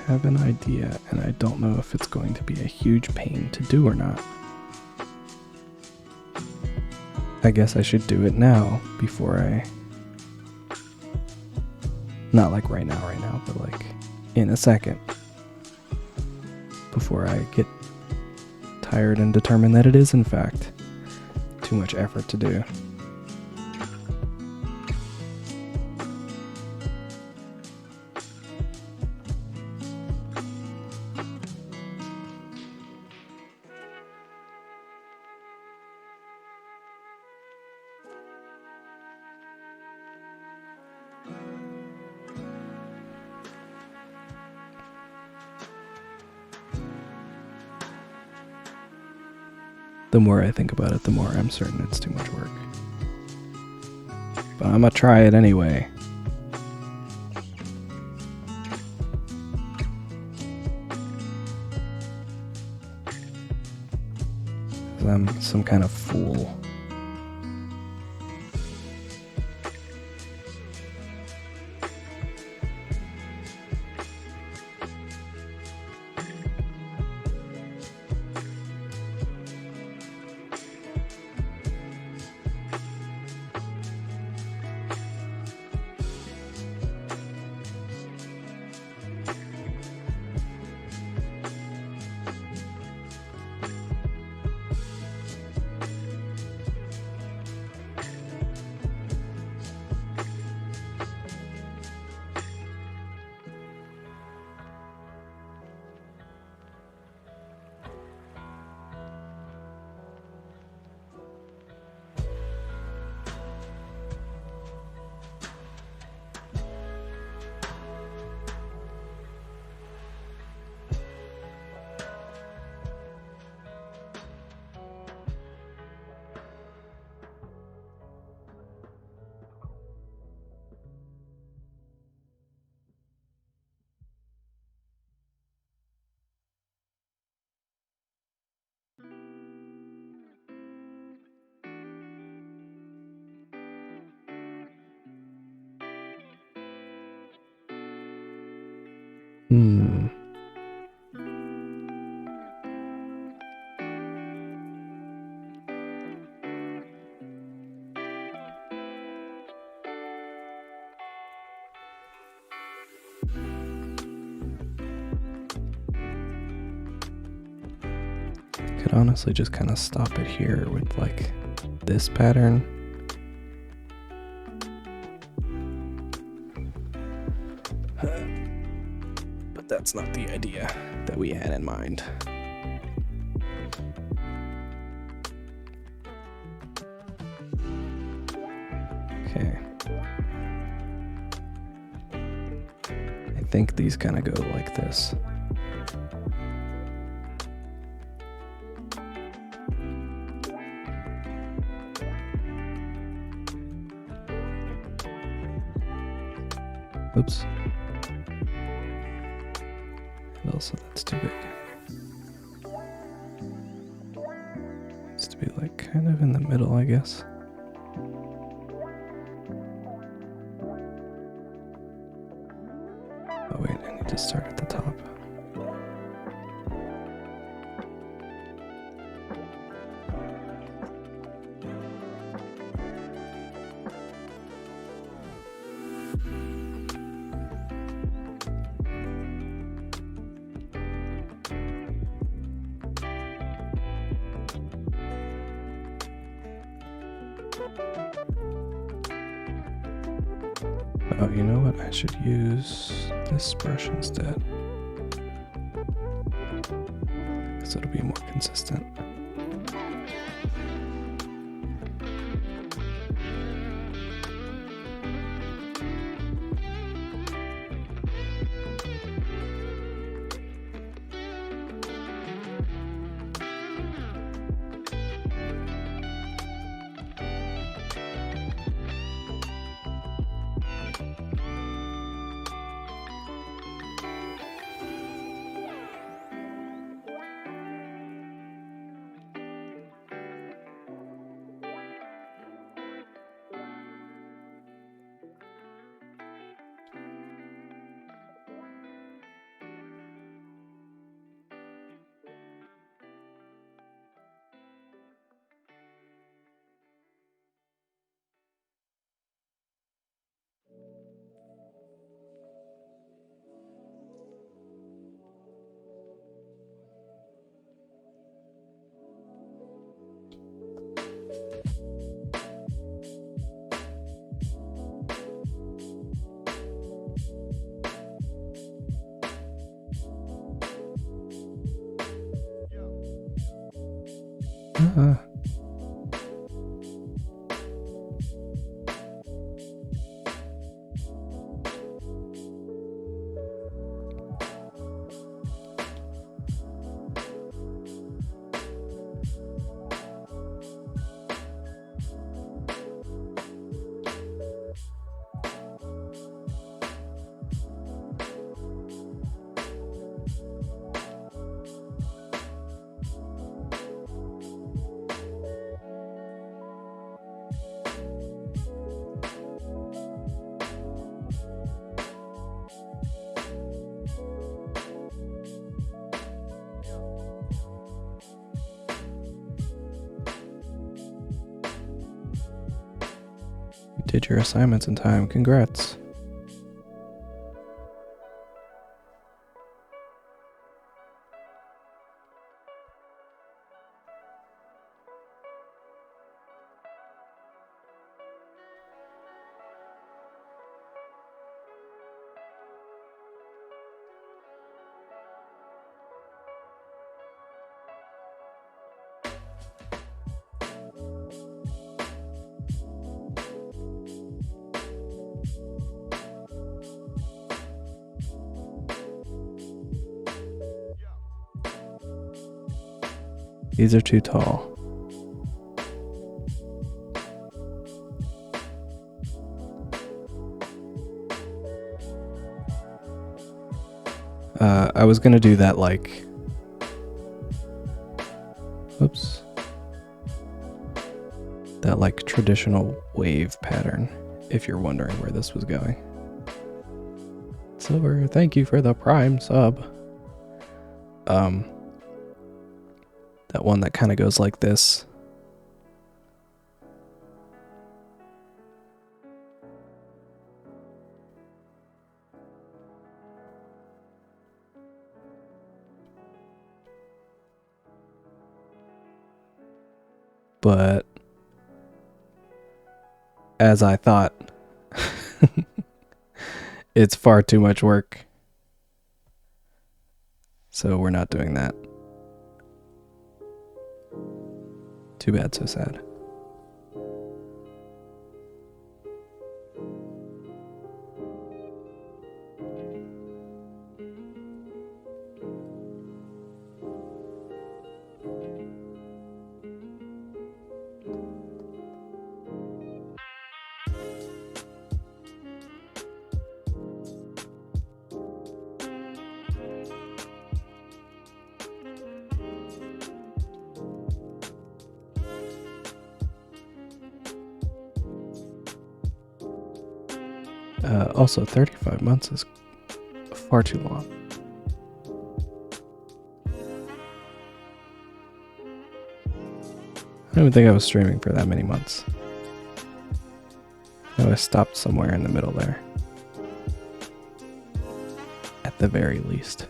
S1: I have an idea, and I don't know if it's going to be a huge pain to do or not. I guess I should do it now before I... Not like right now, but like in a second. Before I get tired and determine that it is, in fact, too much effort to do. The more I think about it, the more I'm certain it's too much work. But I'm gonna try it anyway. I'm some kind of fool. Could honestly just kind of stop it here with like this pattern. But that's not the idea that we had in mind. Okay. I think these kind of go like this. Oops. And also that's too big. It's to be like kind of in the middle, I guess. Oh wait, I need to start at the top. Oh, you know what? I should use this brush instead. Because it'll be more consistent. You did your assignments in time. Congrats. These are too tall. I was gonna do that like, oops, that like traditional wave pattern, if you're wondering where this was going. Silver, thank you for the Prime sub. That one that kind of goes like this. But as I thought, it's far too much work. So we're not doing that. Too bad, so sad. Also, 35 months is far too long. I don't even think I was streaming for that many months. I stopped somewhere in the middle there. At the very least.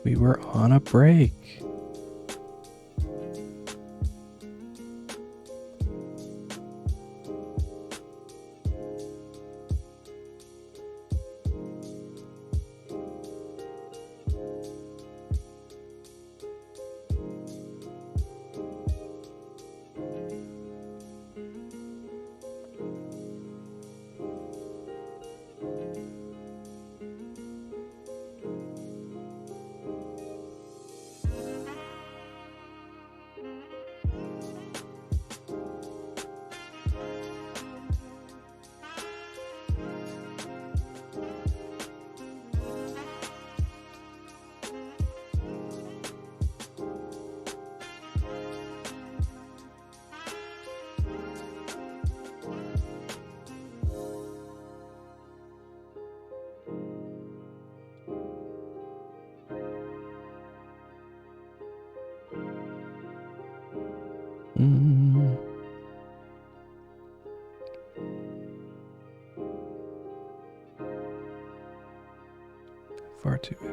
S1: We were on a break. Far too big.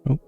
S1: Oh.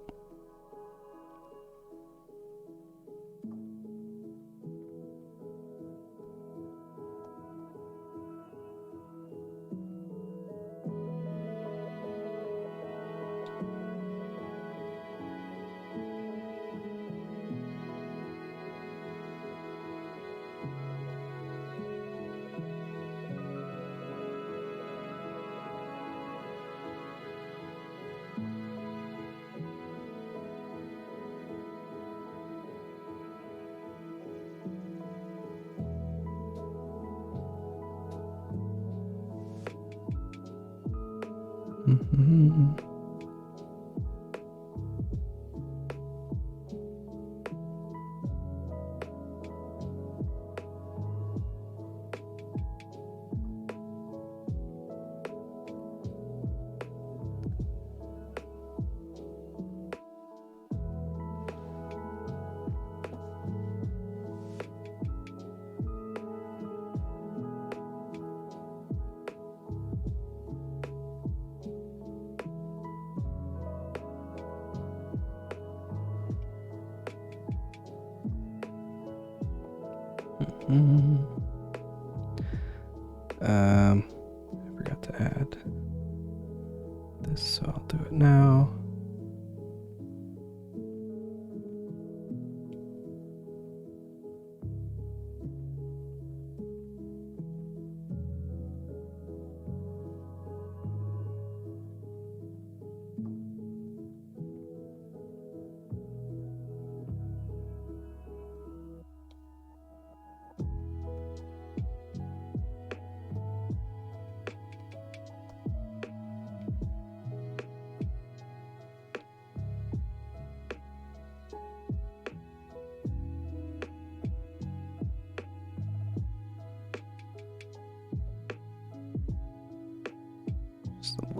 S1: Mm-hmm. I forgot to add this, so I'll do it now.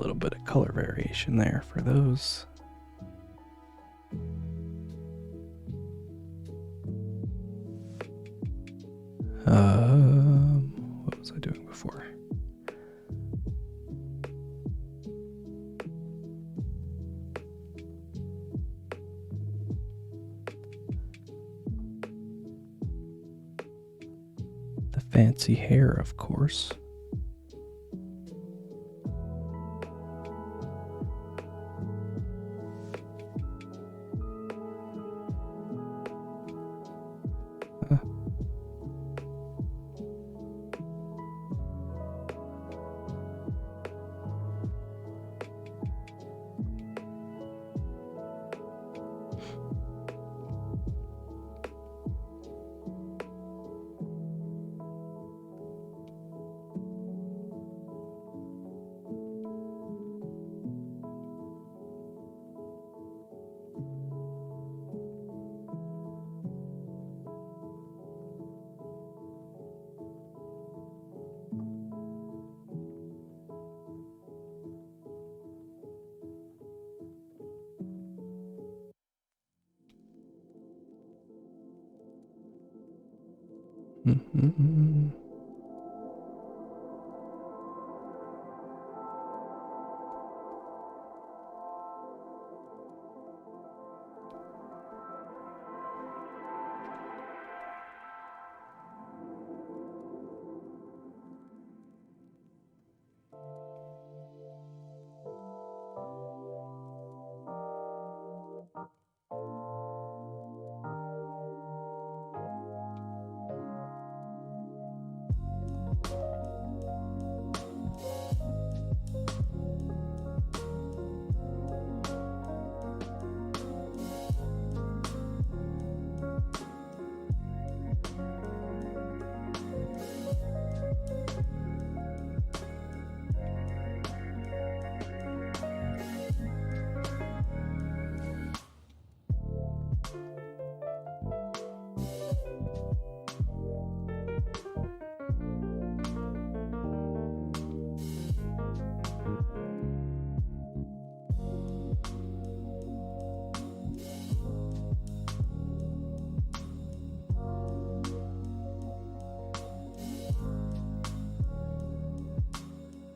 S1: little bit of color variation there for those. What was I doing before? The fancy hair, of course. Mm-hmm.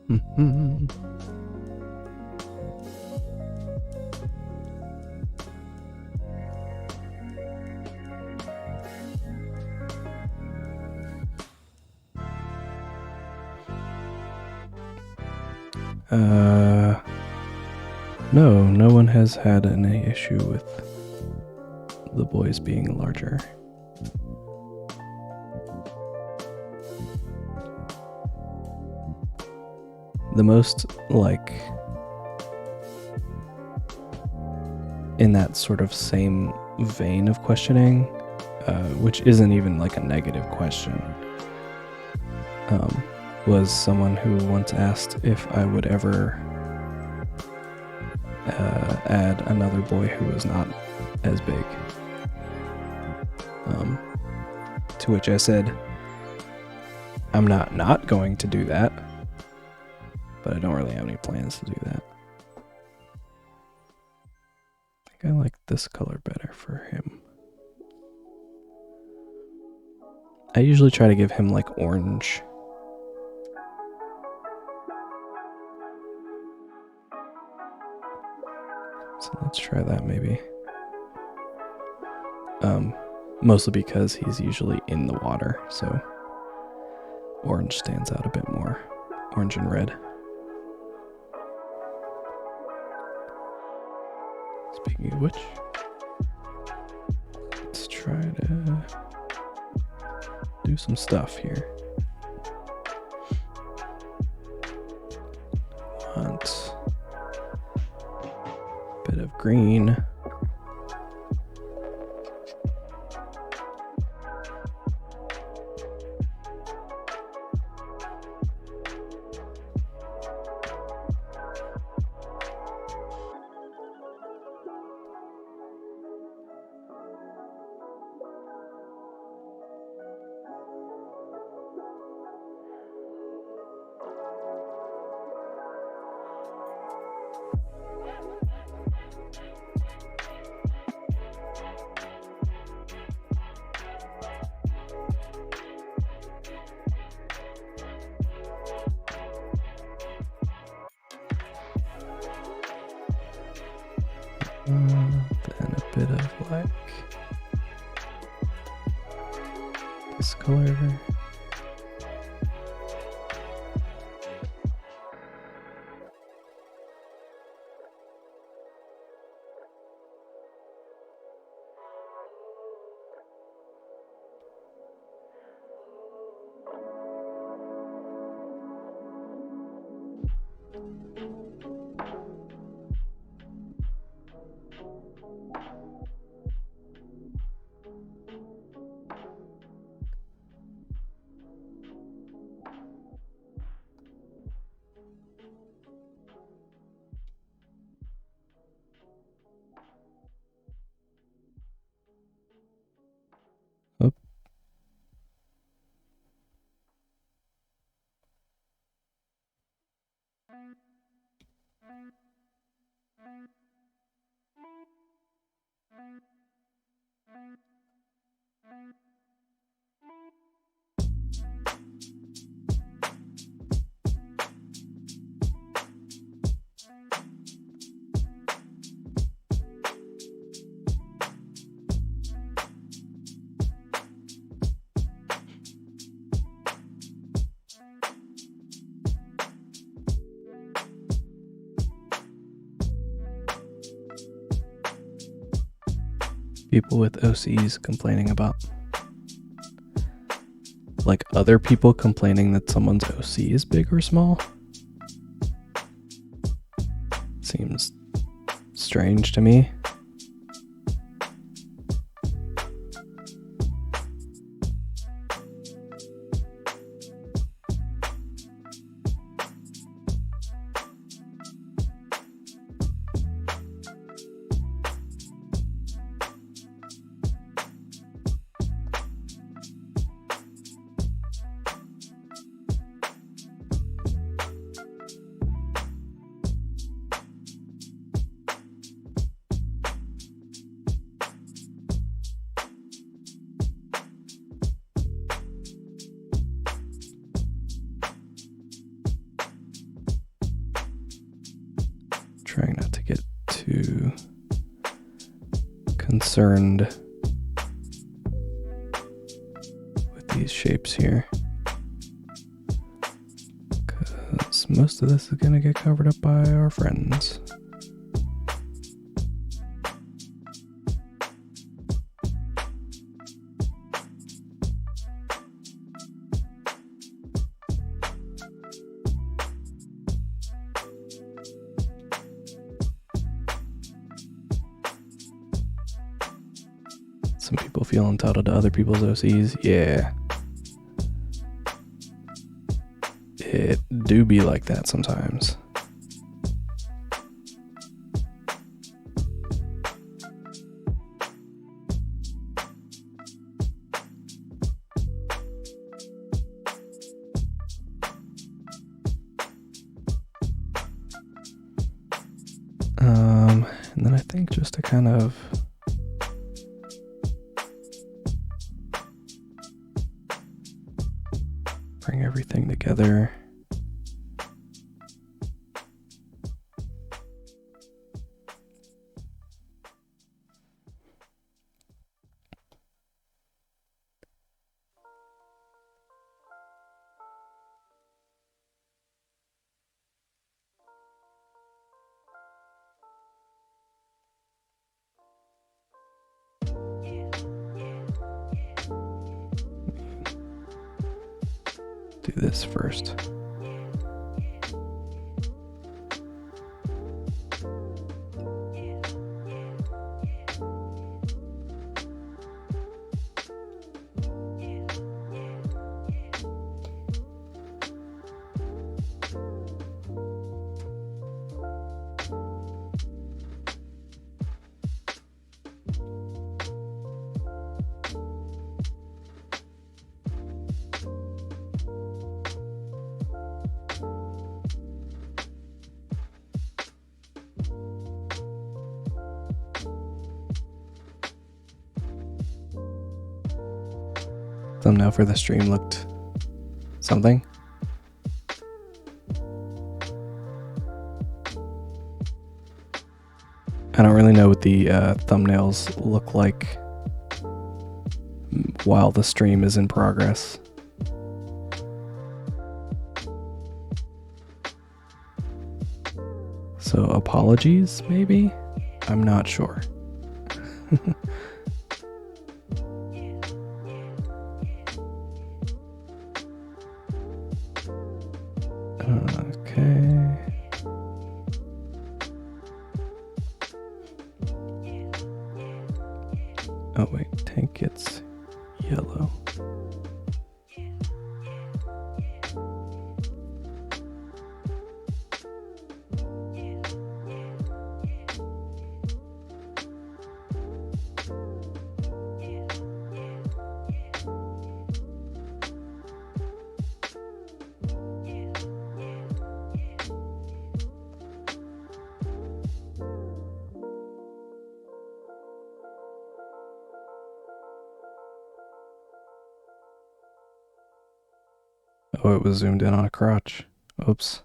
S1: Mm-hmm. No one has had any issue with the boys being larger. The most, like, in that sort of same vein of questioning, which isn't even like a negative question, was someone who once asked if I would ever add another boy who was not as big. To which I said, I'm not going to do that, but I don't really have any plans to do that. I think I like this color better for him. I usually try to give him like orange. So let's try that maybe. Mostly because he's usually in the water, so orange stands out a bit more. Orange and red. Speaking of which, let's try to do some stuff here. Want a bit of green. Then a bit of like this color. Oop. People with OCs complaining about, like, other people complaining that someone's OC is big or small. Seems strange to me. Trying not to get too concerned with these shapes here, because most of this is going to get covered up by our friends. Some people feel entitled to other people's OCs. Yeah. It do be like that sometimes. And then I think just to kind of bring everything together. Do this first. Thumbnail for the stream looked something. I don't really know what the thumbnails look like while the stream is in progress. So apologies, maybe? I'm not sure. Okay. Oh wait, tank gets yellow. Oh, it was zoomed in on a crotch. Oops.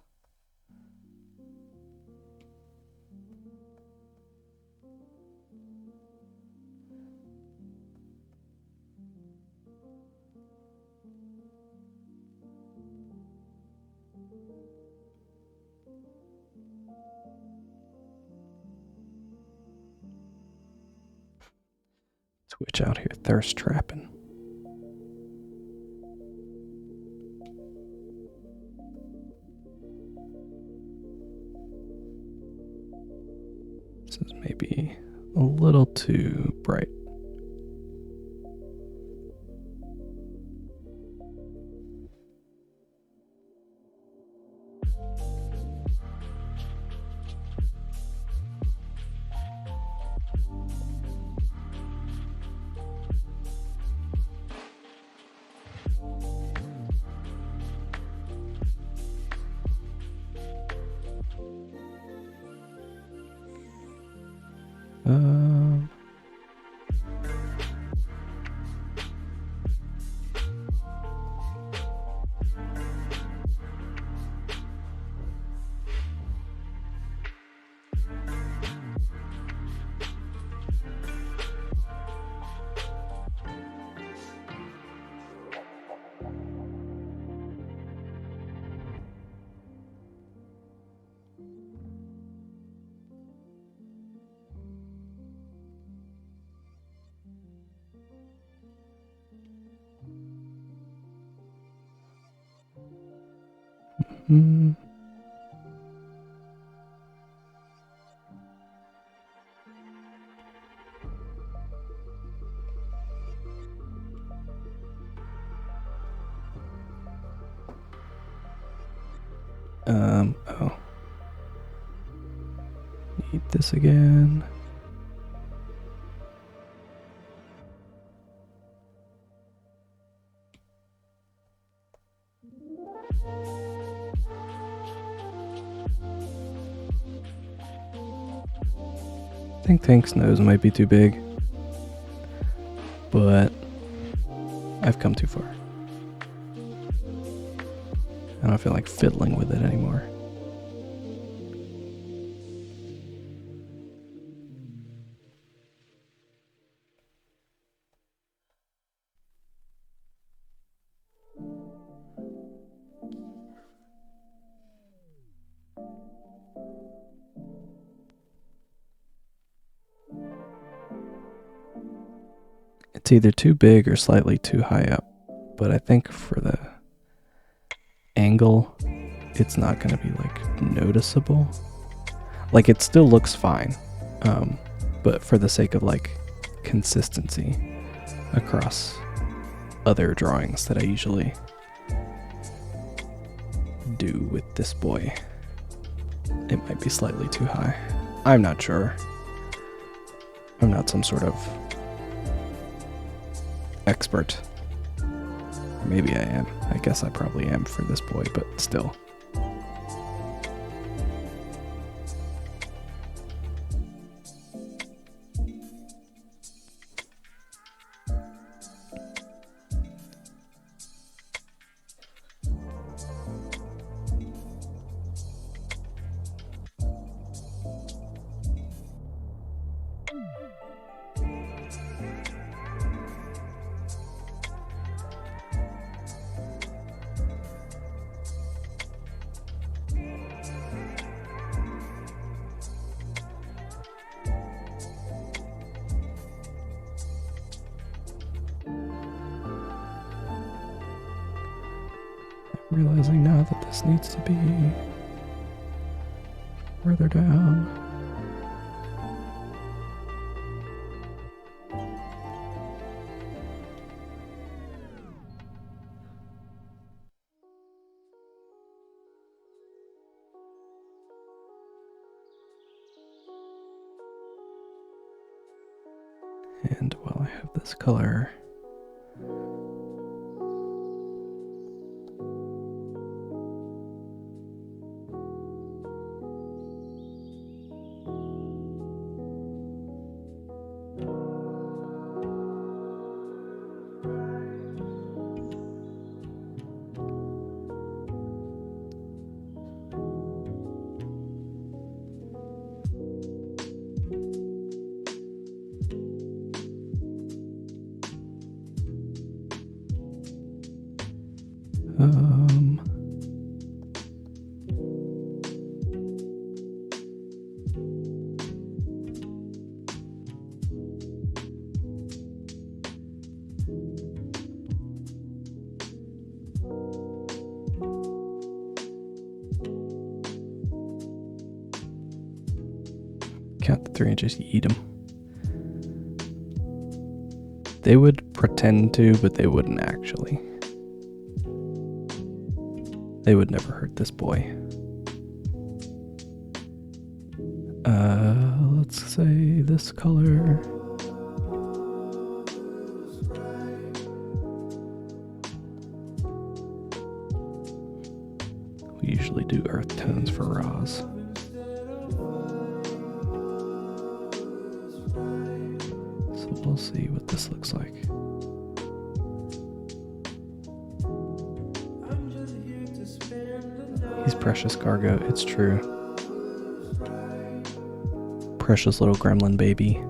S1: Switch out here, thirst trapping. This is maybe a little too bright. Mm. Oh. Need this again. I think Tank's nose might be too big, but I've come too far. I don't feel like fiddling with it anymore. It's either too big or slightly too high up, but I think for the angle, it's not going to be like noticeable. Like it still looks fine, but for the sake of like consistency across other drawings that I usually do with this boy, it might be slightly too high. I'm not sure. I'm not some sort of expert. Maybe I am. I guess I probably am for this boy, but still. Realizing now that this needs to be further down. And while I have this color, count the 3 and just eat them. They would pretend to, but they wouldn't actually. They would never hurt this boy. Let's say this color. We usually do earth tones for raws. So we'll see what this looks like. He's precious, Cargo. It's true. Precious little gremlin baby.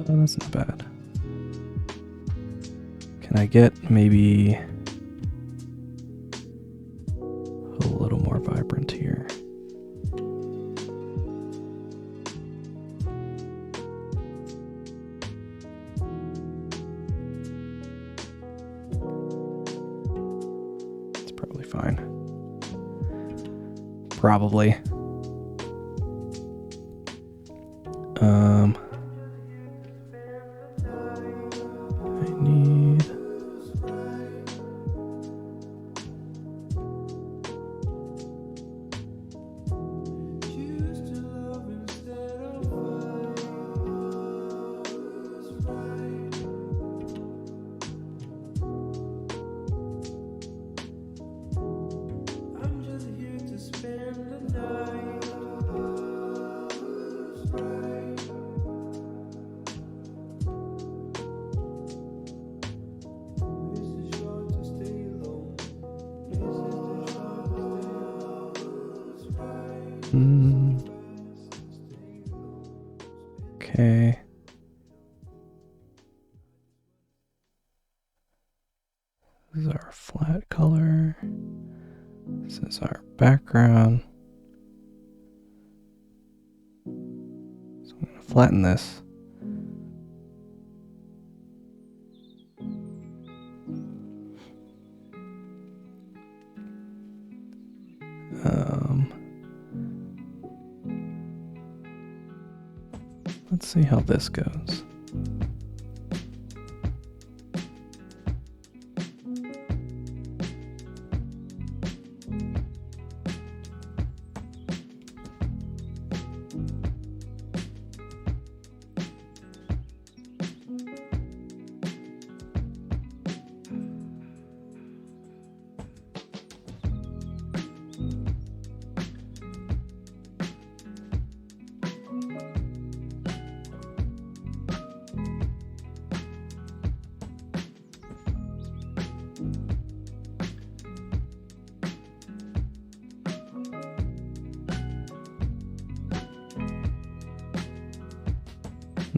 S1: That's not bad. Can I get maybe a little more vibrant here? It's probably fine. Probably. Okay. This is our flat color. This is our background. So I'm going to flatten this. Let's see how this goes.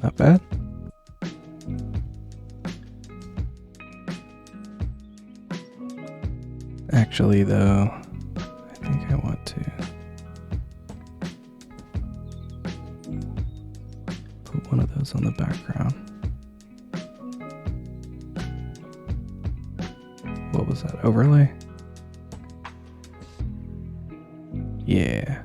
S1: Not bad. Actually, though, I think I want to put one of those on the background. What was that? Overlay? Yeah.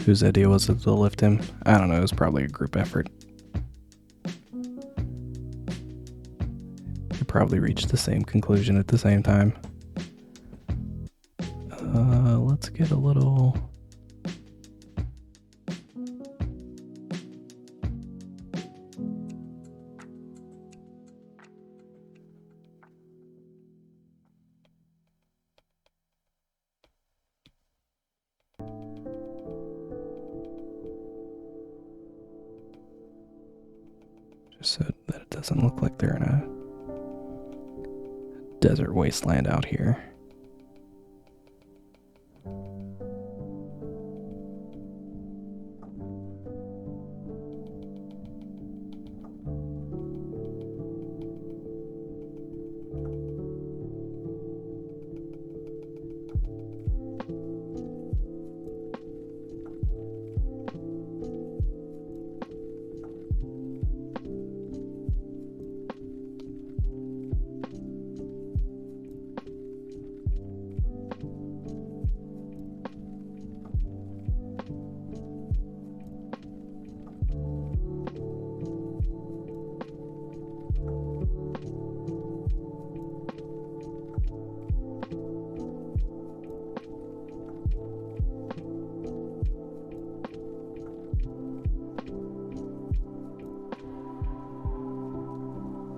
S1: Whose idea was it to lift him? I don't know, it was probably a group effort. We probably reached the same conclusion at the same time. Let's get a little... just so that it doesn't look like they're in a desert wasteland out here.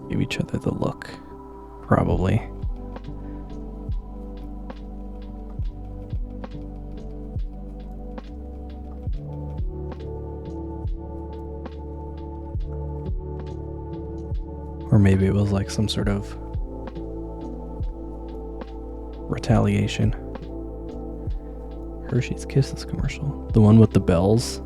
S1: Give each other the look, probably. Or maybe it was like some sort of retaliation. Hershey's Kisses commercial. The one with the bells.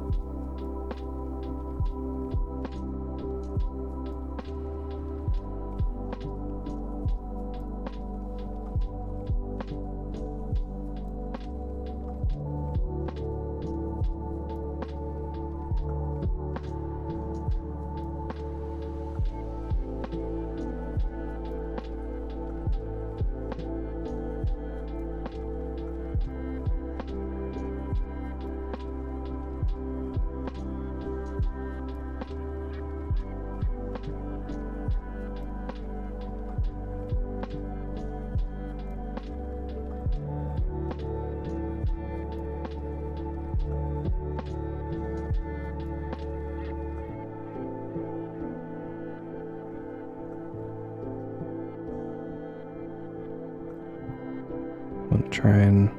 S1: Try and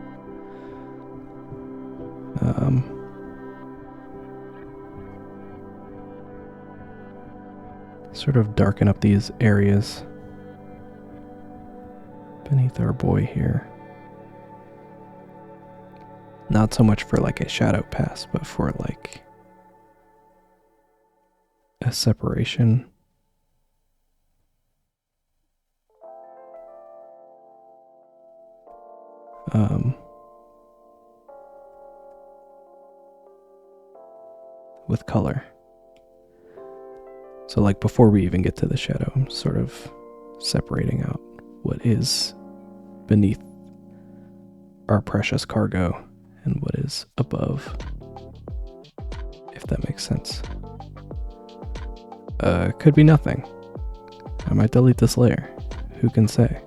S1: sort of darken up these areas beneath our boy here. Not so much for like a shadow pass, but for like a separation. With color. So like before we even get to the shadow, I'm sort of separating out what is beneath our precious cargo and what is above, if that makes sense. Could be nothing. I might delete this layer. Who can say?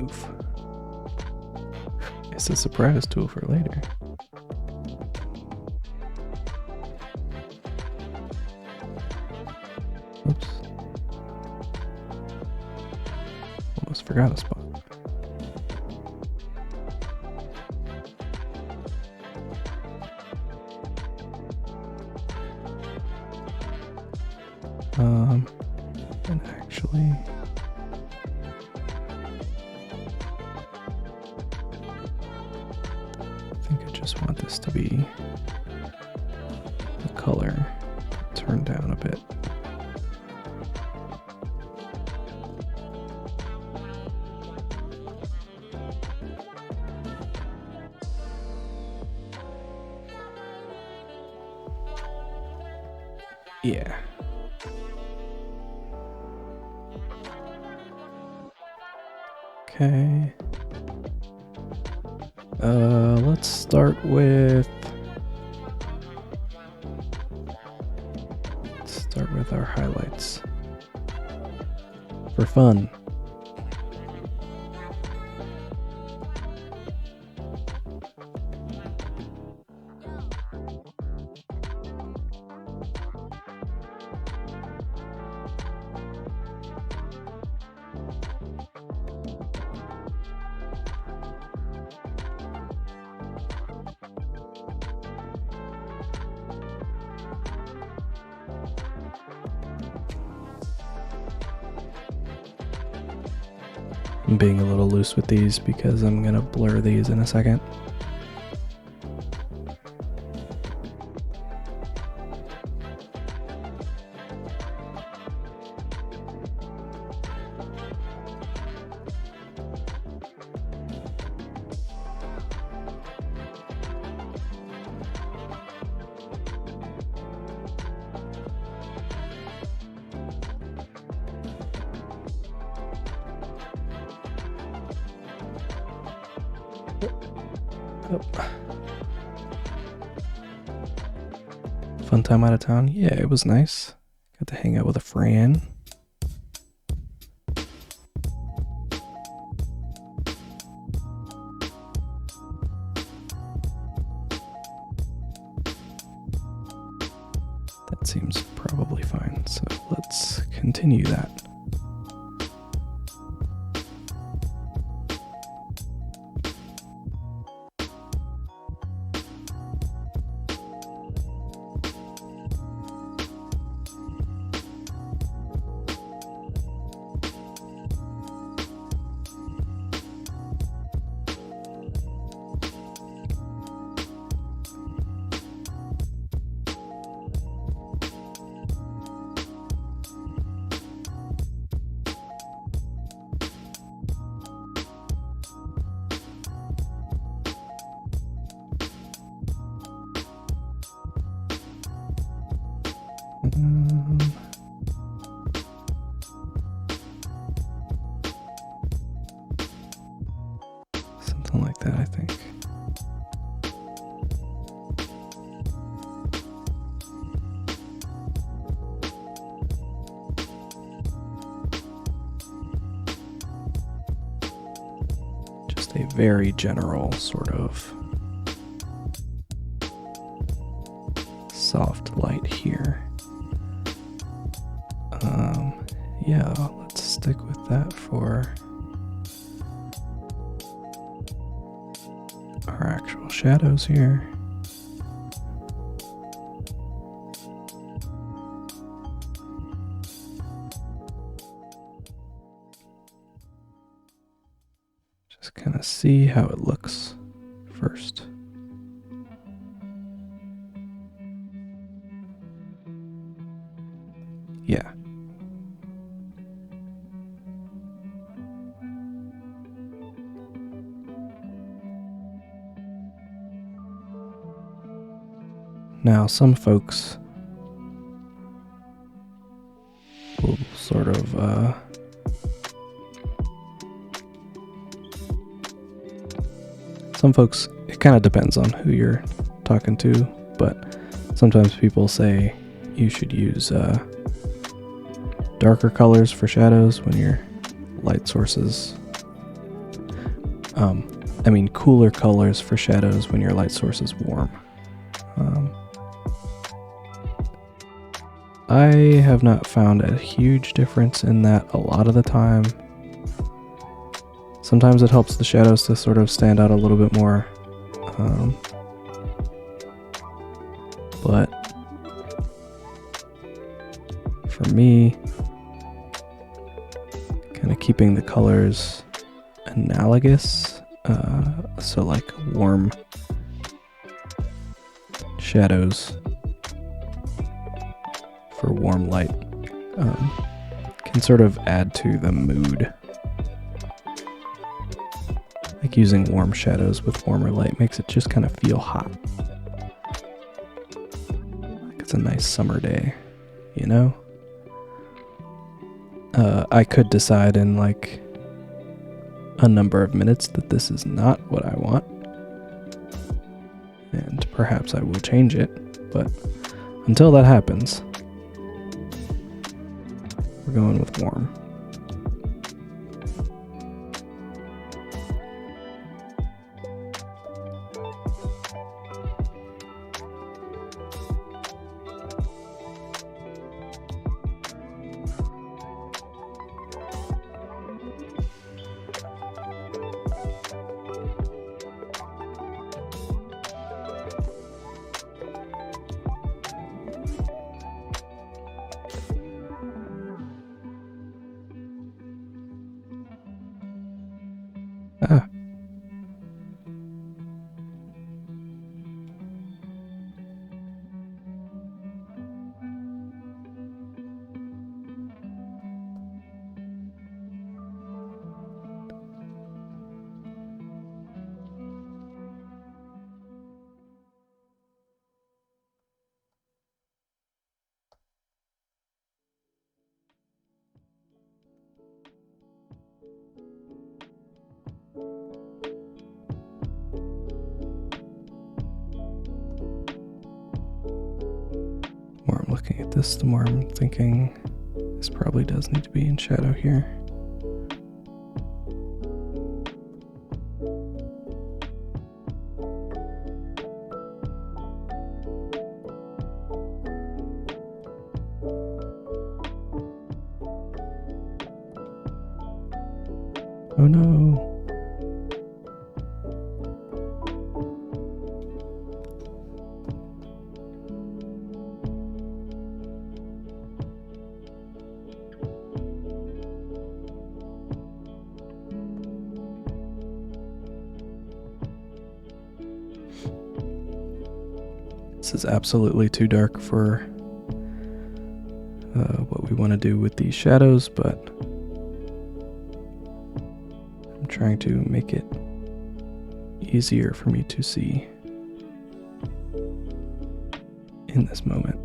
S1: Oof. It's a surprise tool for later. Oops. Almost forgot a spot. And actually, I think I just want this to be the color turned down a bit. Yeah. Okay. Let's start with our highlights for fun. I'm being a little loose with these because I'm gonna blur these in a second. Fun time out of town? Yeah, it was nice. Got to hang out with a friend. That seems probably fine, so let's continue that. Something like that, I think. Just a very general sort of soft light here. Yeah, let's stick with that for our actual shadows here. Just kind of see how it looks first. Yeah. Now, some folks will sort of, some folks, it kind of depends on who you're talking to, but sometimes people say you should use darker colors for shadows when your light sources Cooler colors for shadows when your light source is warm. I have not found a huge difference in that a lot of the time. Sometimes it helps the shadows to sort of stand out a little bit more. But for me, kind of keeping the colors analogous, so like warm shadows for warm light can sort of add to the mood. Like using warm shadows with warmer light makes it just kind of feel hot. Like it's a nice summer day, you know? I could decide in like a number of minutes that this is not what I want. And perhaps I will change it, but until that happens, we're going with warm. Ah. The more I'm looking at this, the more I'm thinking this probably does need to be in shadow here. Oh no. This is absolutely too dark for what we want to do with these shadows, but I'm trying to make it easier for me to see in this moment.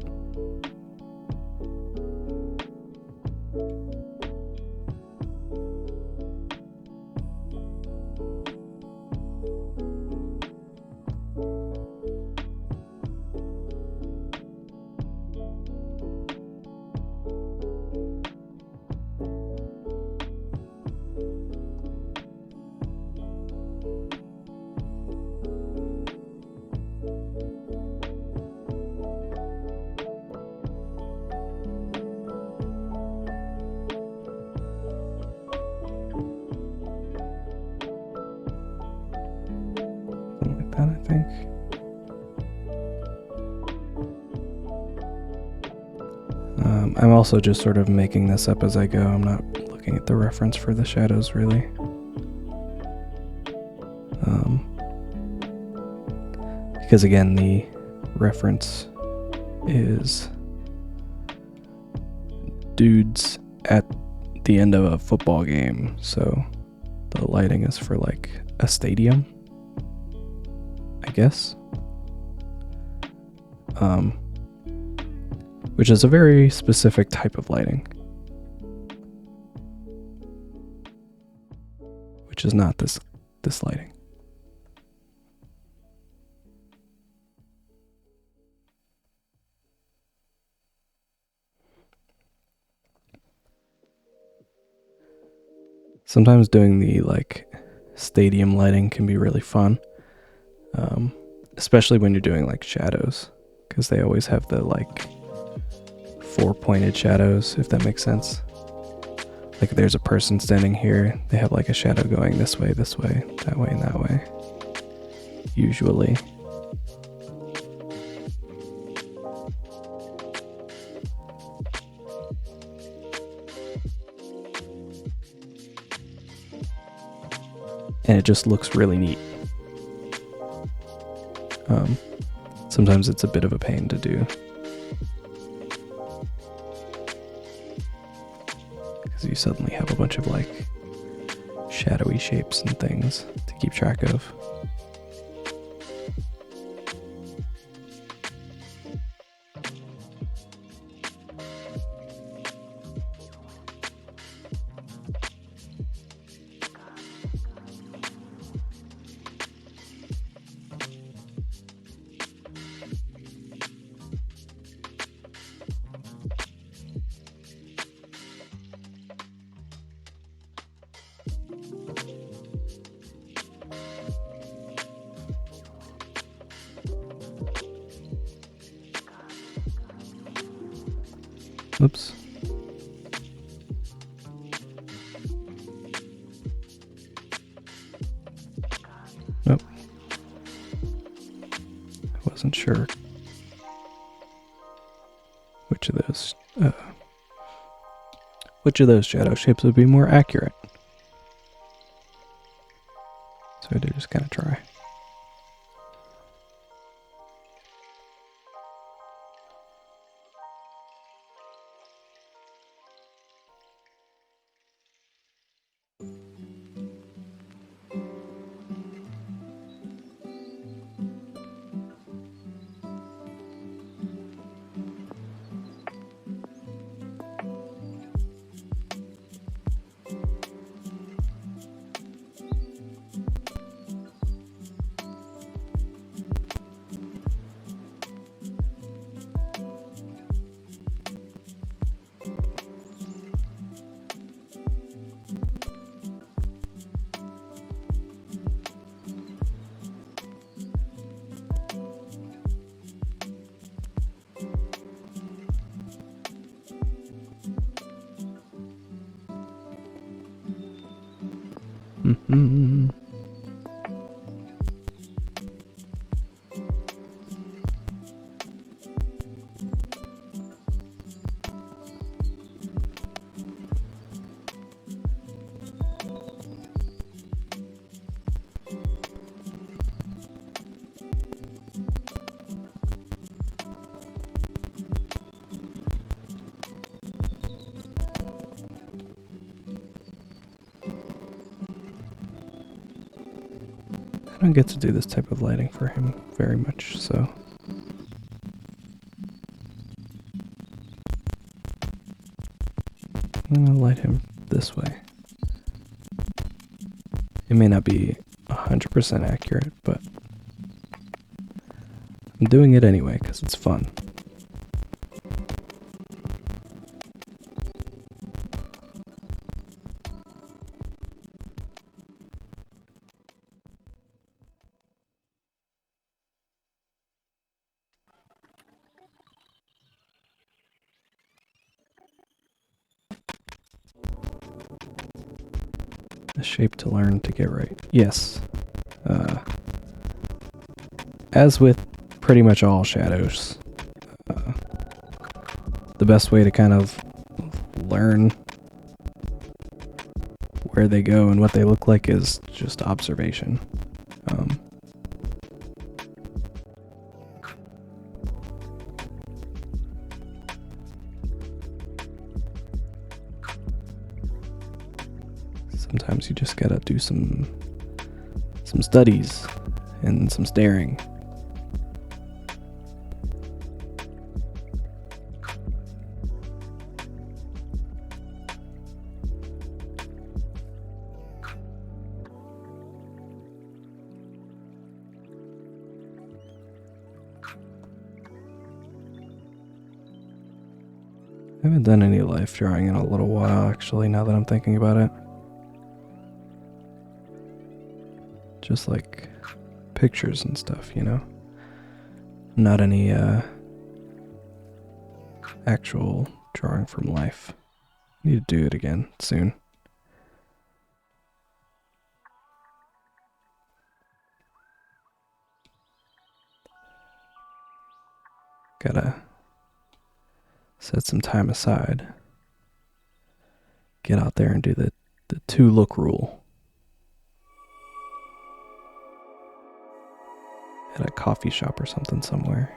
S1: That, I think. I'm also just sort of making this up as I go. I'm not looking at the reference for the shadows, really. Because again, the reference is dudes at the end of a football game, so the lighting is for like a stadium, I guess. Which is a very specific type of lighting. Which is not this lighting. Sometimes doing the like stadium lighting can be really fun, especially when you're doing like shadows, because they always have the like 4 pointed shadows, if that makes sense. Like if there's a person standing here, they have like a shadow going this way, that way, and that way. Usually. And it just looks really neat. Sometimes it's a bit of a pain to do, because you suddenly have a bunch of like shadowy shapes and things to keep track of. Oops. Nope. I wasn't sure which of those shadow shapes would be more accurate. So I did just kind of try. Mm-hmm. I don't get to do this type of lighting for him very much, so I'm gonna light him this way. It may not be 100% accurate, but I'm doing it anyway because it's fun. A shape to learn to get right. Yes. As with pretty much all shadows, the best way to kind of learn where they go and what they look like is just observation. Sometimes you just gotta do some studies and some staring. I haven't done any life drawing in a little while, actually, now that I'm thinking about it. Just like pictures and stuff, you know? Not any actual drawing from life. Need to do it again soon. Gotta set some time aside. Get out there and do the 2-look rule. At a coffee shop or something somewhere.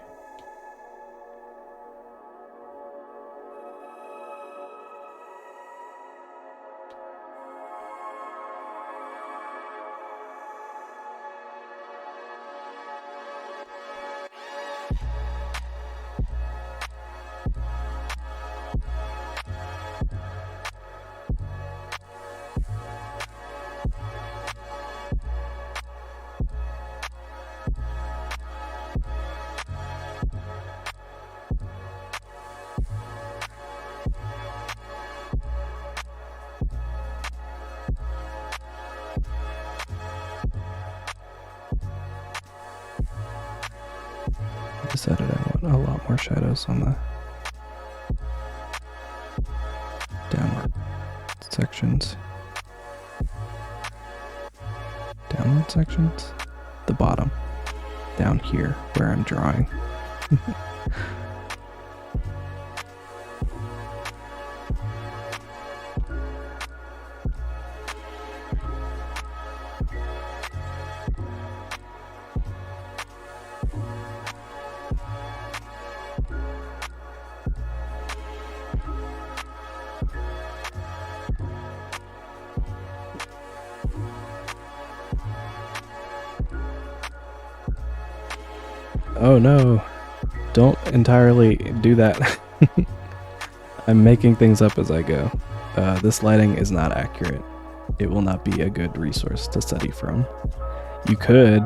S1: Decided I want a lot more shadows on the downward sections. Downward sections? The bottom. Down here where I'm drawing. Oh no, don't entirely do that. I'm making things up as I go. This lighting is not accurate. It will not be a good resource to study from. You could,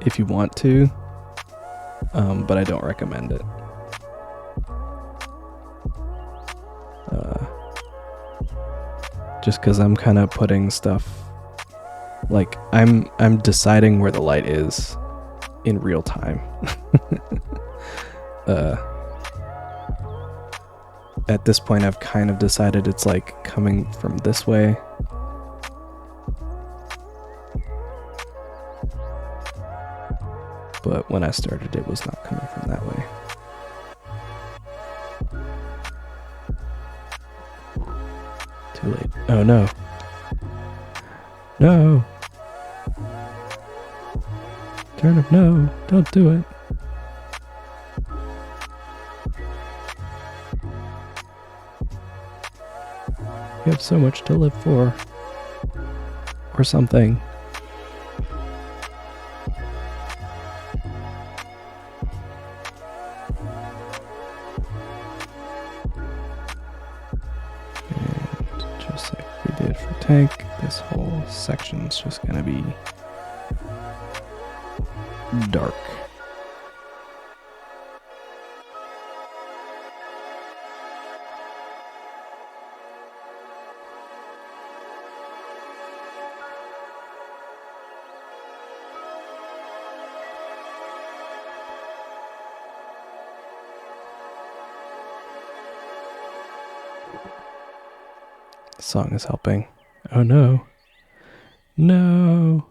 S1: if you want to, but I don't recommend it. Just because I'm kind of putting stuff, like I'm deciding where the light is in real time. At this point I've kind of decided it's like coming from this way. But when I started it was not coming from that way. Too late. Oh no. No. Turnip, no, don't do it. You have so much to live for. Or something. And just like we did for Tank, this whole section's just gonna be dark. The song is helping. Oh no. No.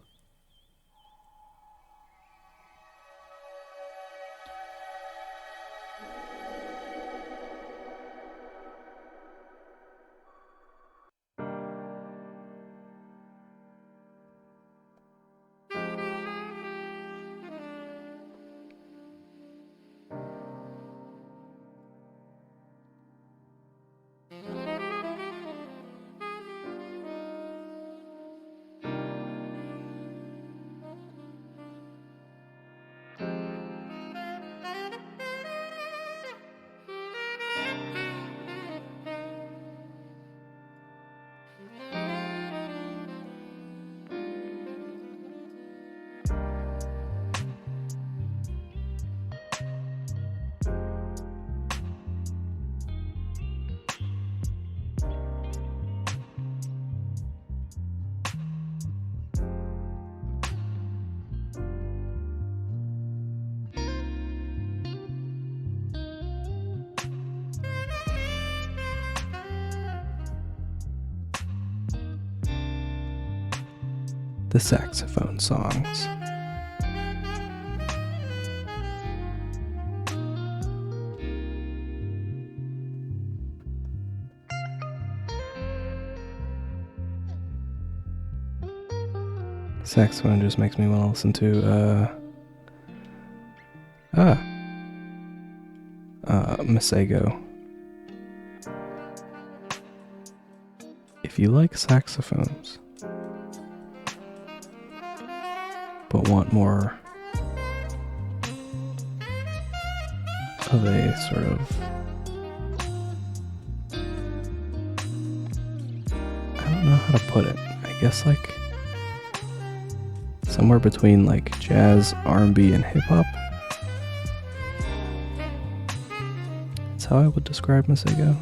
S1: the saxophone songs. Saxophone just makes me want to listen to MokaJake. If you like saxophones but want more of a sort of, I don't know how to put it, I guess like somewhere between like jazz, R&B, and hip-hop. That's how I would describe MokaJake.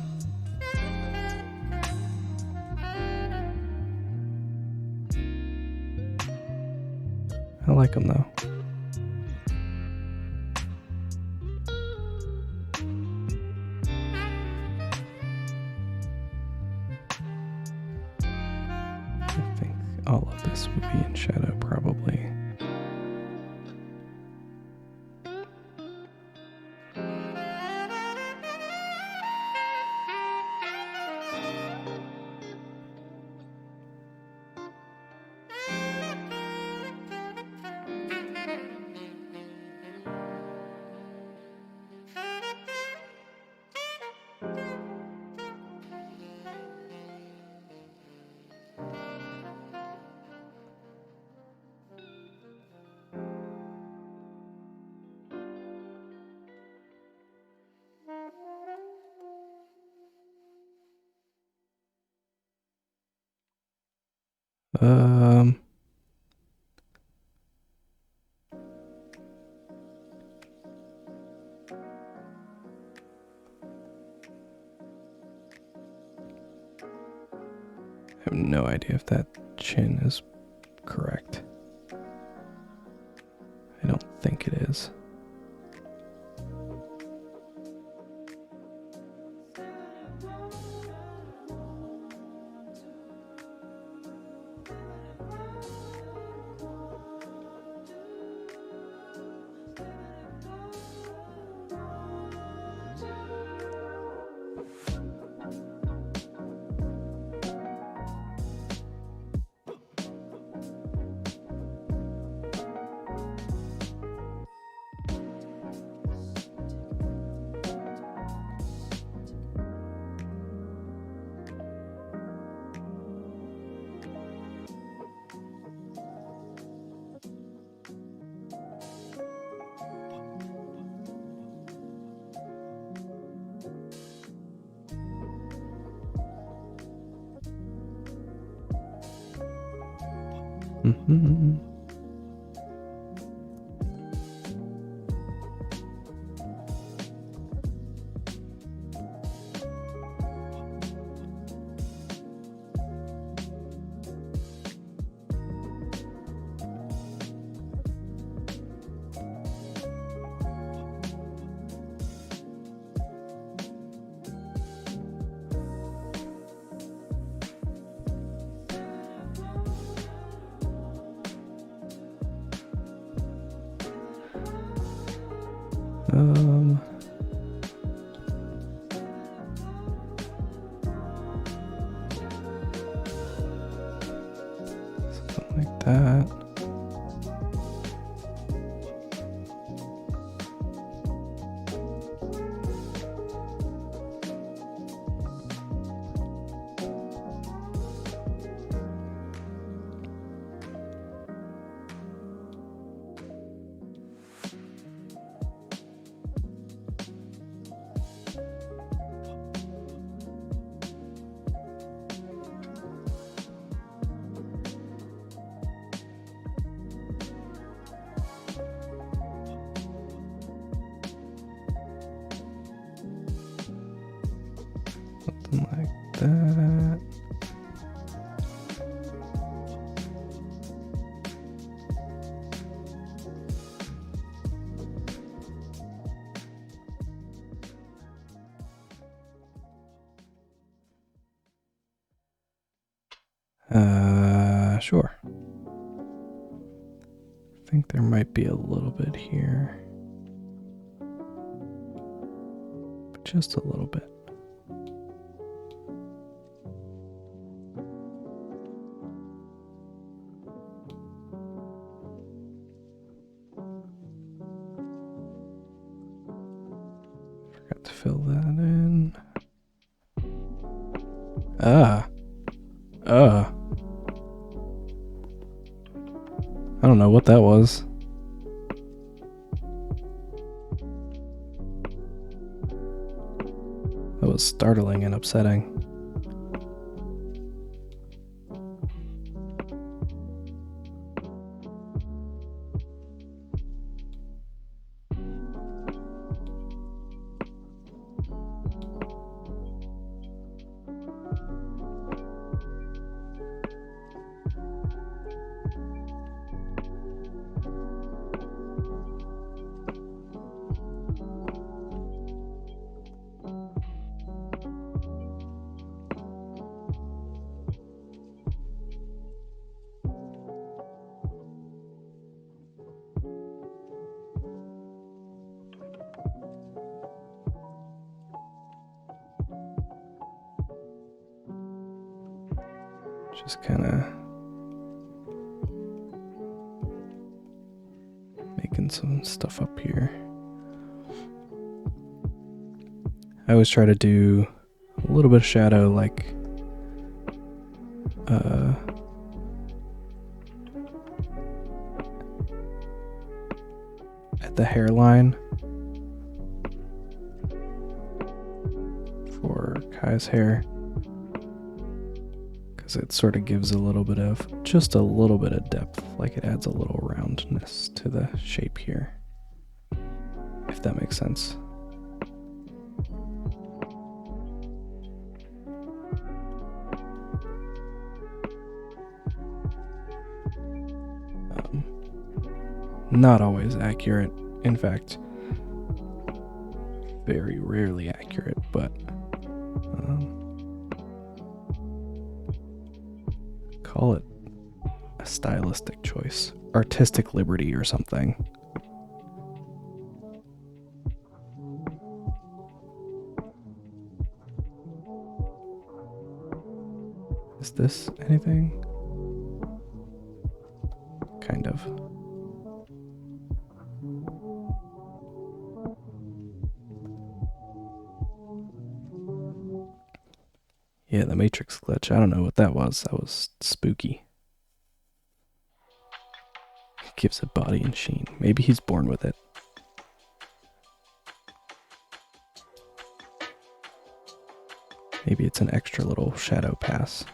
S1: I like them though. I think all of this would be in shadow probably. I have no idea if that chin is correct. I don't think it is. Mm-hmm. Something like that. Something like that. Sure. think there might be a little bit here. But just a little bit. Forgot to fill that in. I don't know what that was. That was startling and upsetting. Just kind of making some stuff up here. I always try to do a little bit of shadow, like at the hairline for Kai's hair. It sort of gives just a little bit of depth, like it adds a little roundness to the shape here, if that makes sense. Not always accurate, in fact, very rarely accurate, but call it a stylistic choice, artistic liberty or something. Is this anything? Kind of. Yeah, the Matrix glitch. I don't know what that was. That was spooky. Gives it body and sheen. Maybe he's born with it. Maybe it's an extra little shadow pass.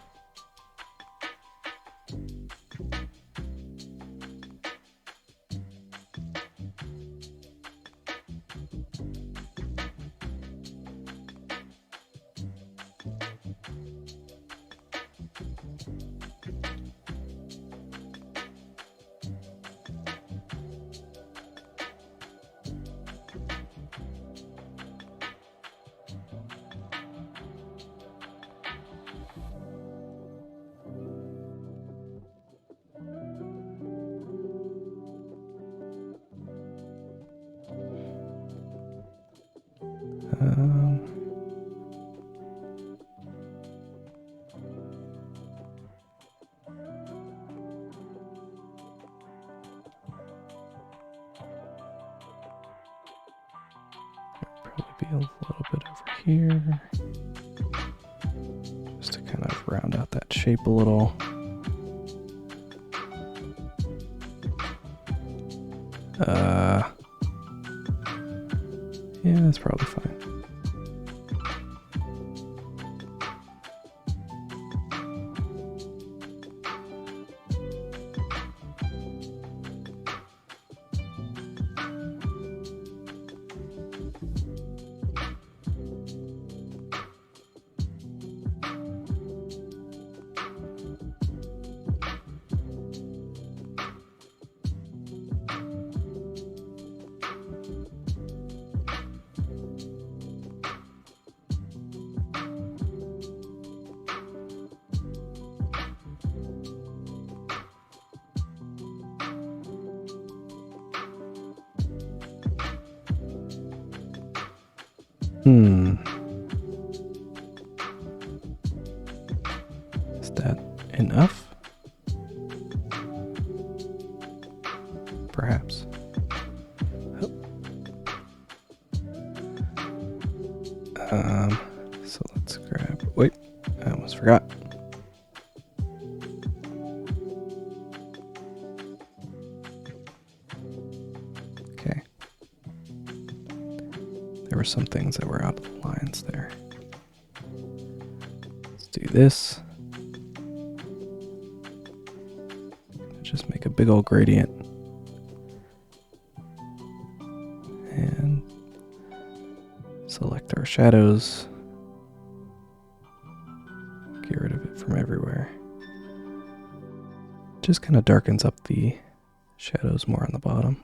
S1: Probably be a little bit over here, just to kind of round out that shape a little. Yeah, that's probably fine. Is that enough? Perhaps. So let's grab... Wait, I almost forgot. Okay. There were some things that were out of lines there. Let's do this. Just make a big old gradient. And select our shadows. Get rid of it from everywhere. Just kind of darkens up the shadows more on the bottom.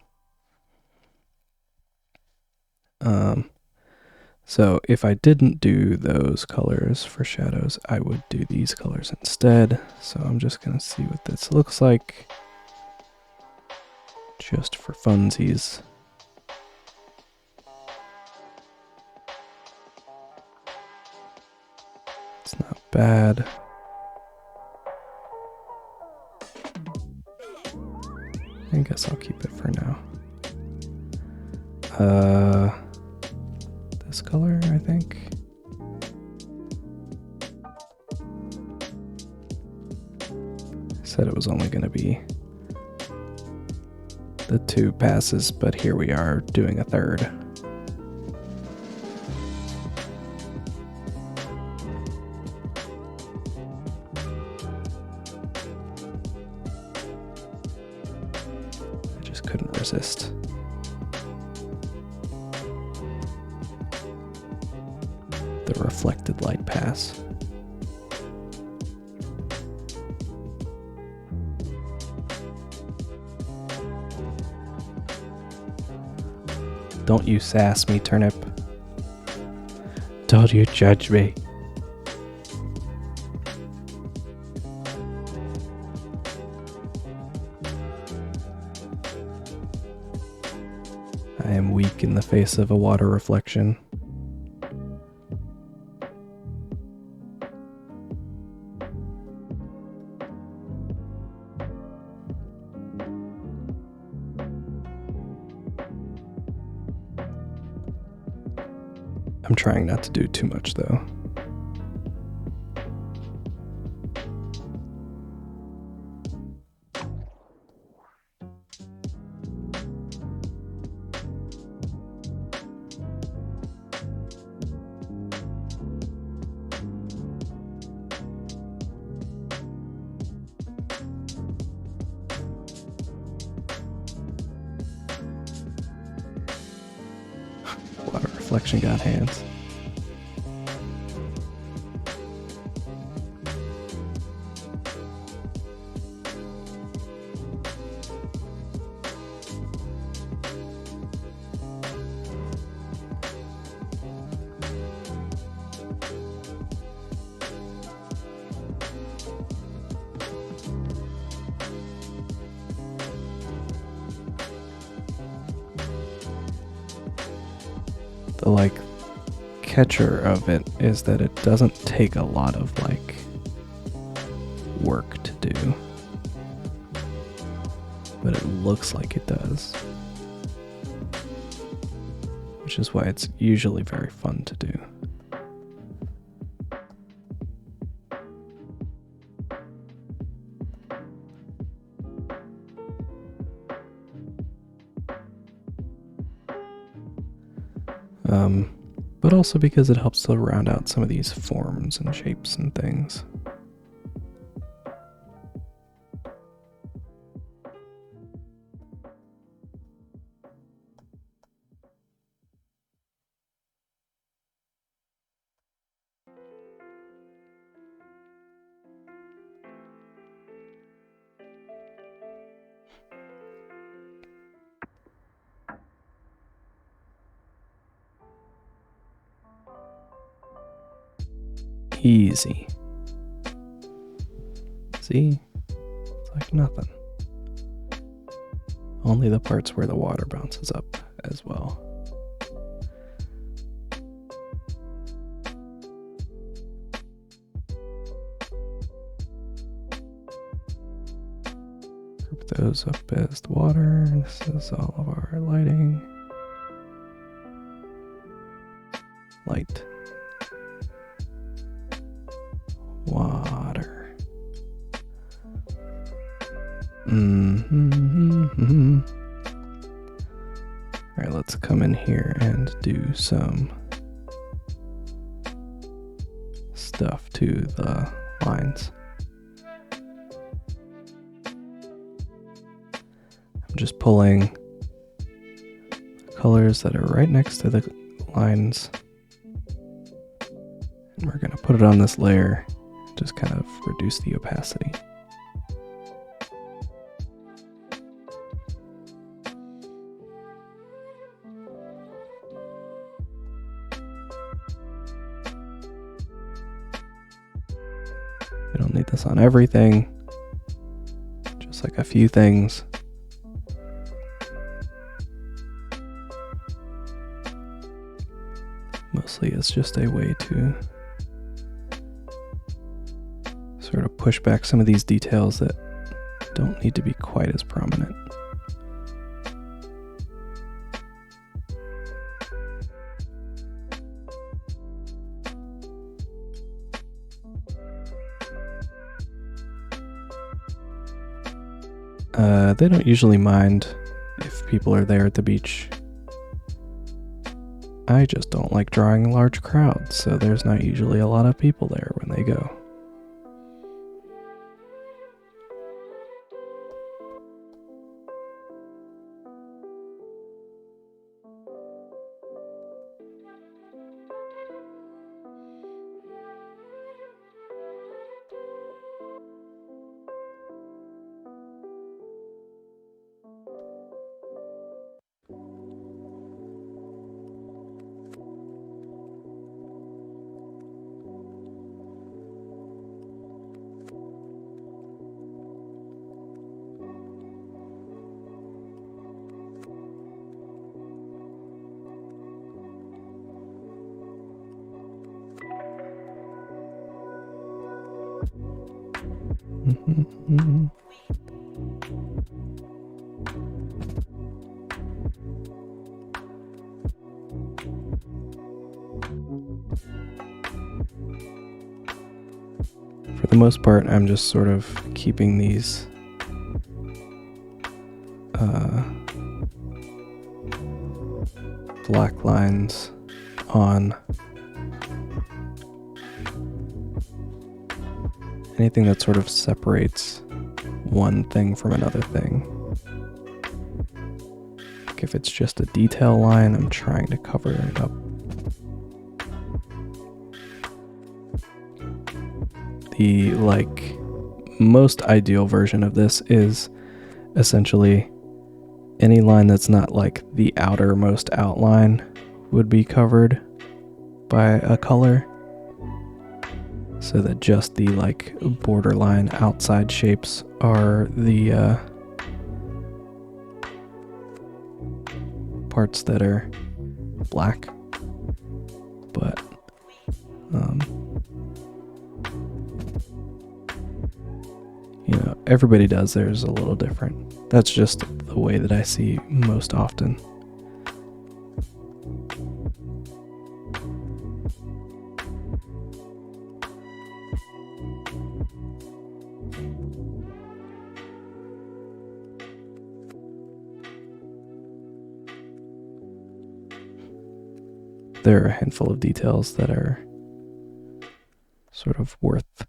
S1: So if I didn't do those colors for shadows, I would do these colors instead. So I'm just going to see what this looks like. Just for funsies. It's not bad. I guess I'll keep it for now. This color, I think. I said it was only going to be the 2 passes, but here we are doing a third. I just couldn't resist. The reflected light pass. Don't you sass me, turnip. Don't you judge me. I am weak in the face of a water reflection. I'm trying not to do too much, though. Water reflection got hands. The catcher of it is that it doesn't take a lot of work to do, but it looks like it does, which is why it's usually very fun to do. But also because it helps to round out some of these forms and shapes and things. Easy. See? It's like nothing. Only the parts where the water bounces up as well. those up as the water. This is all of our lighting. Light. Water. Alright, let's come in here and do some stuff to the lines. I'm just pulling colors that are right next to the lines. And we're going to put it on this layer, just kind of reduce the opacity. We don't need this on everything, just like a few things. Mostly it's just a way to sort of push back some of these details that don't need to be quite as prominent. They don't usually mind if people are there at the beach. I just don't like drawing large crowds, so there's not usually a lot of people there when they go. For the most part, I'm just sort of keeping these black lines on. Anything that sort of separates one thing from another thing. Like if it's just a detail line, I'm trying to cover it up. The most ideal version of this is essentially any line that's not like the outermost outline would be covered by a color, so that just the borderline outside shapes are the parts that are black. But everybody does theirs a little different. That's just the way that I see most often. There are a handful of details that are sort of worth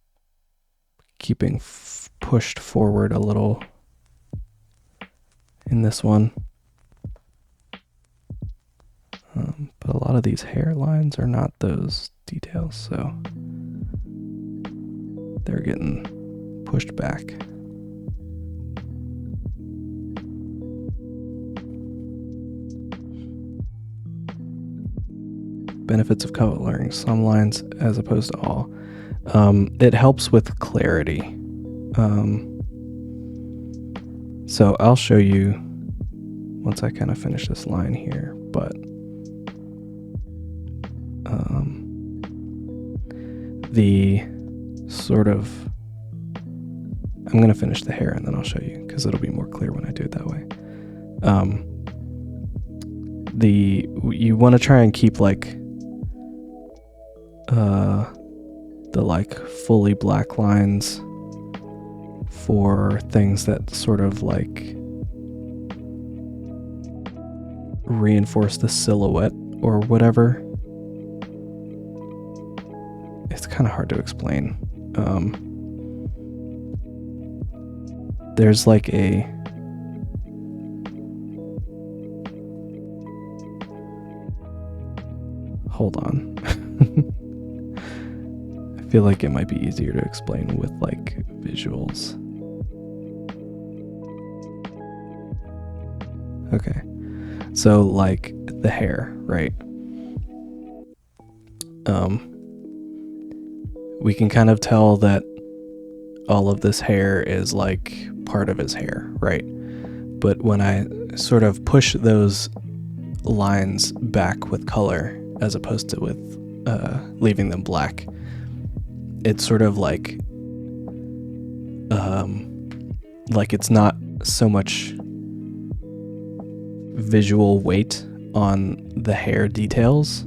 S1: keeping pushed forward a little in this one. But a lot of these hairlines are not those details, so they're getting pushed back. Benefits of coloring some lines as opposed to all. It helps with clarity. So I'll show you once I kind of finish this line here, but the sort of, I'm going to finish the hair and then I'll show you because it'll be more clear when I do it that way. You want to try and keep like the like fully black lines for things that sort of like reinforce the silhouette or whatever. It's kind of hard to explain. There's like a hold on. I feel like it might be easier to explain with like visuals. Okay. So like the hair, right? We can kind of tell that all of this hair is like part of his hair, right? But when I sort of push those lines back with color as opposed to with leaving them black, it's sort of like it's not so much visual weight on the hair details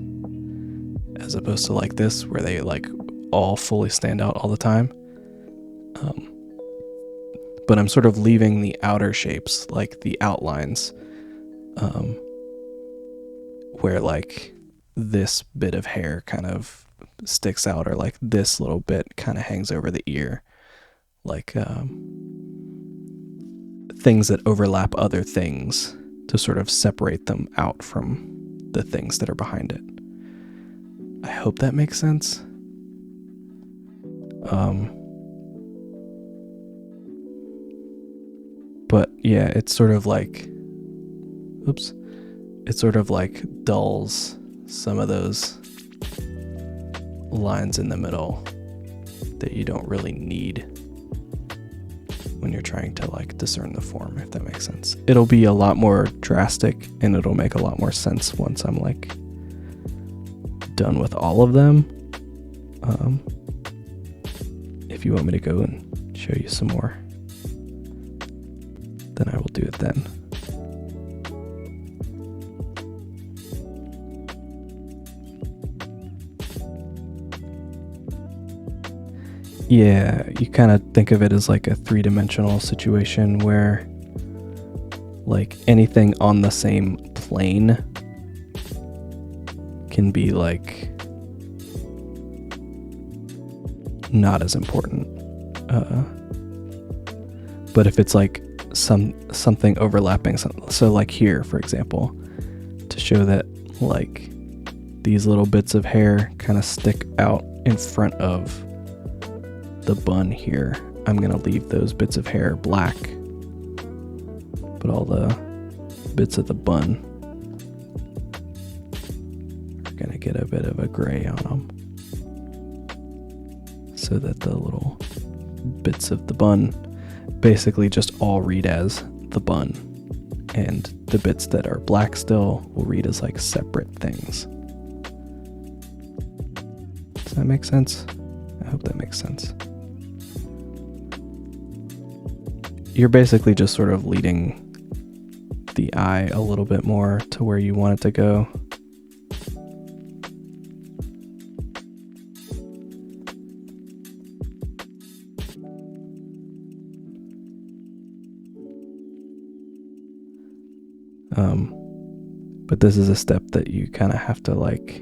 S1: as opposed to like this where they like all fully stand out all the time. But I'm sort of leaving the outer shapes, like the outlines, where like this bit of hair kind of sticks out, or like this little bit kind of hangs over the ear, like things that overlap other things to sort of separate them out from the things that are behind it. I hope that makes sense. But yeah, it's sort of like, it sort of like dulls some of those lines in the middle that you don't really need when you're trying to like discern the form, if that makes sense. It'll be a lot more drastic and it'll make a lot more sense once I'm like done with all of them. If you want me to go and show you some more, then I will do it then. Yeah, you kind of think of it as like a three-dimensional situation where like anything on the same plane can be like not as important. But if it's like something overlapping, so like here, for example, to show that like these little bits of hair kind of stick out in front of the bun here, I'm gonna leave those bits of hair black, but all the bits of the bun are gonna get a bit of a gray on them, so that the little bits of the bun basically just all read as the bun, and the bits that are black still will read as like separate things. Does that make sense? I hope that makes sense. You're basically just sort of leading the eye a little bit more to where you want it to go. But this is a step that you kind of have to like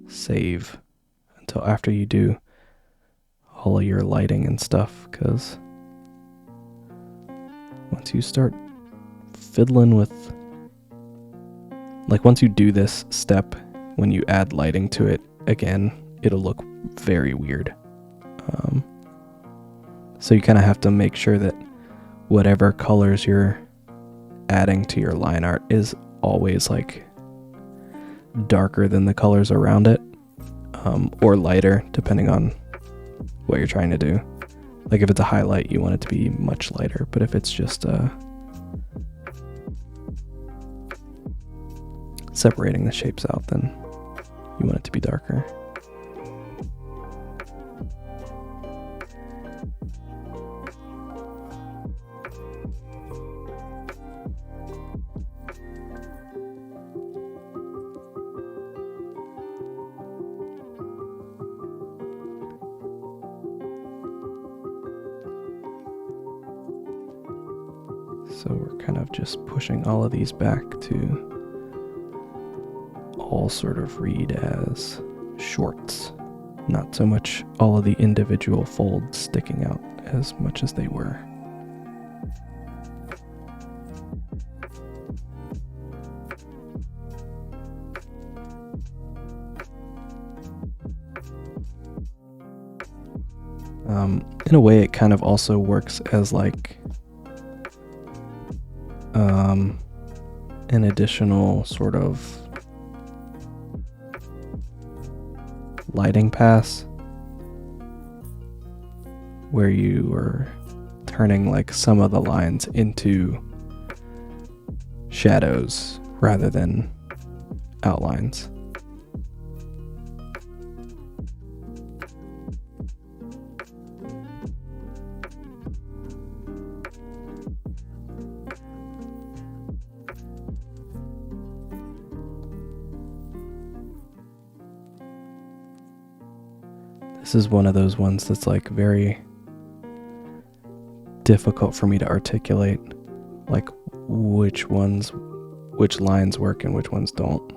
S1: save until after you do all of your lighting and stuff, because once you start fiddling with, like once you do this step, when you add lighting to it again, it'll look very weird. So you kind of have to make sure that whatever colors you're adding to your line art is always like darker than the colors around it, or lighter, depending on what you're trying to do. Like if it's a highlight, you want it to be much lighter, but if it's just separating the shapes out, then you want it to be darker. So we're kind of just pushing all of these back to all sort of read as shorts. Not so much all of the individual folds sticking out as much as they were. In a way, it kind of also works as like an additional sort of lighting pass where you are turning like some of the lines into shadows rather than outlines. This is one of those ones that's like very difficult for me to articulate, like which lines work and which ones don't.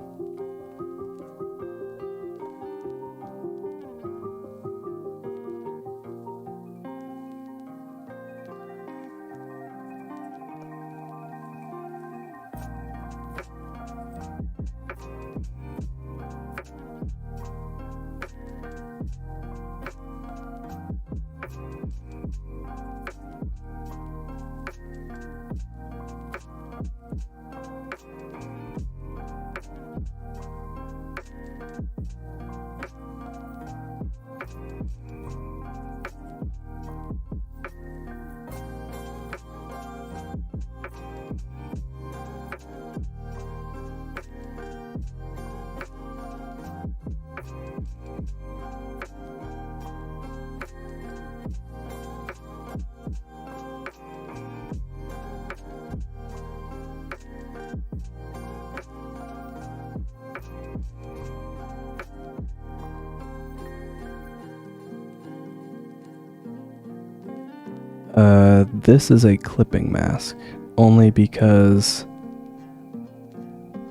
S1: This is a clipping mask, only because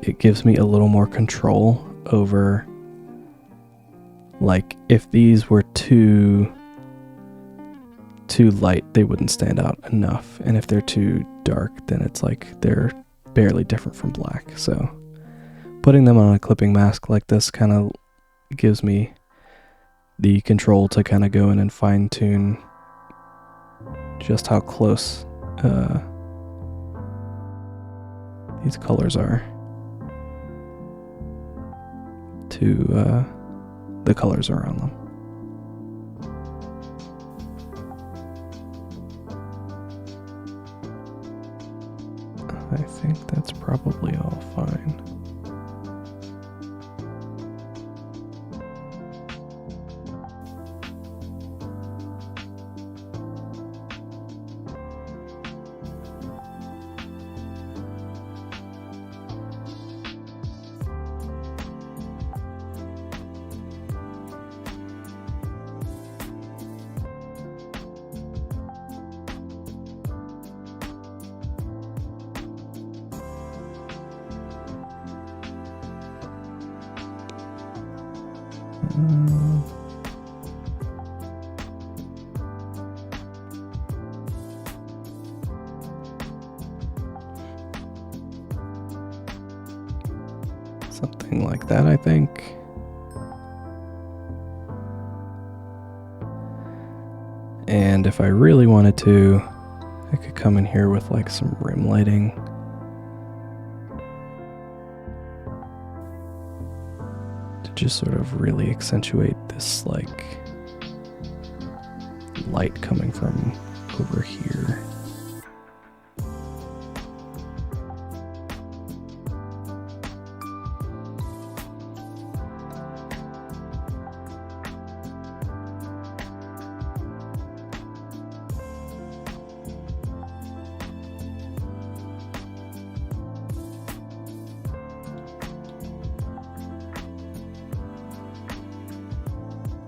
S1: it gives me a little more control over, like, if these were too light, they wouldn't stand out enough, and if they're too dark, then it's like they're barely different from black. So putting them on a clipping mask like this kind of gives me the control to kind of go in and fine-tune just how close these colors are to the colors around them. I think that's probably all fine. Something like that, I think. And if I really wanted to, I could come in here with like some rim lighting. To just sort of really accentuate this like light coming from over here.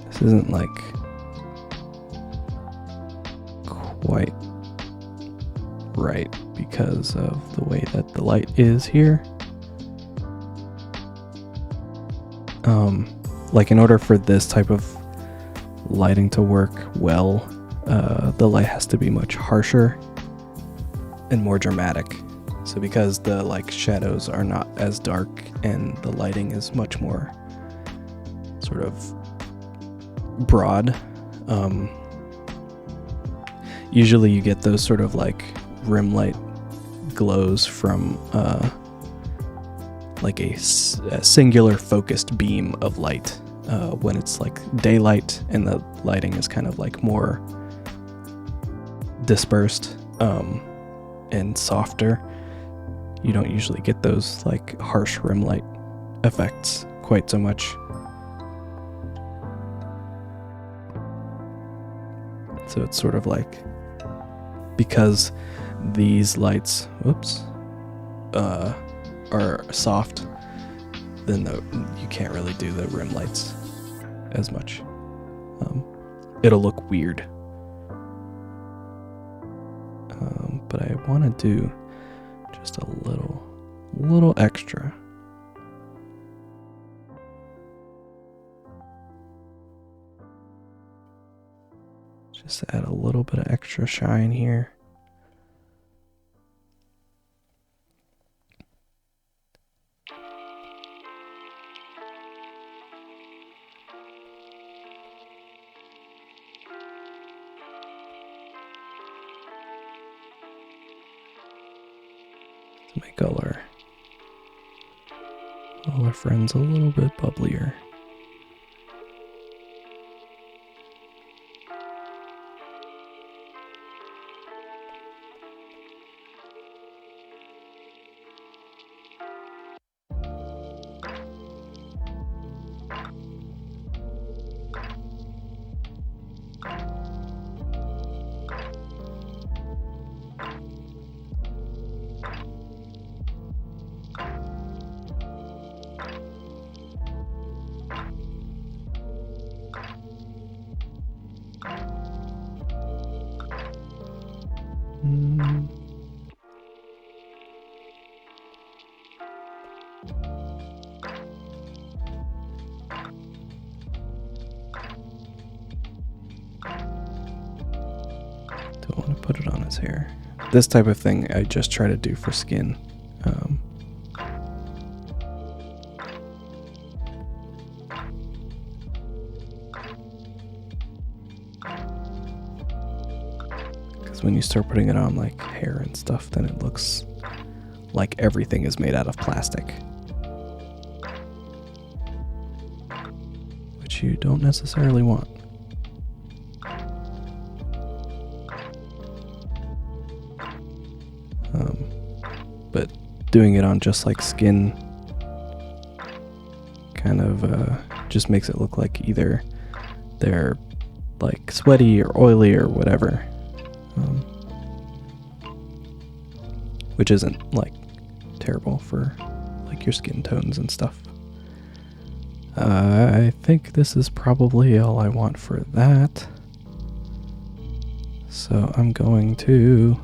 S1: This isn't like quite bright because of the way that the light is here. Like in order for this type of lighting to work well, the light has to be much harsher and more dramatic. So because the like shadows are not as dark and the lighting is much more sort of broad, usually you get those sort of like rim light glows from like a singular focused beam of light when it's like daylight and the lighting is kind of like more dispersed and softer. You don't usually get those like harsh rim light effects quite so much. So it's sort of like, because these lights, are soft, then you can't really do the rim lights as much. It'll look weird. But I want to do just a little extra. Just add a little bit of extra shine here. To make all our friends a little bit bubblier. Don't want to put it on his hair. This type of thing I just try to do for skin. Because when you start putting it on like hair and stuff, then it looks like everything is made out of plastic, which you don't necessarily want. But doing it on just like skin kind of just makes it look like either they're like sweaty or oily or whatever, which isn't like terrible for like your skin tones and stuff. I think this is probably all I want for that. So I'm going to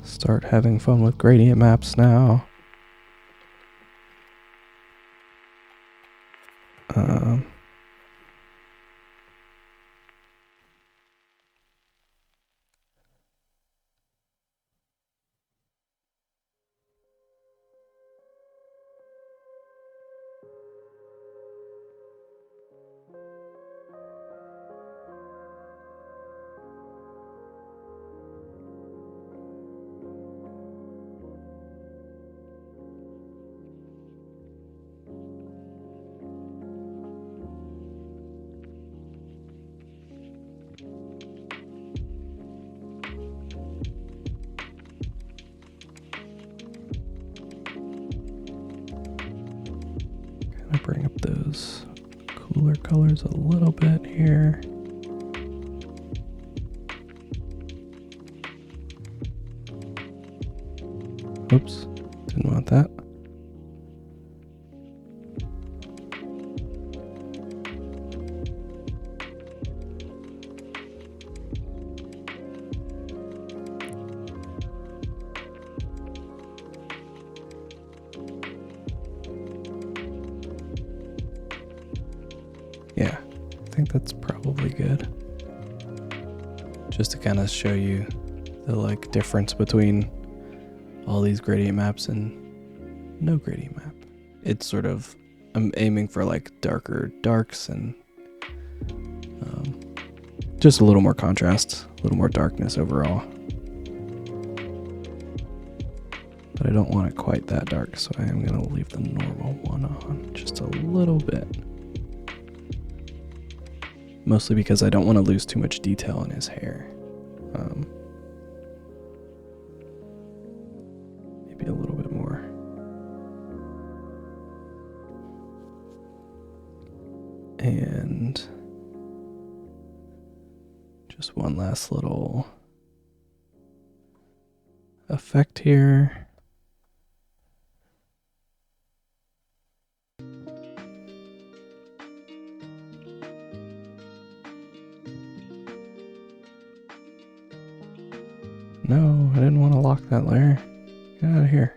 S1: start having fun with gradient maps now. Bring up those cooler colors a little bit here. Oops, didn't want that. Yeah, I think that's probably good. Just to kind of show you the like difference between all these gradient maps and no gradient map. It's sort of, I'm aiming for like darker darks and just a little more contrast, a little more darkness overall. But I don't want it quite that dark, so I am going to leave the normal one on just a little bit. Mostly because I don't want to lose too much detail in his hair. Maybe a little bit more. And just one last little effect here. No, I didn't want to lock that layer. Get out of here.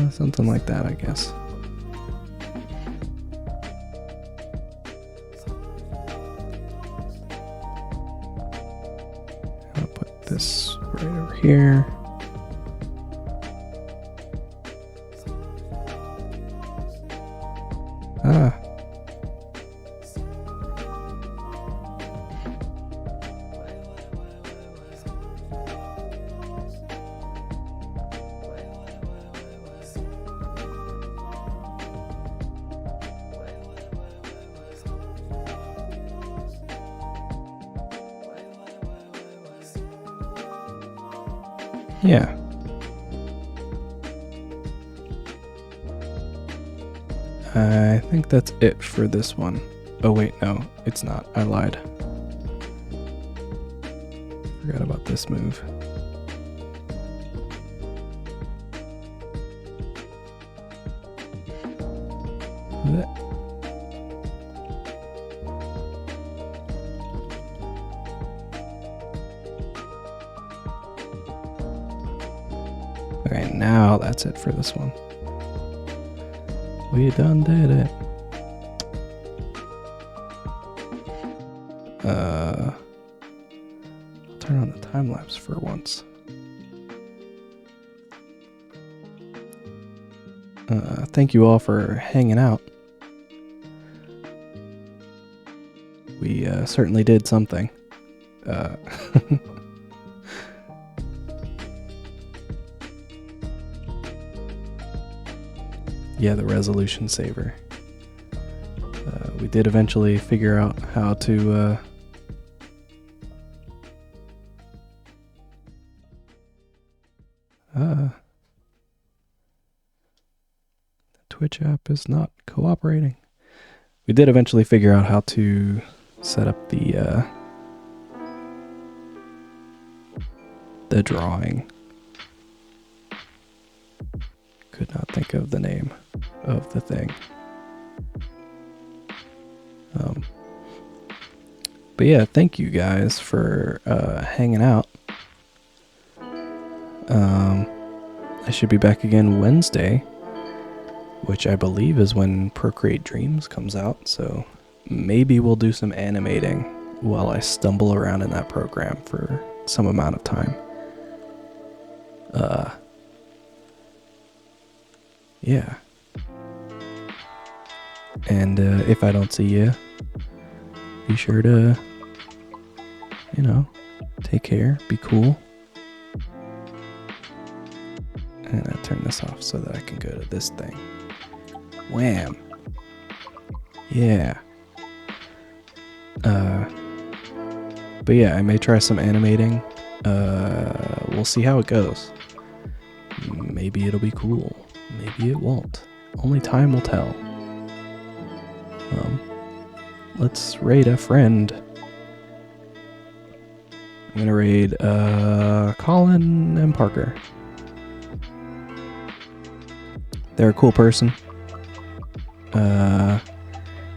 S1: Something like that, I guess. I'll put this right over here. Yeah. I think that's it for this one. Oh wait, no, it's not. I lied. Forgot about this move. Okay, now that's it for this one. We done did it. I'll turn on the time lapse for once. Thank you all for hanging out. We certainly did something. Yeah, the resolution saver. We did eventually figure out how to the Twitch app is not cooperating. We did eventually figure out how to set up the drawing. Could not think of the name of the thing. But yeah, thank you guys for hanging out. I should be back again Wednesday, which I believe is when Procreate Dreams comes out, so maybe we'll do some animating while I stumble around in that program for some amount of time. Yeah. And if I don't see you, be sure to, take care, be cool. And I turn this off so that I can go to this thing. Wham! Yeah. But yeah, I may try some animating. We'll see how it goes. Maybe it'll be cool. Maybe it won't. Only time will tell. Let's raid a friend. I'm gonna raid Colin and Parker. They're a cool person.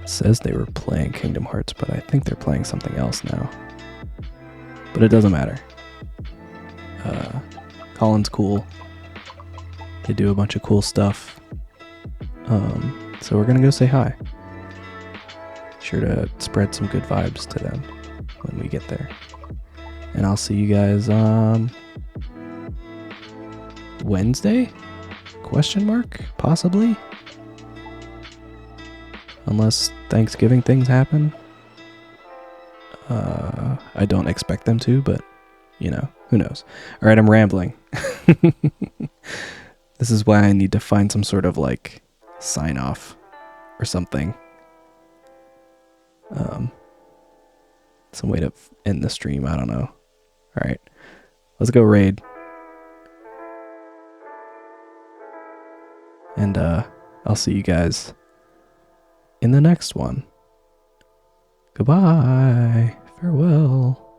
S1: Says they were playing Kingdom Hearts, but I think they're playing something else now. But it doesn't matter. Colin's cool. They do a bunch of cool stuff. So we're gonna go say hi. Sure to spread some good vibes to them when we get there. And I'll see you guys Wednesday? Question mark? Possibly? Unless Thanksgiving things happen. I don't expect them to, but you know, who knows. Alright, I'm rambling. This is why I need to find some sort of like sign off or something. Some way to end the stream, I don't know. Alright, let's go raid. And I'll see you guys in the next one. Goodbye. Farewell.